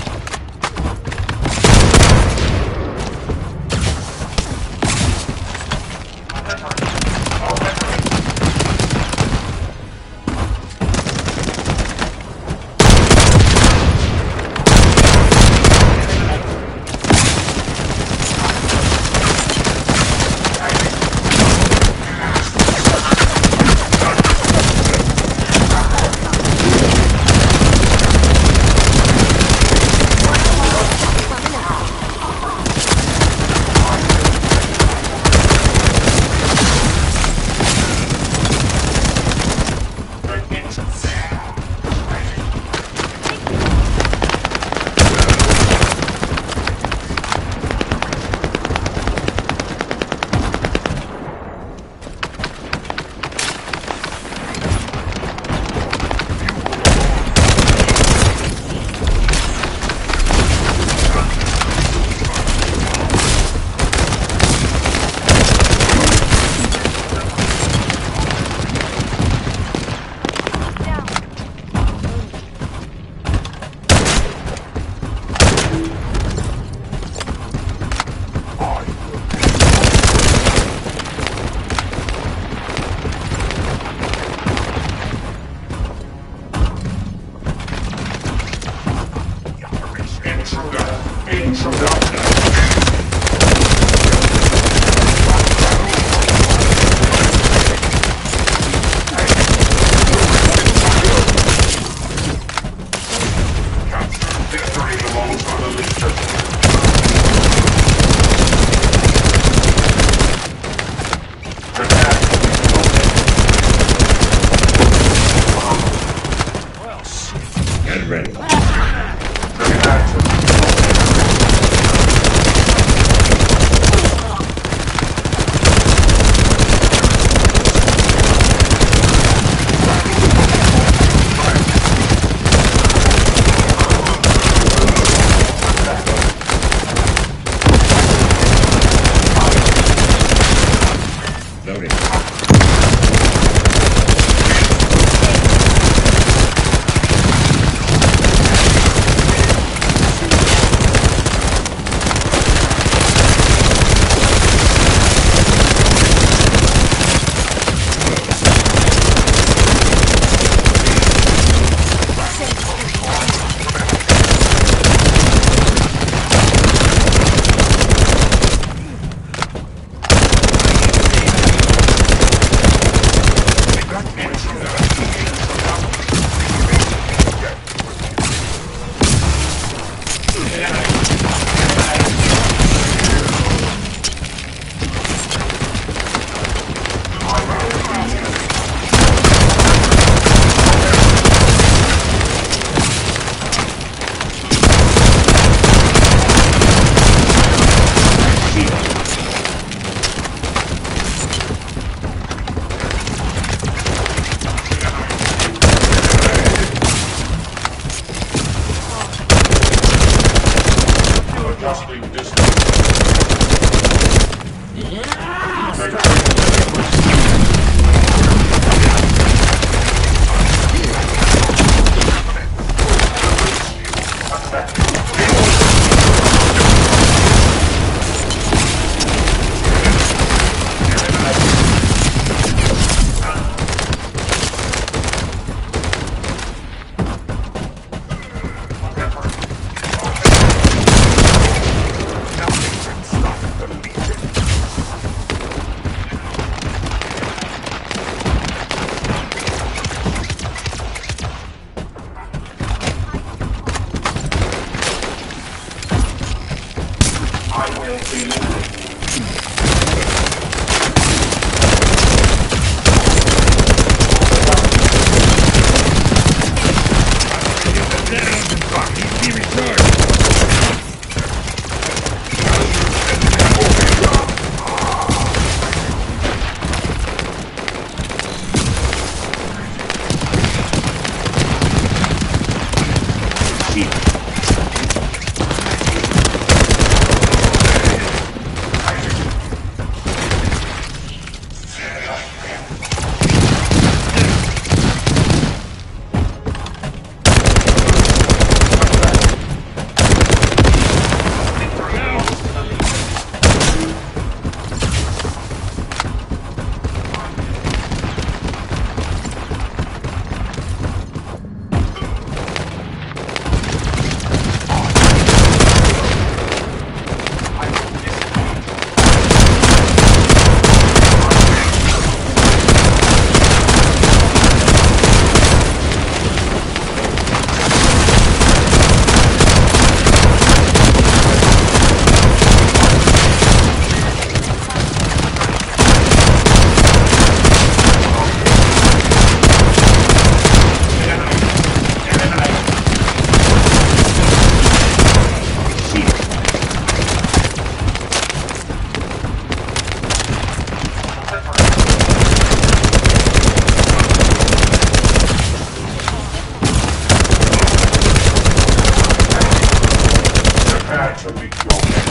to meet your end.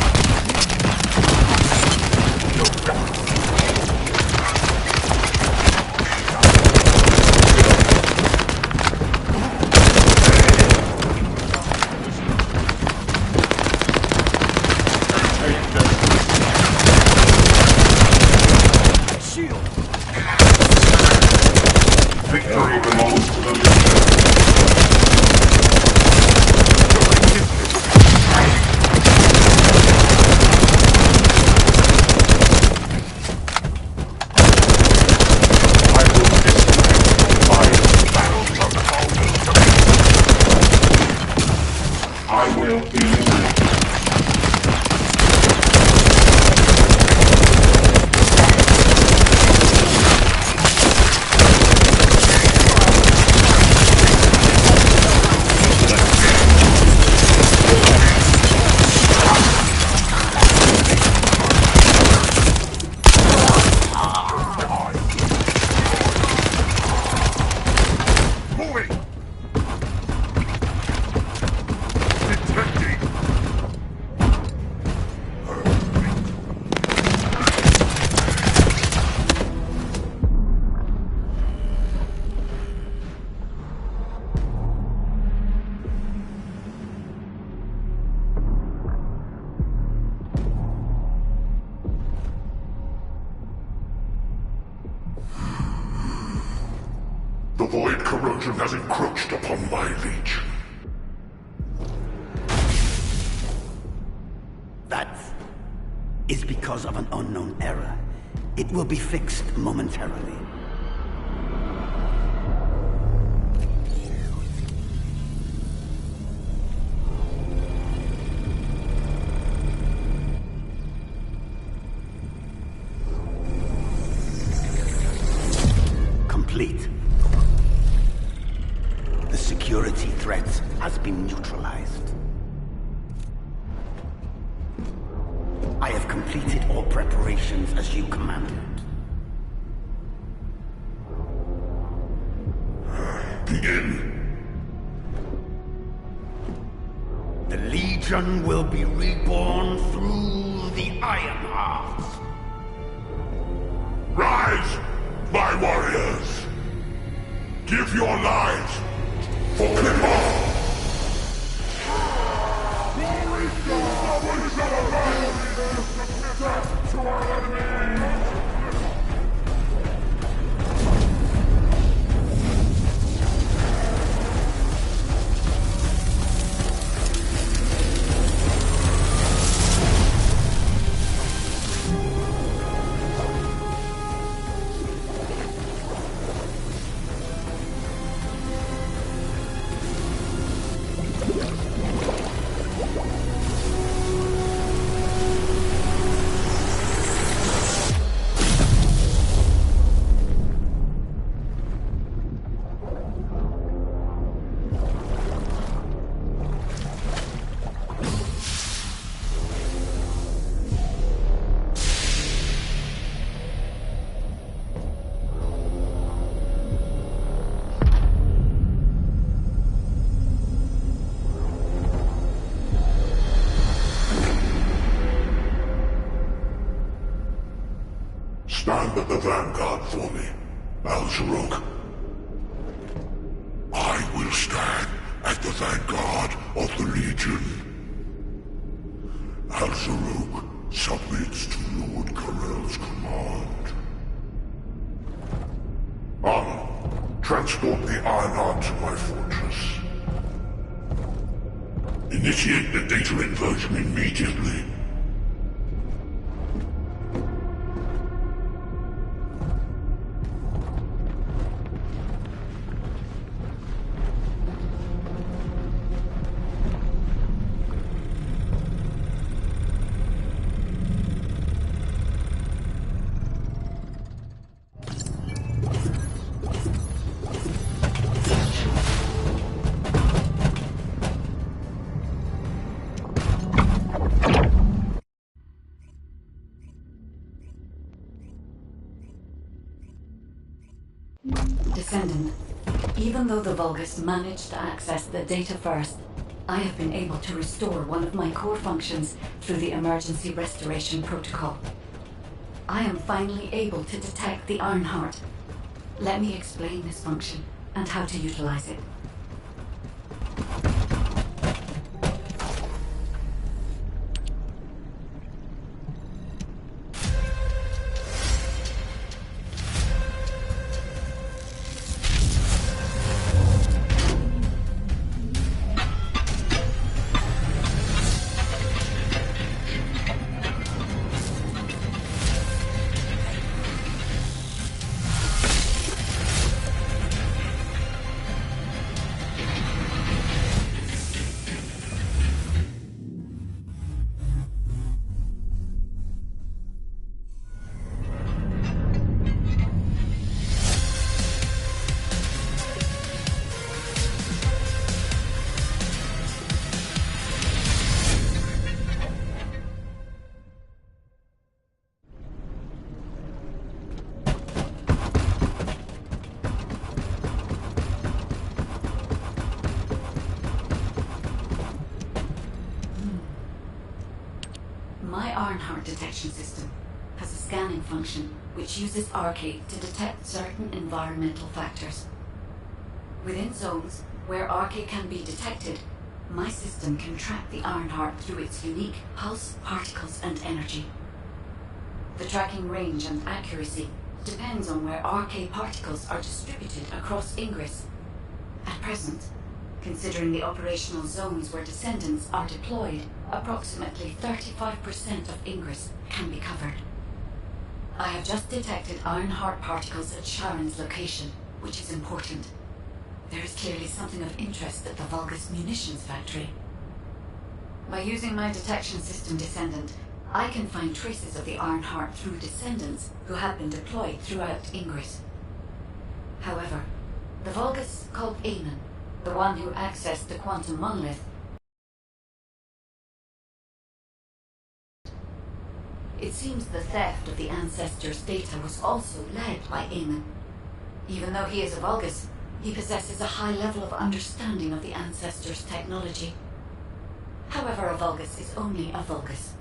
Victory belongs to the Legion. I will eliminate. Moving! Detecting! The void corrosion has encroached upon my legion. That is because of an unknown error. It will be fixed momentarily. Complete. The security threat has been neutralized. I have completed all preparations as you commanded. Begin. The Legion will be reborn through the Ironheart. Rise, my warriors! Give your lives for Clipper! To our enemy! Stand at the vanguard for me, Al-Zaruk. I will stand at the vanguard of the Legion. Al-Zaruk submits to Lord Karel's command. Transport the Ironheart to my fortress. Initiate the data inversion immediately. Descendant, even though the Vulgus managed to access the data first, I have been able to restore one of my core functions through the emergency restoration protocol. I am finally able to detect the Ironheart. Let me explain this function and how to utilize it. My Ironheart detection system has a scanning function which uses Arcade to detect certain environmental factors. Within zones where Arcade can be detected, my system can track the Ironheart through its unique pulse, particles, and energy. The tracking range and accuracy depends on where Arcade particles are distributed across Ingress. At present, considering the operational zones where Descendants are deployed, approximately 35% of Ingress can be covered. I have just detected Ironheart particles at Sharon's location, which is important. There is clearly something of interest at the Vulgus munitions factory. By using my detection system Descendant, I can find traces of the Ironheart through Descendants who have been deployed throughout Ingress. However, the Vulgus called Aemon, the one who accessed the quantum monolith, it seems the theft of the Ancestors' data was also led by Aemon. Even though he is a Vulgus, he possesses a high level of understanding of the Ancestors' technology. However, a Vulgus is only a Vulgus.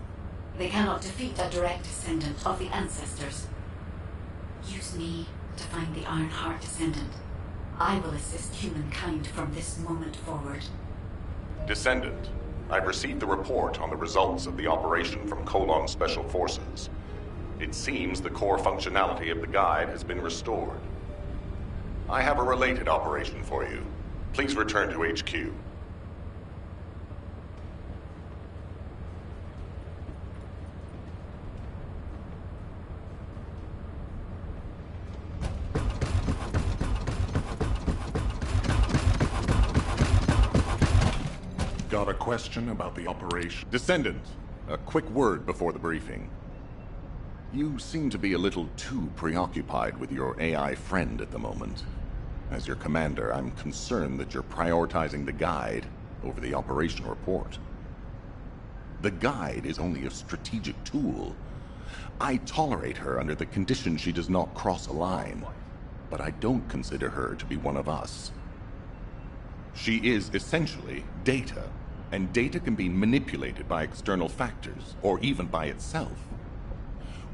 They cannot defeat a direct descendant of the Ancestors. Use me to find the Ironheart Descendant. I will assist humankind from this moment forward. Descendant, I've received the report on the results of the operation from Colon Special Forces. It seems the core functionality of the guide has been restored. I have a related operation for you. Please return to HQ. Got a question about the operation? Descendant, a quick word before the briefing. You seem to be a little too preoccupied with your AI friend at the moment. As your commander, I'm concerned that you're prioritizing the guide over the operation report. The guide is only a strategic tool. I tolerate her under the condition she does not cross a line, but I don't consider her to be one of us. She is essentially data, and data can be manipulated by external factors, or even by itself.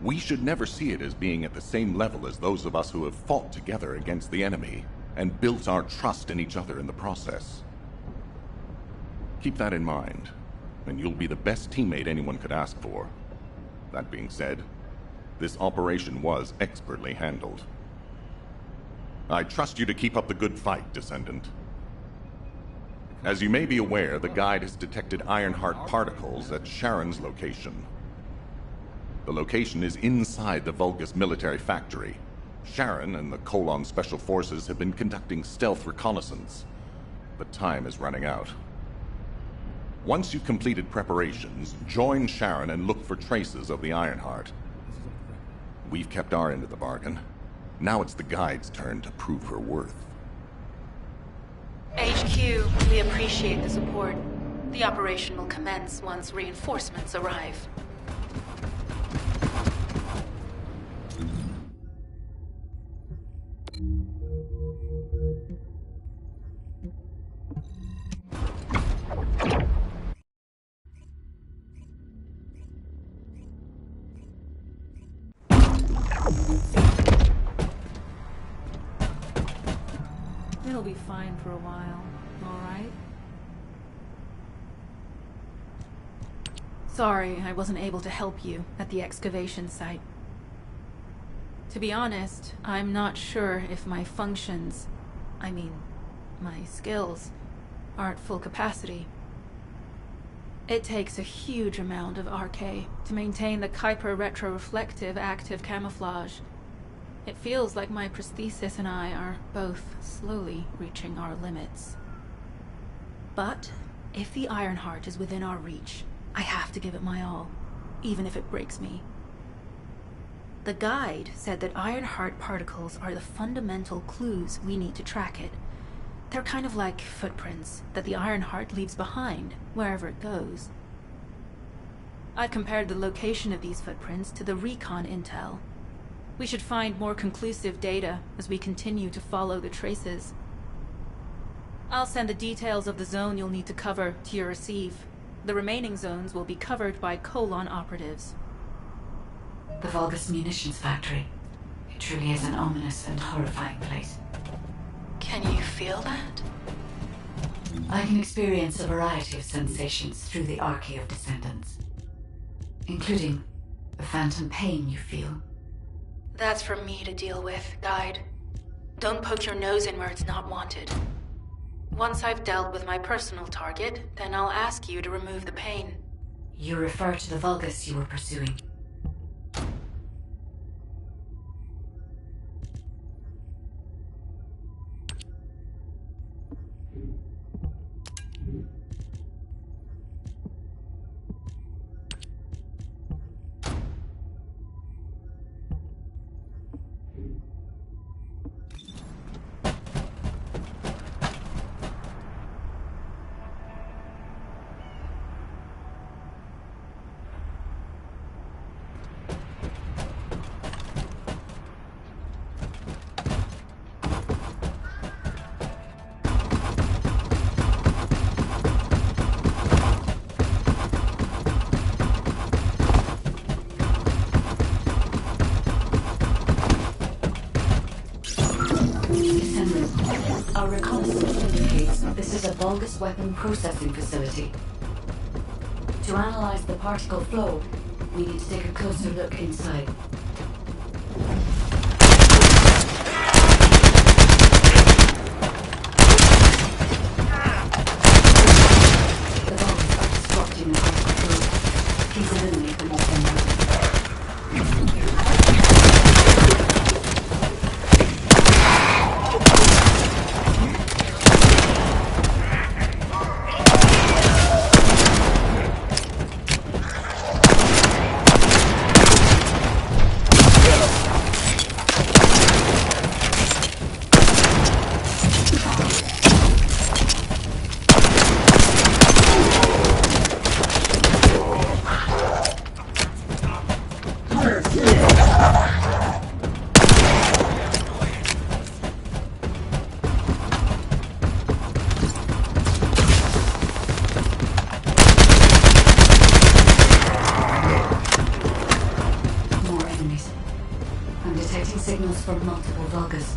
We should never see it as being at the same level as those of us who have fought together against the enemy, and built our trust in each other in the process. Keep that in mind, and you'll be the best teammate anyone could ask for. That being said, this operation was expertly handled. I trust you to keep up the good fight, Descendant. As you may be aware, the guide has detected Ironheart particles at Sharon's location. The location is inside the Vulgus military factory. Sharon and the Colon Special Forces have been conducting stealth reconnaissance, but time is running out. Once you've completed preparations, join Sharon and look for traces of the Ironheart. We've kept our end of the bargain. Now it's the guide's turn to prove her worth. HQ, we appreciate the support. The operation will commence once reinforcements arrive. It'll be fine for a while, alright? Sorry I wasn't able to help you at the excavation site. To be honest, I'm not sure if my functions, my skills, are at full capacity. It takes a huge amount of RK to maintain the Kuiper retroreflective active camouflage. It feels like my prosthesis and I are both slowly reaching our limits. But if the Ironheart is within our reach, I have to give it my all, even if it breaks me. The guide said that Ironheart particles are the fundamental clues we need to track it. They're kind of like footprints that the Ironheart leaves behind, wherever it goes. I've compared the location of these footprints to the recon intel. We should find more conclusive data as we continue to follow the traces. I'll send the details of the zone you'll need to cover to your receive. The remaining zones will be covered by Colon operatives. The Vulgus munitions factory. It truly is an ominous and horrifying place. Can you feel that? I can experience a variety of sensations through the Archae of Descendants, including the phantom pain you feel. That's for me to deal with, Guide. Don't poke your nose in where it's not wanted. Once I've dealt with my personal target, then I'll ask you to remove the pain. You refer to the Vulgus you were pursuing. Our reconnaissance indicates this is a Vulgus weapon processing facility. To analyze the particle flow, we need to take a closer look inside. The Vulgus are disrupting the particle flow. Please eliminate them off their mark. Signals from multiple Vulgus.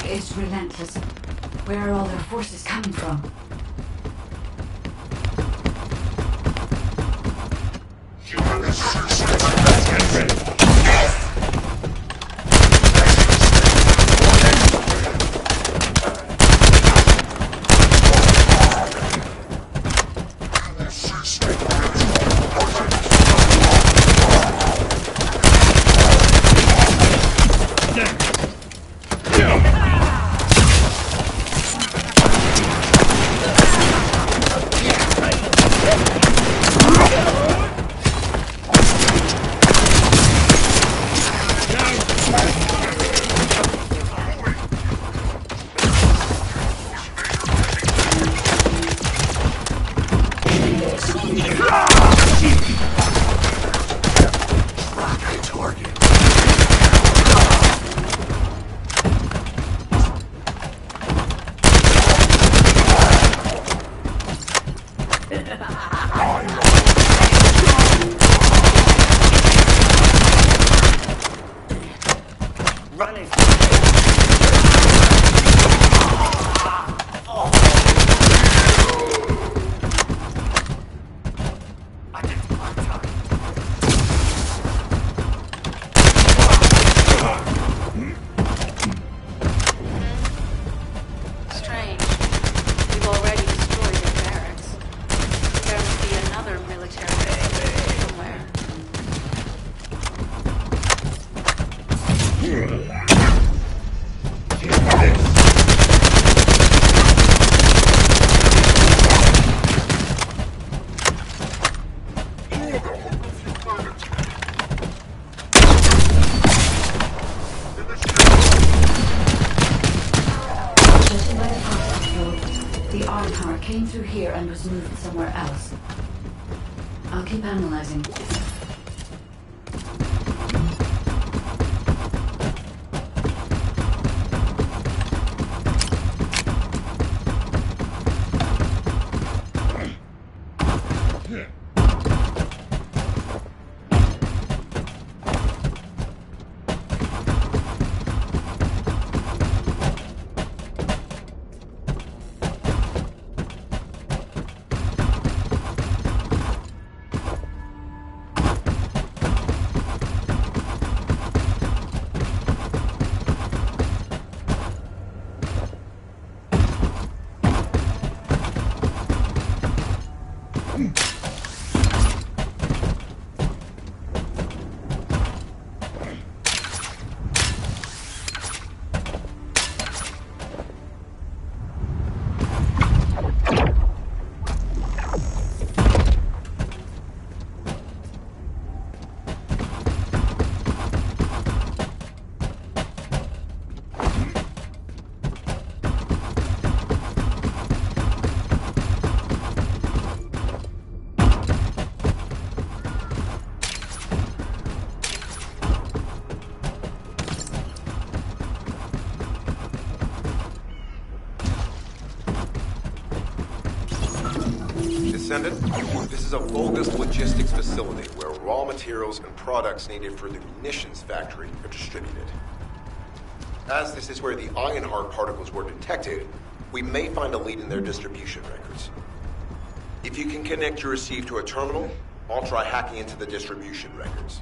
It's relentless. Where are all their forces coming from? Ironheart came through here and was moved somewhere else. I'll keep analyzing. Descendant, this is a Vulgus logistics facility where raw materials and products needed for the munitions factory are distributed. As this is where the Ironheart particles were detected, we may find a lead in their distribution records. If you can connect your receive to a terminal, I'll try hacking into the distribution records.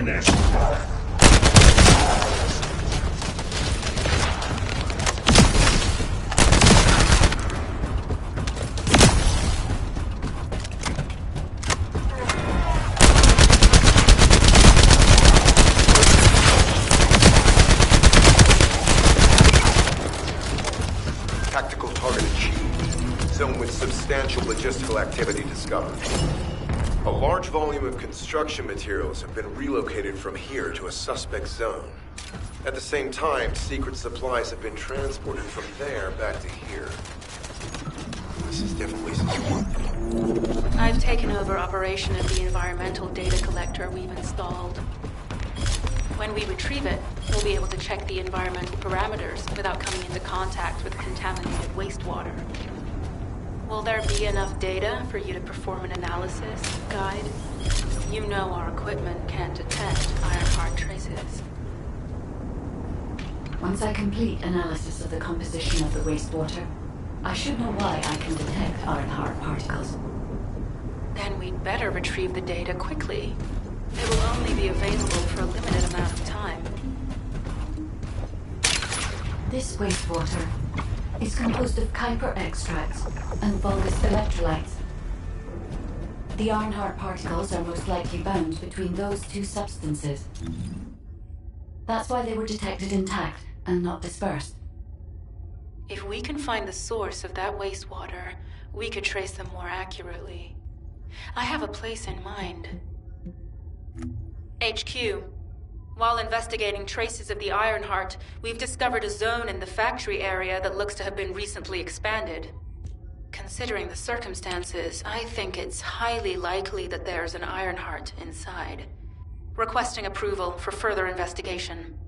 doing that. Tactical target achieved. Zone with substantial logistical activity discovered. A large volume of construction materials have been relocated from here to a suspect zone. At the same time, secret supplies have been transported from there back to here. This is definitely something. I've taken over operation of the environmental data collector we've installed. When we retrieve it, we'll be able to check the environmental parameters without coming into contact with contaminated wastewater. Will there be enough data for you to perform an analysis, Guide? You know our equipment can't detect Ironheart traces. Once I complete analysis of the composition of the wastewater, I should know why I can detect Ironheart particles. Then we'd better retrieve the data quickly. It will only be available for a limited amount of time. This wastewater is composed of Kuiper extracts and Vulgus electrolytes. The Ironheart particles are most likely bound between those two substances. That's why they were detected intact and not dispersed. If we can find the source of that wastewater, we could trace them more accurately. I have a place in mind. HQ. While investigating traces of the Ironheart, we've discovered a zone in the factory area that looks to have been recently expanded. Considering the circumstances, I think it's highly likely that there's an Ironheart inside. Requesting approval for further investigation.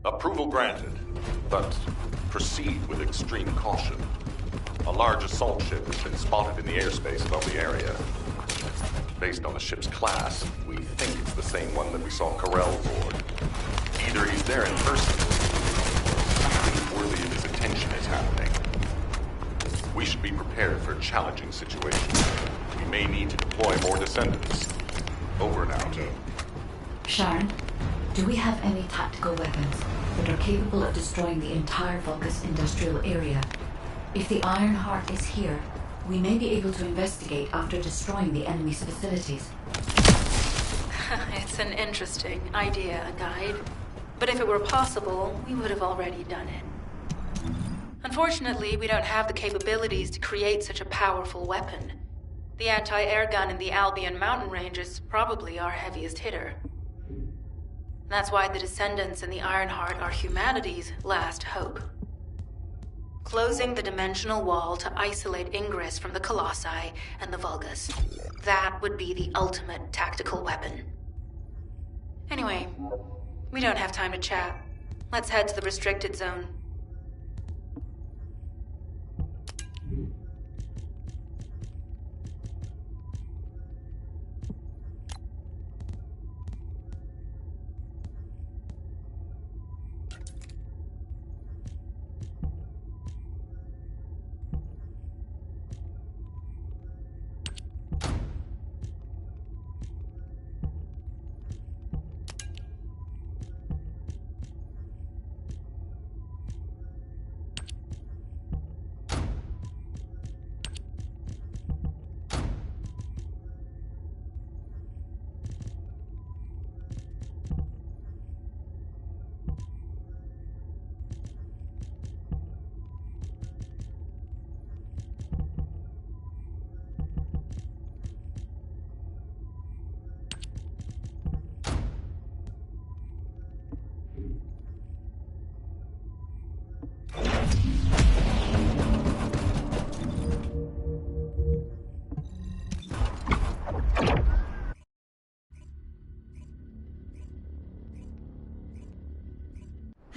Approval granted, but proceed with extreme caution. A large assault ship has been spotted in the airspace above the area. Based on the ship's class, we think it's the same one that we saw Corell board. Either he's there in person, or something worthy of his attention is happening. We should be prepared for a challenging situation. We may need to deploy more descendants. Over and out. Sharon, do we have any tactical weapons that are capable of destroying the entire Vulgus industrial area? If the Ironheart is here, we may be able to investigate after destroying the enemy's facilities. It's an interesting idea, Guide. But if it were possible, we would have already done it. Unfortunately, we don't have the capabilities to create such a powerful weapon. The anti-air gun in the Albion mountain range is probably our heaviest hitter. That's why the Descendants and the Ironheart are humanity's last hope. Closing the dimensional wall to isolate ingress from the Colossi and the Vulgus. That would be the ultimate tactical weapon. Anyway, we don't have time to chat. Let's head to the restricted zone.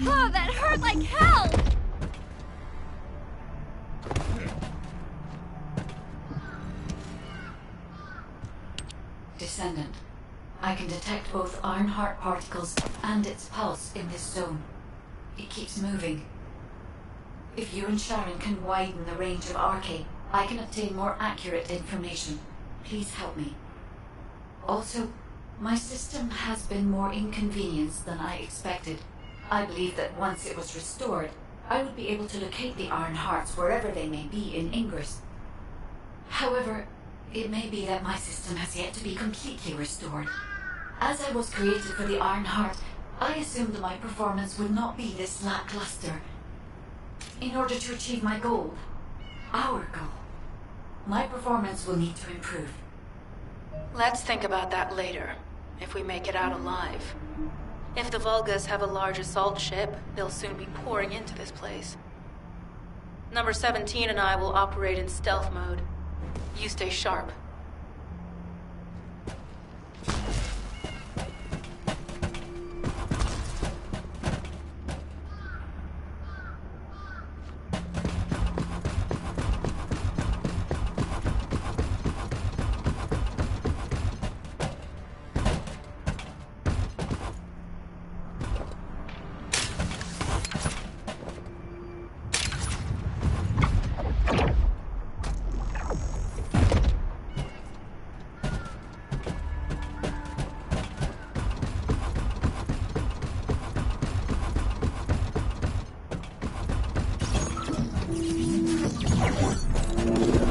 Oh, that hurt like hell! Descendant, I can detect both Ironheart particles and its pulse in this zone. It keeps moving. If you and Sharon can widen the range of Arche, I can obtain more accurate information. Please help me. Also, My system has been more inconvenienced than I expected. I believe that once it was restored, I would be able to locate the Iron Hearts wherever they may be in Ingress. However, it may be that my system has yet to be completely restored. As I was created for the Iron Heart, I assumed my performance would not be this lackluster. In order to achieve my goal, our goal, my performance will need to improve. Let's think about that later, if we make it out alive. If the Volgas have a large assault ship, they'll soon be pouring into this place. Number 17 and I will operate in stealth mode. You stay sharp.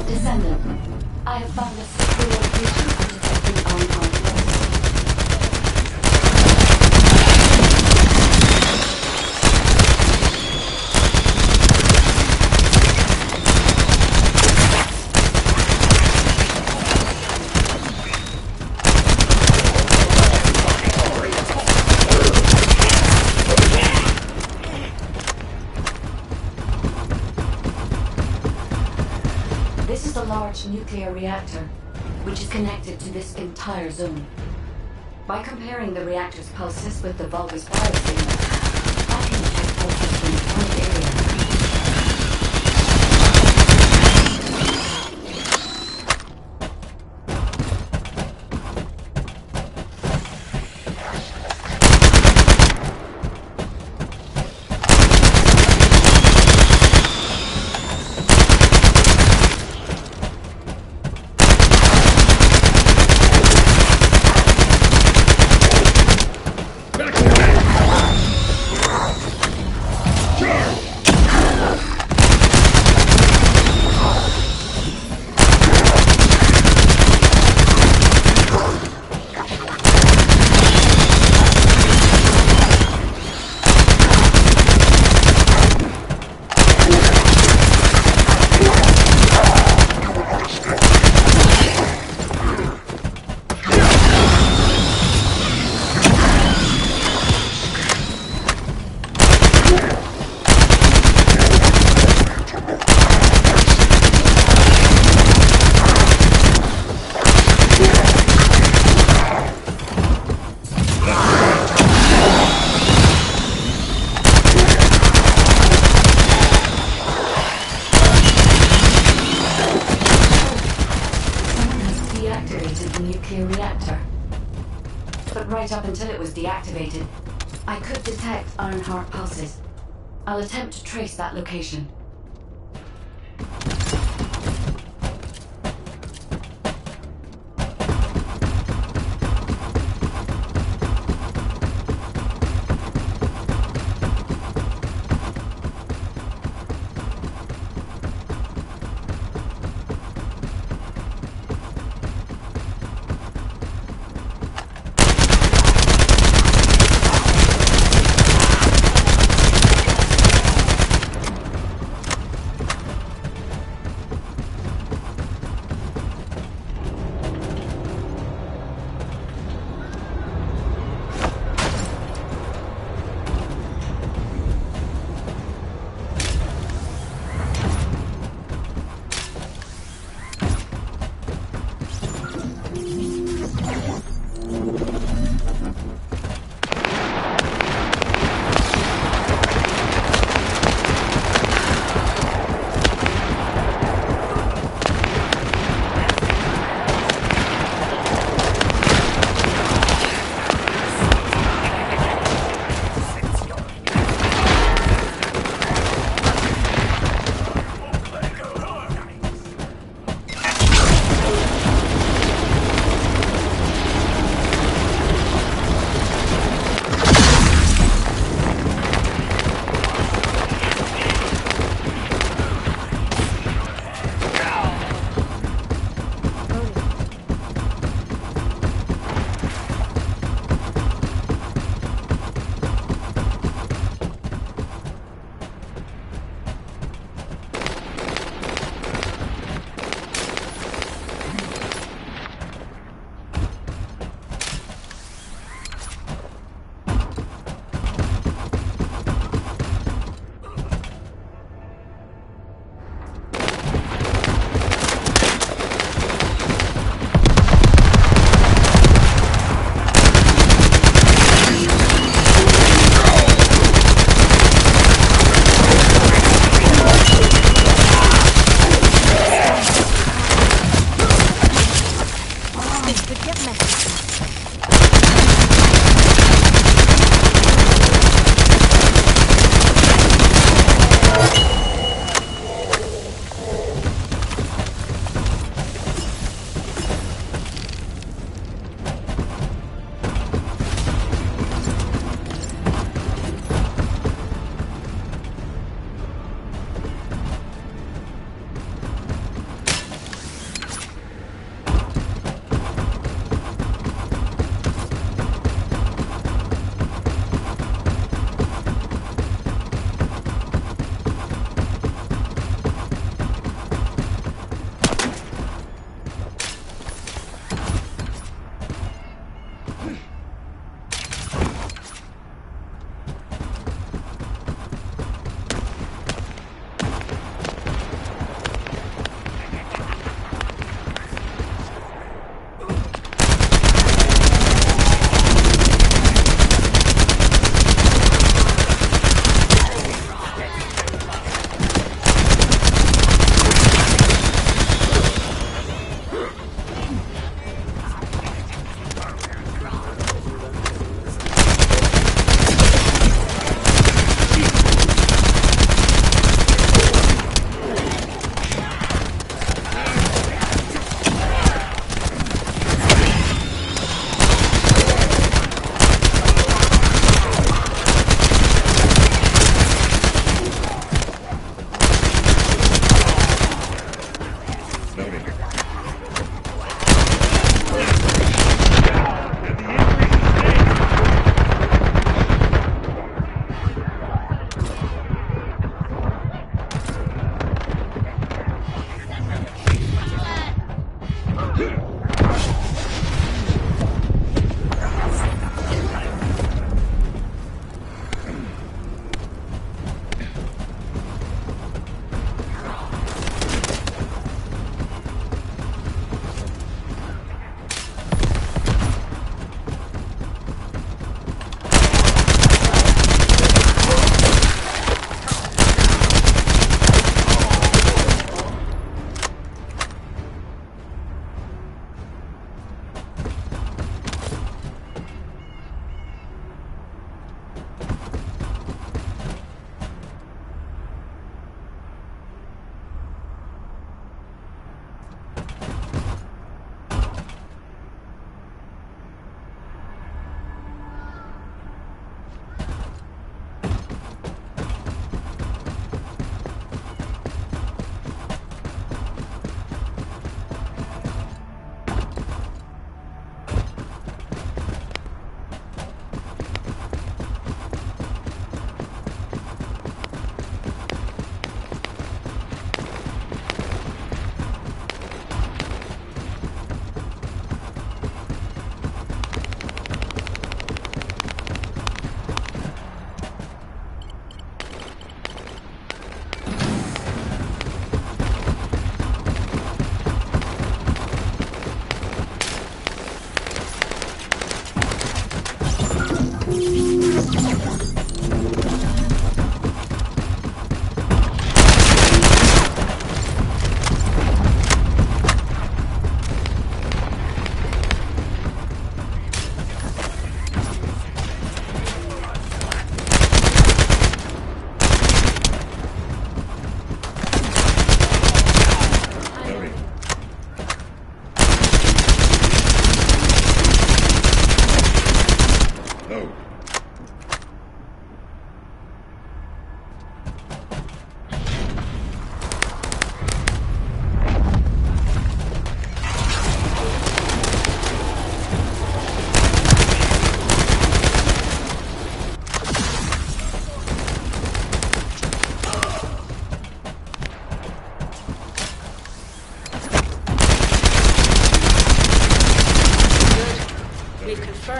Descendant, I have found a secure location for detecting Ironheart forces. This is a large nuclear reactor, which is connected to this entire zone. By comparing the reactor's pulses with the Vulgus biosignal, I can detect pulses from one area. Right up until it was deactivated, I could detect Ironheart pulses. I'll attempt to trace that location.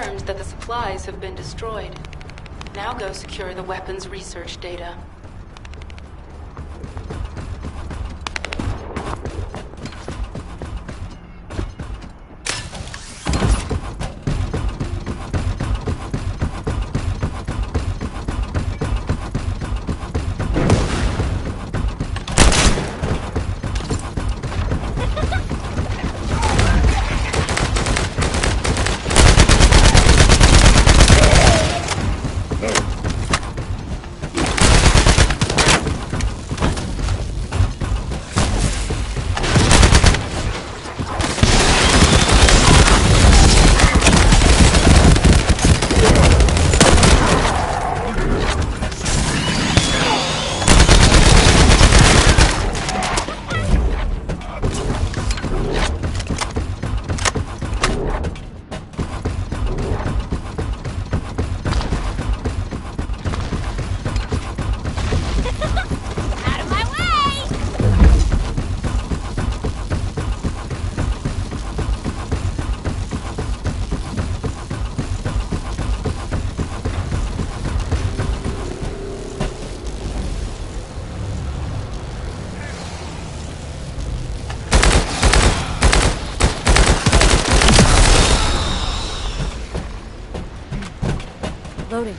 confirmed that the supplies have been destroyed. Now go secure the weapons research data. Loading.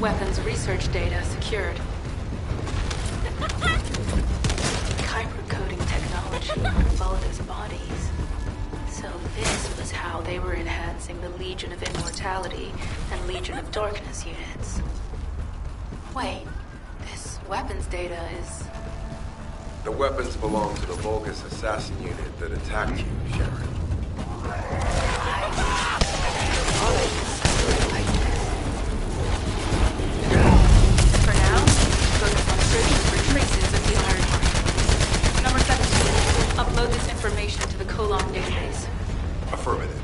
Weapons research data secured. Kyber coding technology on Volda's bodies. So this was how they were enhancing the Legion of Immortality and Legion of Darkness units. Wait, this weapons data is... The weapons belong to the Vulgus assassin unit that attacked you, Sharon. For now, focus on searching for traces of the Ironheart. Number 17, upload this information to the Colon database. Affirmative.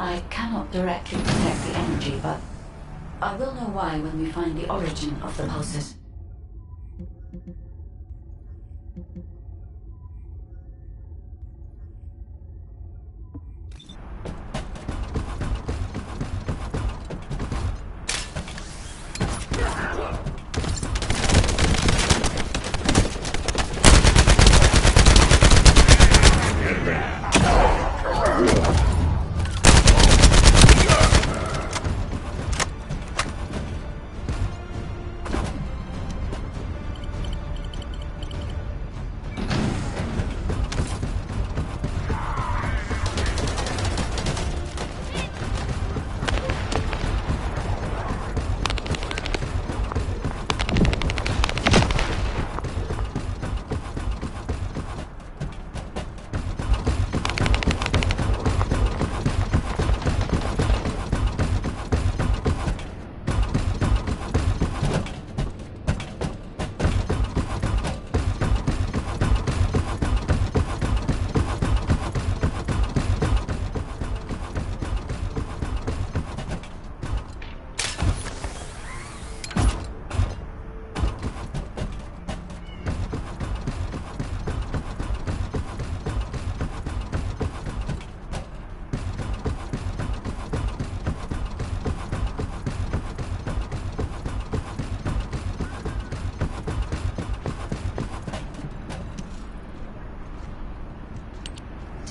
I cannot directly detect the energy, but I will know why when we find the origin of the pulses.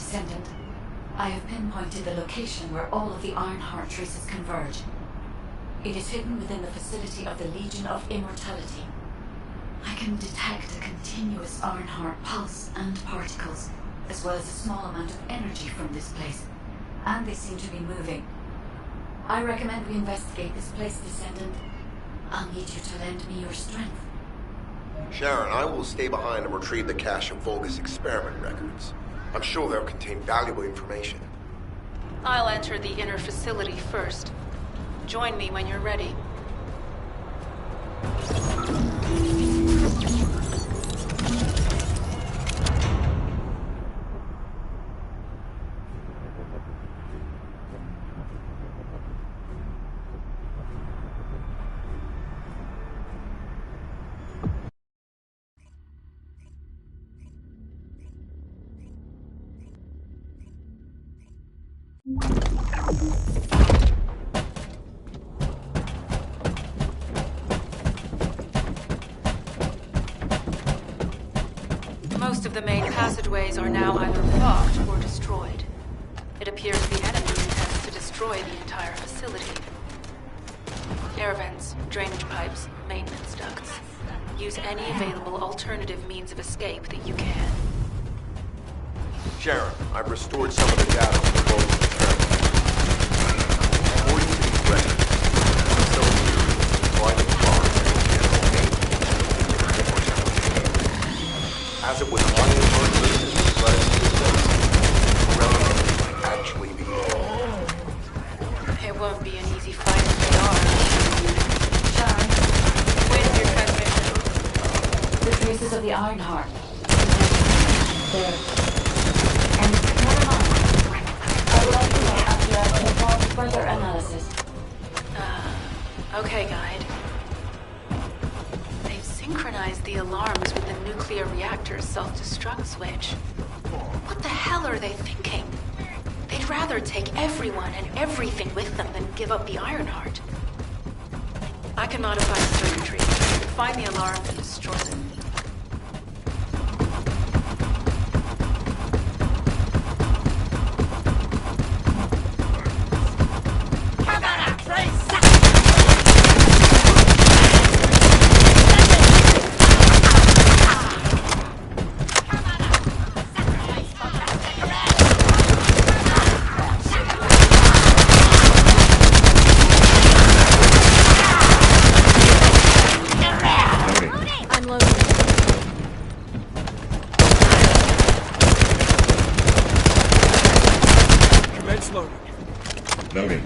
Descendant. I have pinpointed the location where all of the Ironheart traces converge. It is hidden within the facility of the Legion of Immortality. I can detect a continuous Ironheart pulse and particles, as well as a small amount of energy from this place, and they seem to be moving. I recommend we investigate this place, Descendant. I'll need you to lend me your strength. Sharon, I will stay behind and retrieve the cache of Vulgus experiment records. I'm sure they'll contain valuable information. I'll enter the inner facility first. Join me when you're ready. Most of the main passageways are now either blocked or destroyed. It appears the enemy intends to destroy the entire facility. Air vents, drainage pipes, maintenance ducts. Use any available alternative means of escape that you can. Sharon, I've restored some of the data from the Vulgus experiment. According to these records, the facility is private forest as it was Ironheart traces which led us to this place, Corellian might actually be here. It won't be an easy fight if they are. Sharon, where's your transmission? The traces of the Ironheart. There. And never mind. I will let you know after I perform further analysis. Okay, Guide. They've synchronized the alarms with the nuclear reactor's self-destruct switch. What the hell are they thinking? They'd rather take everyone and everything with them than give up the Ironheart. I can modify the circuitry, find the alarms and destroy them. Loading.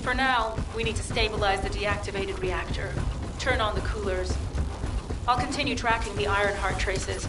For now, we need to stabilize the deactivated reactor, turn on the coolers. I'll continue tracking the Ironheart traces.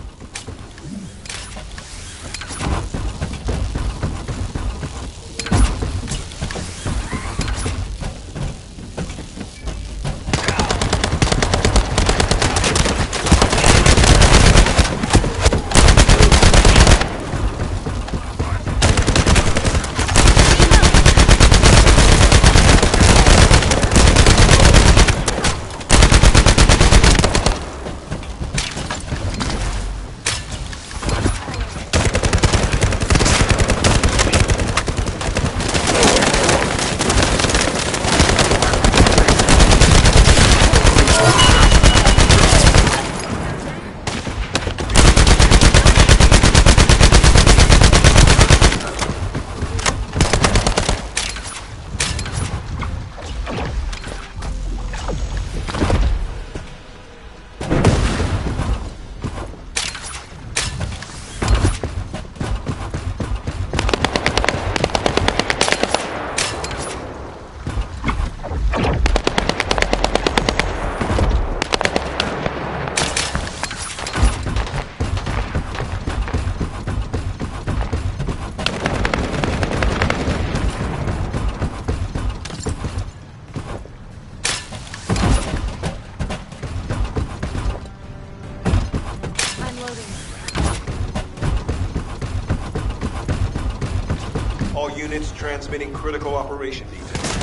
All units transmitting critical operation details.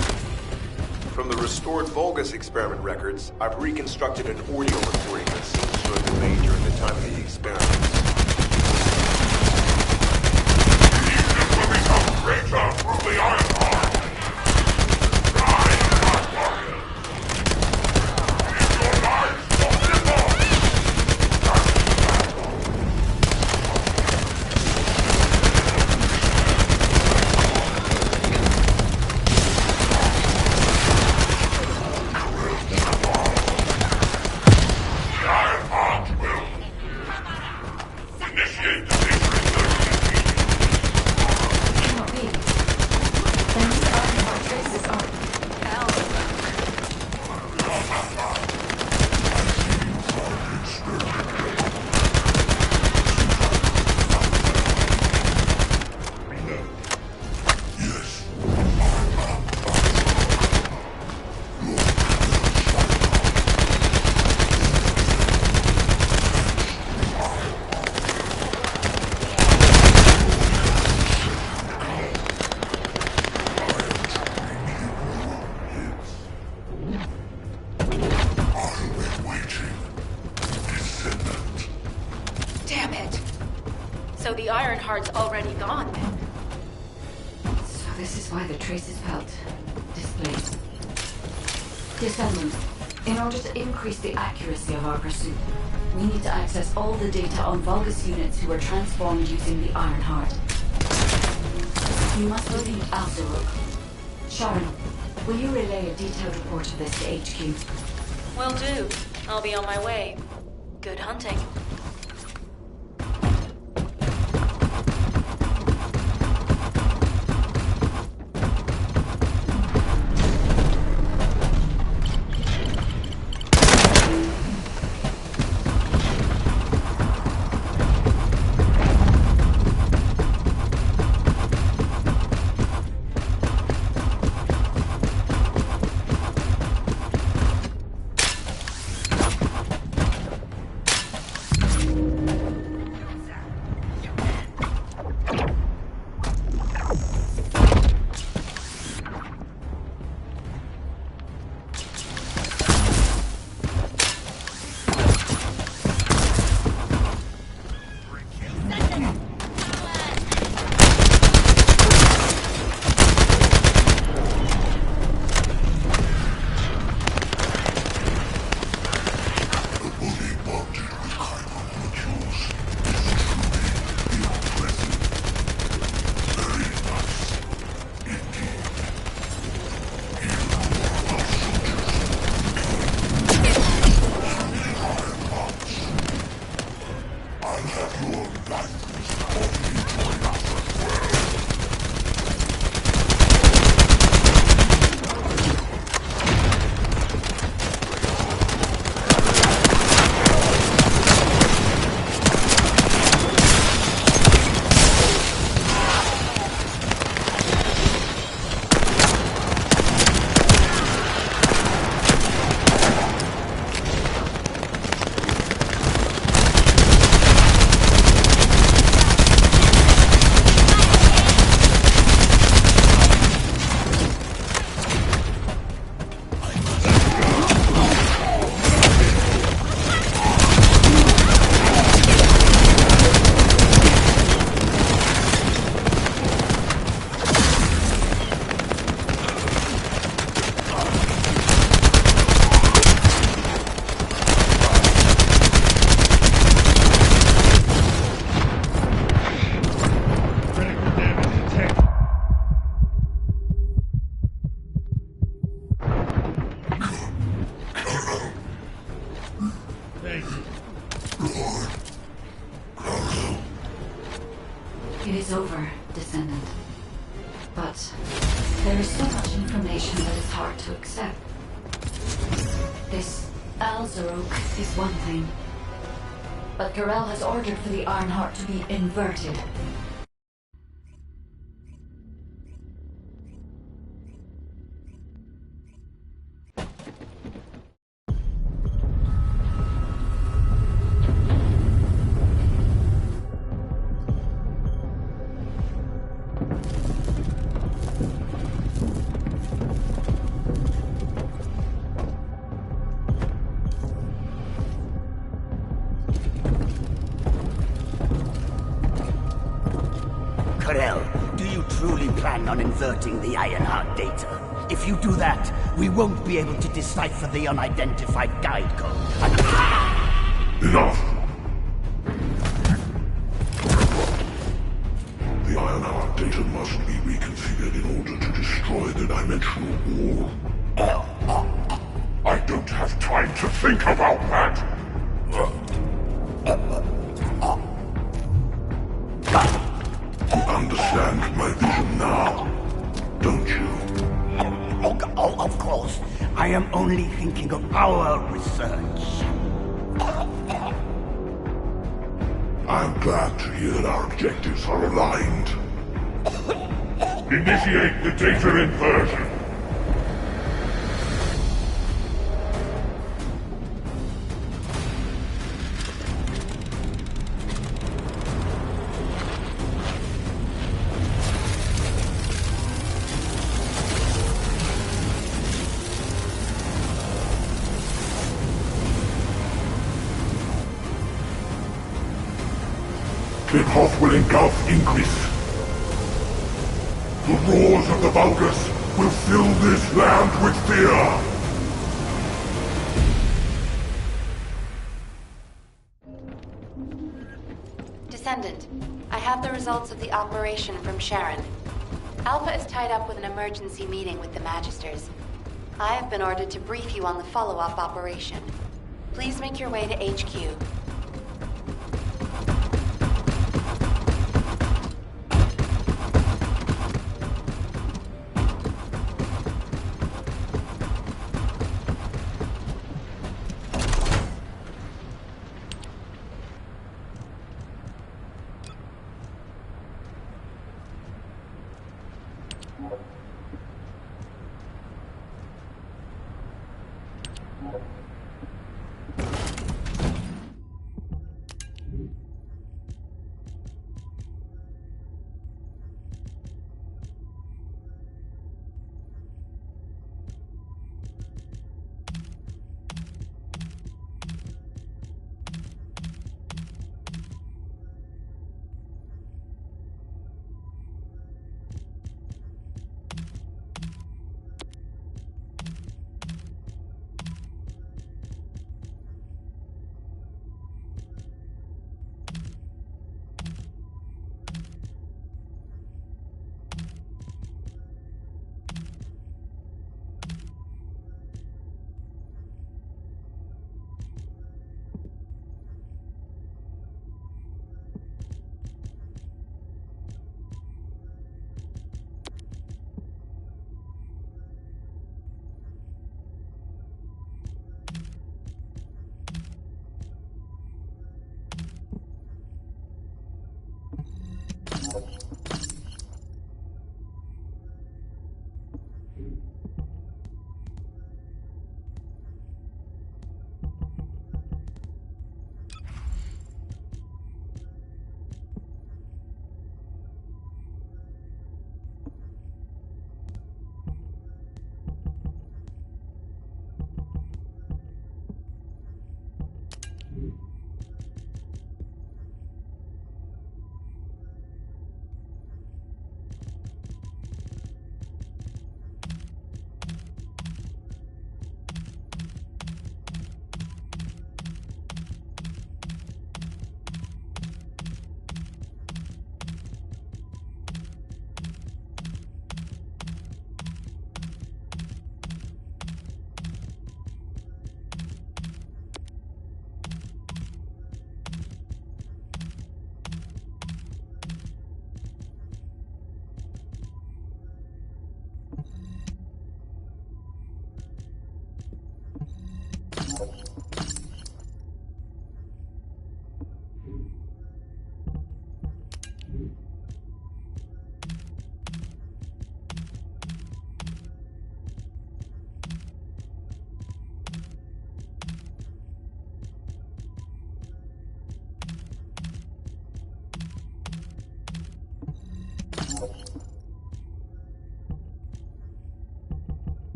From the restored Vulgus experiment records, I've reconstructed an audio recording that seems to have been made during the time of the experiments. Greater through the Ironheart! Damn it! So the Ironheart's already gone then? So this is why the traces felt displaced. Descendant, in order to increase the accuracy of our pursuit, we need to access all the data on Vulgus units who were transformed using the Ironheart. You must locate Al-Zaruk. Sharon, will you relay a detailed report of this to HQ? Will do. I'll be on my way. Good hunting. It is over, Descendant. But there is so much information that is hard to accept. This Al-Zaruk is one thing, but Karel has ordered for the Ironheart to be inverted. plan on inverting the Ironheart data. If you do that, we won't be able to decipher the unidentified guide code. Enough! The Ironheart data must be reconfigured in order to destroy the dimensional wall. I don't have time to think about that! You understand my vision now, don't you? Oh, of course. I am only thinking of our research. I'm glad to hear that our objectives are aligned. Initiate the data inversion. The path will engulf Inquis. The roars of the Vulgus will fill this land with fear. Descendant, I have the results of the operation from Sharon. Alpha is tied up with an emergency meeting with the Magisters. I have been ordered to brief you on the follow-up operation. Please make your way to HQ.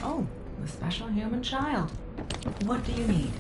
Oh, the special human child. What do you need?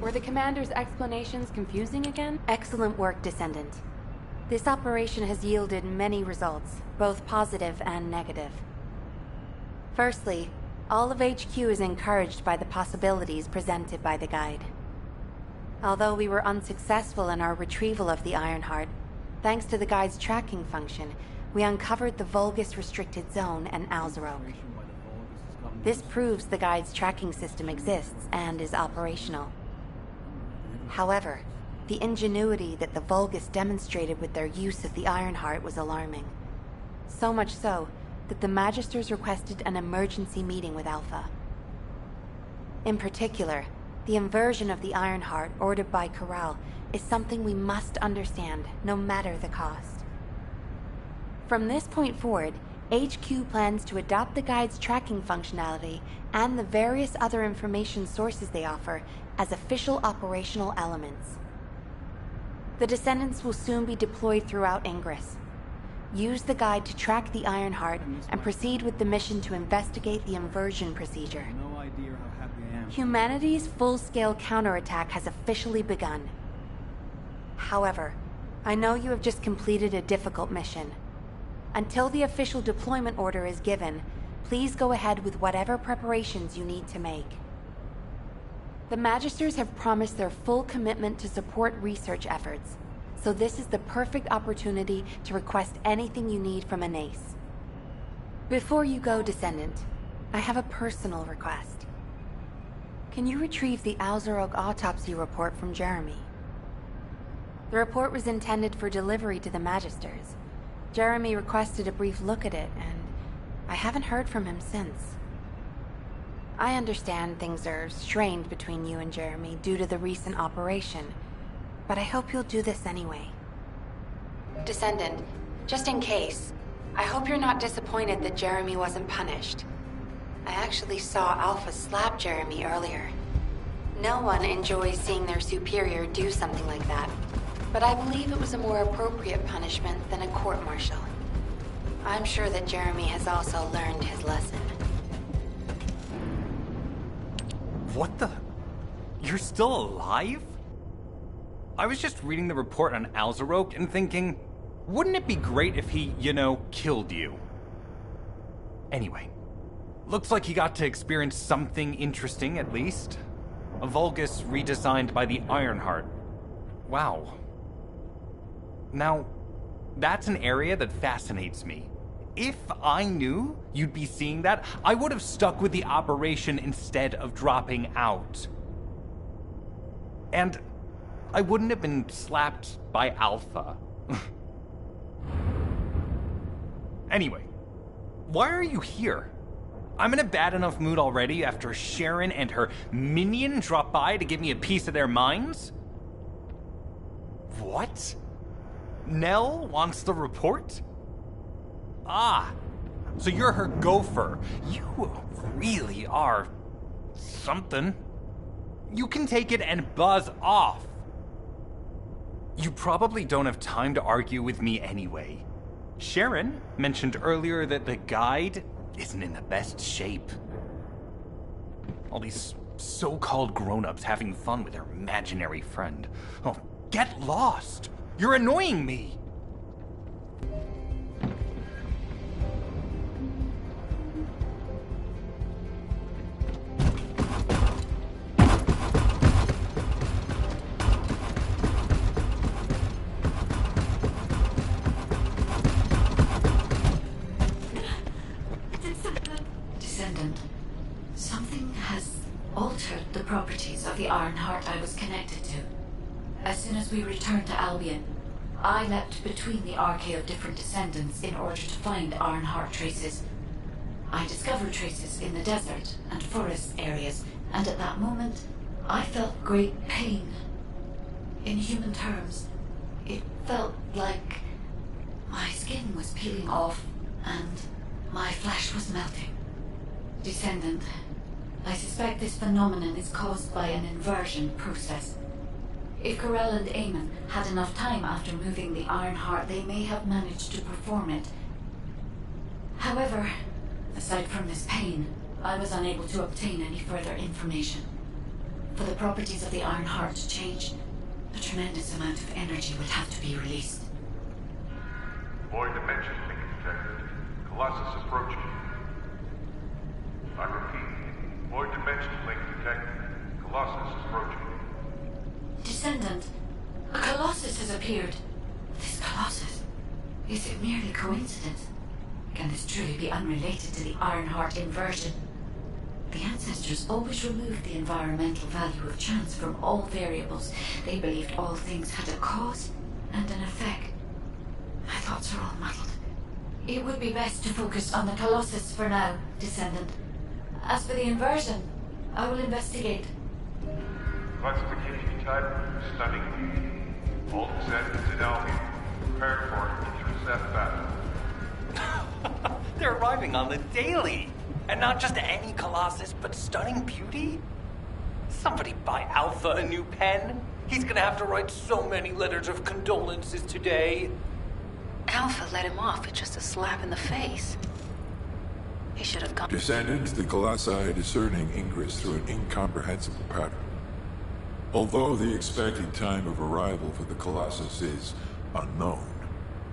Were the commander's explanations confusing again? Excellent work, Descendant. This operation has yielded many results, both positive and negative. Firstly, all of HQ is encouraged by the possibilities presented by the guide. Although we were unsuccessful in our retrieval of the Ironheart, thanks to the guide's tracking function, we uncovered the Vulgus restricted zone and Alzarok. This proves the guide's tracking system exists and is operational. However, the ingenuity that the Vulgus demonstrated with their use of the Ironheart was alarming. So much so that the Magisters requested an emergency meeting with Alpha. In particular, the inversion of the Ironheart ordered by Corral is something we must understand, no matter the cost. From this point forward, HQ plans to adopt the Guide's tracking functionality and the various other information sources they offer as official operational elements. The Descendants will soon be deployed throughout Ingress. Use the Guide to track the Ironheart and proceed with the mission to investigate the inversion procedure. No idea how happy I am. Humanity's full-scale counterattack has officially begun. However, I know you have just completed a difficult mission. Until the official deployment order is given, please go ahead with whatever preparations you need to make. The Magisters have promised their full commitment to support research efforts, so this is the perfect opportunity to request anything you need from an ace. Before you go, Descendant, I have a personal request. Can you retrieve the Alzarok autopsy report from Jeremy? The report was intended for delivery to the Magisters. Jeremy requested a brief look at it, and I haven't heard from him since. I understand things are strained between you and Jeremy due to the recent operation, but I hope you'll do this anyway. Descendant, just in case, I hope you're not disappointed that Jeremy wasn't punished. I actually saw Alpha slap Jeremy earlier. No one enjoys seeing their superior do something like that, but I believe it was a more appropriate punishment than a court-martial. I'm sure that Jeremy has also learned his lesson. What the? You're still alive? I was just reading the report on Alzarok and thinking, wouldn't it be great if he, killed you? Anyway, looks like he got to experience something interesting at least. A Vulgus redesigned by the Ironheart. Wow. Now, that's an area that fascinates me. If I knew you'd be seeing that, I would have stuck with the operation instead of dropping out. And I wouldn't have been slapped by Alpha. Anyway, why are you here? I'm in a bad enough mood already after Sharon and her minion drop by to give me a piece of their minds? What? Nell wants the report? Ah, so you're her gopher. You really are something. You can take it and buzz off. You probably don't have time to argue with me anyway. Sharon mentioned earlier that the guide isn't in the best shape. All these so-called grown-ups having fun with their imaginary friend. Oh, get lost! You're annoying me! Descendant, something has altered the properties of the Ironheart I was connected to. As soon as we returned to Albion, I leapt between the arcade of different descendants in order to find Ironheart traces. I discovered traces in the desert and forest areas, and at that moment, I felt great pain. In human terms, it felt like my skin was peeling off and my flesh was melting. Descendant, I suspect this phenomenon is caused by an inversion process. If Corell and Eamon had enough time after moving the Ironheart, they may have managed to perform it. However, aside from this pain, I was unable to obtain any further information. For the properties of the Ironheart to change, a tremendous amount of energy would have to be released. Void dimension link detected. Colossus approaching. I repeat, void dimension link detected. Colossus approaching. Descendant, a Colossus has appeared. This Colossus, is it merely coincidence? Can this truly be unrelated to the Ironheart inversion? The ancestors always removed the environmental value of chance from all variables. They believed all things had a cause and an effect. My thoughts are all muddled. It would be best to focus on the Colossus for now, Descendant. As for the inversion, I will investigate. Classification type, stunning beauty. All descendants in Albion. Prepare for an intercept battle. They're arriving on the daily! And not just any Colossus, but stunning beauty? Somebody buy Alpha a new pen? He's gonna have to write so many letters of condolences today. Alpha let him off with just a slap in the face. He should have gone. Descendants, the Colossi are discerning ingress through an incomprehensible pattern. Although the expected time of arrival for the Colossus is unknown,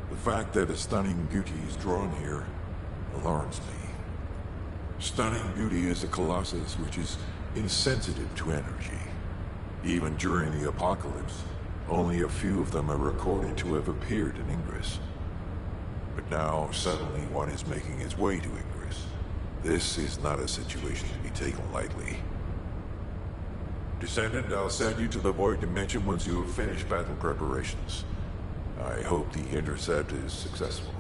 the fact that a stunning beauty is drawn here alarms me. Stunning beauty is a Colossus which is insensitive to energy. Even during the apocalypse, only a few of them are recorded to have appeared in Ingress. But now, suddenly, one is making its way to Ingress. This is not a situation to be taken lightly. Descendant, I'll send you to the Void Dimension once you have finished battle preparations. I hope the intercept is successful.